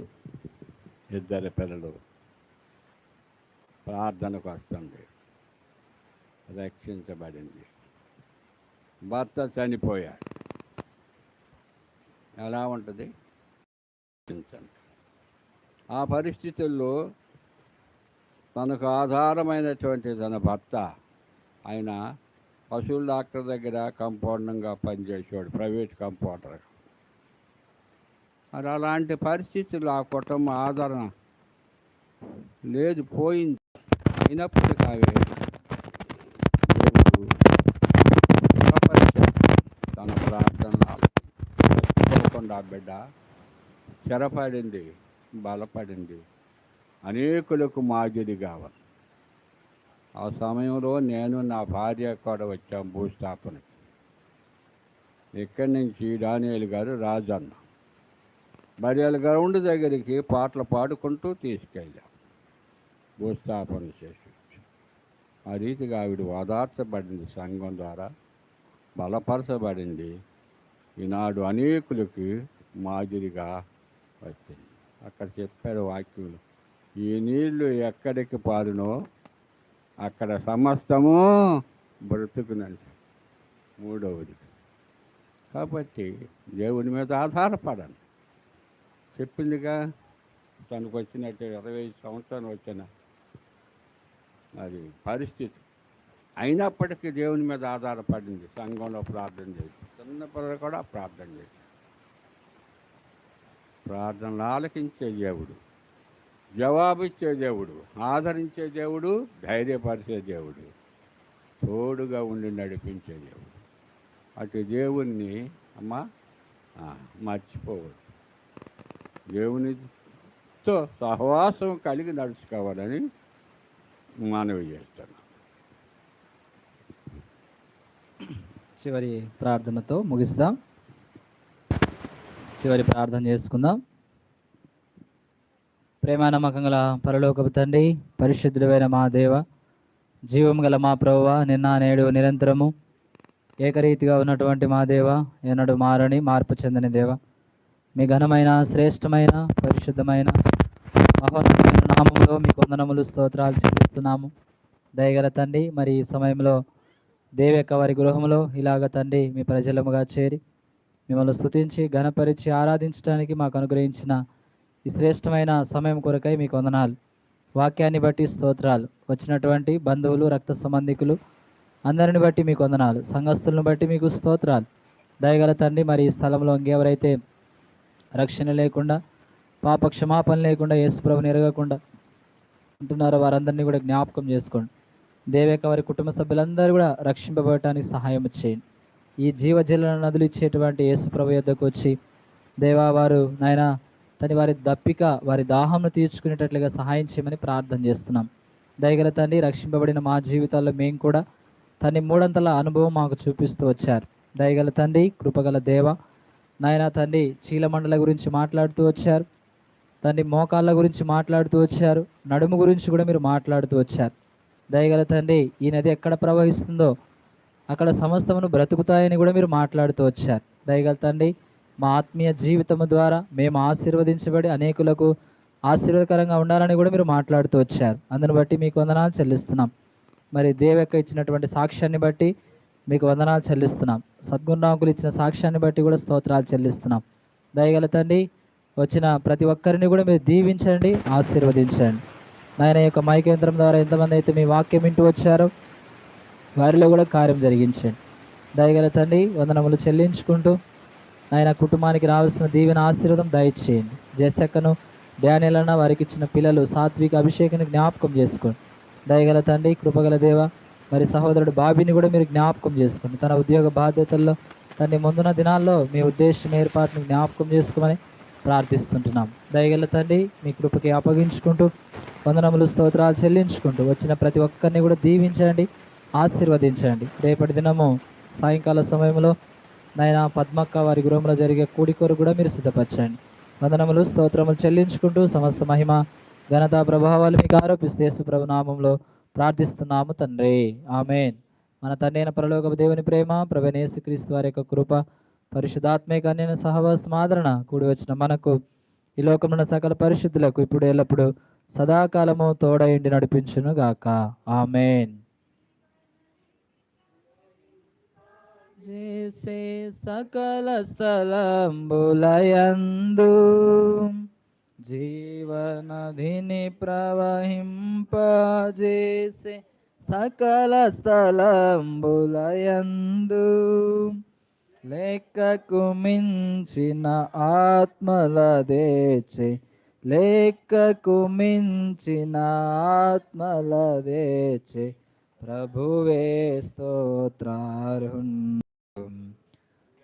2 పిల్లలు, ప్రార్థనకు వస్తుంది, రక్షించబడింది. భర్త చనిపోయాడు. ఎలా ఉంటుంది? ఆ పరిస్థితుల్లో తనకు ఆధారమైనటువంటి తన భర్త ఆయన పశువుల డాక్టర్ దగ్గర కంపౌండర్గా పనిచేసేవాడు, ప్రైవేట్ కంపౌండర్. మరి అలాంటి పరిస్థితుల్లో ఆ కుటుంబం ఆదరణ లేదు, పోయింది. అయినప్పటికీ అవి తన ప్రార్థనలు ఆ బిడ్డ స్థిరపడింది, బలపడింది, అనేకులకు మాదిరి కావాలి. ఆ సమయంలో నేను నా భార్య కూడా వచ్చాం భూస్థాపనకి. ఇక్కడి నుంచి డానియేల్ గారు రాజన్న బరియల్ గ్రౌండ్ దగ్గరికి పాటలు పాడుకుంటూ తీసుకెళ్ళాం, భూస్థాపన చేసి. ఆ రీతిగా ఆవిడ ఓదార్చబడింది, సంఘం ద్వారా బలపరచబడింది. ఈనాడు అనేకులకి మాదిరిగా వచ్చింది. అక్కడ చెప్పారు వాక్యంలో, ఈ నీళ్లు ఎక్కడికి పారునో అక్కడ సమస్తము బ్రతుకునని. మూడవది, కాబట్టి దేవుని మీద ఆధారపడాలి. చెప్పిందిగా, తనకు వచ్చినట్టు 25 సంవత్సరాలు వచ్చిన అది పరిస్థితి అయినప్పటికీ దేవుని మీద ఆధారపడింది. సంఘంలో ప్రార్థన చేసి, చిన్న పిల్లలు కూడా ప్రార్థన చేసి, ప్రార్థనలు ఆలకించే దేవుడు, జవాబిచ్చే దేవుడు, ఆదరించే దేవుడు, ధైర్యపరిచే దేవుడు, తోడుగా ఉండి నడిపించే దేవుడు. అటు దేవుణ్ణి అమ్మా మర్చిపోవద్దు. దేవునితో సహవాసం కలిగి నడుచుకోవాలని మనవి చేస్తున్నాం. చివరి ప్రార్థనతో ముగిస్తాం. చివరి ప్రార్థన చేసుకుందాం. ప్రేమ నమ్మకం గల పరలోకపు తండ్రి, పరిశుద్ధుడైన మా దేవ, జీవం గల మా ప్రభువా, నిన్న నేడు నిరంతరము ఏకరీతిగా ఉన్నటువంటి మా దేవ, ఎన్నడు మారని మార్పు చెందని దేవ, మీ ఘనమైన శ్రేష్టమైన పరిశుద్ధమైన మహోన్నతమైన నామములో మీకు వందనములు స్తోత్రాలు చెల్లిస్తున్నాము. దయగల తండ్రి, మరి ఈ సమయంలో దేవి యొక్క వారి గృహంలో ఇలాగ తండ్రి మీ ప్రజలముగా చేరి మిమ్మల్ని స్తుతించి ఘనపరిచి ఆరాధించడానికి మాకు అనుగ్రహించిన ఈ శ్రేష్టమైన సమయం కొరకై మీకు వందనాలు. వాక్యాన్ని బట్టి స్తోత్రాలు. వచ్చినటువంటి బంధువులు, రక్త సంబంధికులు అందరిని బట్టి మీకు వందనాలు. సంఘస్థులను బట్టి మీకు స్తోత్రాలు. దయగల తండ్రి, మరి ఈ స్థలంలో ఇంకెవరైతే రక్షణ లేకుండా, పాప క్షమాపణ లేకుండా, యేసు ప్రభుని ఎరగకుండా ఉంటున్నారో వారందరినీ కూడా జ్ఞాపకం చేసుకోండి. దేవేక వారి కుటుంబ సభ్యులందరూ కూడా రక్షింపబడటానికి సహాయం చేయండి. ఈ జీవజల నదులు ఇచ్చేటువంటి యేసు ప్రభు యొద్దకు వచ్చి దేవా, వారు నాయన తని వారి దప్పిక, వారి దాహంను తీర్చుకునేటట్లుగా సహాయం చేయమని ప్రార్థన చేస్తున్నాం. దయగల తండ్రి, రక్షింపబడిన మా జీవితాల్లో మేము కూడా తని మూడంతల అనుభవం మాకు చూపిస్తూ వచ్చారు. దయగల తండ్రి, కృపగల దేవ, నాయన తండ్రి, చీలమండల గురించి మాట్లాడుతూ వచ్చారు. తండ్రి, మోకాళ్ళ గురించి మాట్లాడుతూ వచ్చారు. నడుము గురించి కూడా మీరు మాట్లాడుతూ వచ్చారు. దయగల తండ్రి, ఈ నది ఎక్కడ ప్రవహిస్తుందో అక్కడ సమస్తమును బ్రతుకుతాయని కూడా మీరు మాట్లాడుతూ వచ్చారు. దయగల తండ్రి, మా ఆత్మీయ జీవితము ద్వారా మేము ఆశీర్వదించబడి అనేకులకు ఆశీర్వాదకరంగా ఉండాలని కూడా మీరు మాట్లాడుతూ వచ్చారు. అందుని బట్టి మీకు వందనాలు చెల్లిస్తున్నాం. మరి దేవక్క ఇచ్చినటువంటి సాక్ష్యాన్ని బట్టి మీకు వందనాలు చెల్లిస్తున్నాం. సద్గుణాకులు ఇచ్చిన సాక్ష్యాన్ని బట్టి కూడా స్తోత్రాలు చెల్లిస్తున్నాం. దయగల తండ్రి, వచ్చిన ప్రతి ఒక్కరిని కూడా మీరు దీవించండి, ఆశీర్వదించండి. నాయన యొక్క మైకేంద్రం ద్వారా ఎంతమంది అయితే మీ వాక్యం వింటూ వచ్చారో వారిలో కూడా కార్యం జరిగించండి. దయగల తండ్రి, వందనములు చెల్లించుకుంటూ ఆయన కుటుంబానికి రావాల్సిన దీవెన ఆశీర్వాదం దయచేయండి. జెసక్కను, డానియల్ అన్న, వారికి ఇచ్చిన పిల్లలు సాత్విక అభిషేకాన్ని జ్ఞాపకం చేసుకోండి. దయగల తండ్రి, కృపగల దేవ, మరి సహోదరుడు బాబీని కూడా మీరు జ్ఞాపకం చేసుకోండి. తన ఉద్యోగ బాధ్యతల్లో తన ముందున్న దినాల్లో మీ ఉద్దేశం ఏర్పాటును జ్ఞాపకం చేసుకోమని ప్రార్థిస్తుంటున్నాం. దయగల తండ్రి, మీ కృపకి అప్పగించుకుంటూ వందనములు స్తోత్రాలు చెల్లించుకుంటూ వచ్చిన ప్రతి ఒక్కరిని కూడా దీవించండి, ఆశీర్వదించండి. రేపటి దినము సాయంకాల సమయంలో నాయన పద్మక్క వారి గృహంలో జరిగే కూడి కొరకు కూడా మీరు సిద్ధపరచండి. వందనములు స్తోత్రములు చెల్లించుకుంటూ సమస్త మహిమ ఘనతా ప్రభావాలు మీకు ఆరోపిస్తూ యేసు ప్రభు నామంలో ప్రార్థిస్తున్నాము తండ్రి, ఆమేన్. మన తండ్రి అయిన పరలోకపు దేవుని ప్రేమ, ప్రభువైన యేసుక్రీస్తు వారి యొక్క కృప, పరిశుద్ధాత్మక అన్యోన్య సహవాసం, ఆదరణ కూడి వచ్చిన మనకు ఈ లోకమున్న సకల పరిశుద్ధులకు ఇప్పుడు ఎల్లప్పుడు సదాకాలము తోడయుండి నడిపించును గాక, ఆమేన్. చేసే సకల స్థలంబులయందు జీవనధిని ప్రవహింపజేసే సకల స్థలంబులయందు లెక్కకు మించిన ఆత్మల దేచే, లెక్కకు మించిన ఆత్మల దేచే ప్రభువే స్తోత్రార్హున్.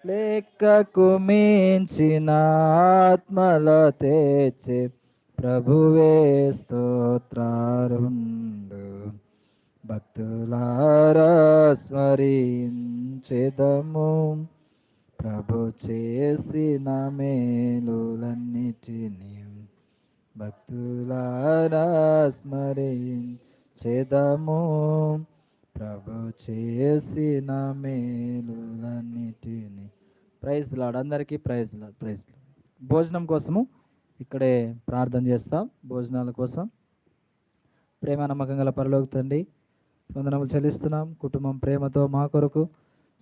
లెక్కకు మించిన ఆత్మల తెచ్చే ప్రభువే స్తోత్రార్హుండు. భక్తులారా స్మరించెదము ప్రభు చేసిన మేలులన్నిటినీ. భక్తులారా స్మరించెదము ప్రభు చేసిన మేలులన్నిటిని. ప్రైజ్ లాడ్, అందరికీ ప్రైజ్ లాడ్, ప్రైజ్ లాడ్. భోజనం కోసము ఇక్కడే ప్రార్థన చేస్తాం. భోజనాల కోసం ప్రేమ నమ్మకం గల పరలోక తండ్రి, వందనములు చెల్లిస్తున్నాం. కుటుంబం ప్రేమతో మా కొరకు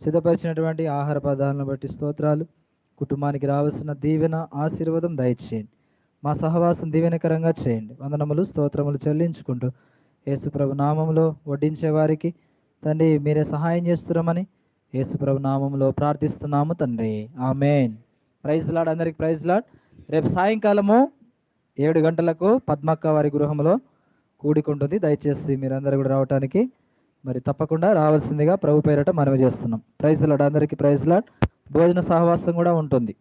సిద్ధపరిచినటువంటి ఆహార పదార్థాలను బట్టి స్తోత్రాలు. కుటుంబానికి రావాల్సిన దీవెన ఆశీర్వాదం దయచేయండి. మా సహవాసం దీవెనకరంగా చేయండి. వందనములు స్తోత్రములు చెల్లించుకుంటూ యేసుప్రభు నామములో వడ్డించే వారికి తండ్రి మీరే సహాయం చేస్తున్నామని యేసుప్రభు నామములో ప్రార్థిస్తున్నాము తండ్రి, ఆమేన్. ప్రైజ్ లాడ్, అందరికి ప్రైజ్ లాడ్. రేపు సాయంకాలము 7 గంటలకు పద్మక్క వారి గృహంలో కూడికుంటుంది. దయచేసి మీరందరూ కూడా రావడానికి మరి తప్పకుండా రావాల్సిందిగా ప్రభు పేరట మనవి చేస్తున్నాం. ప్రైజ్ లాడ్, అందరికీ ప్రైజ్ లాడ్. భోజన సహవాసం కూడా ఉంటుంది.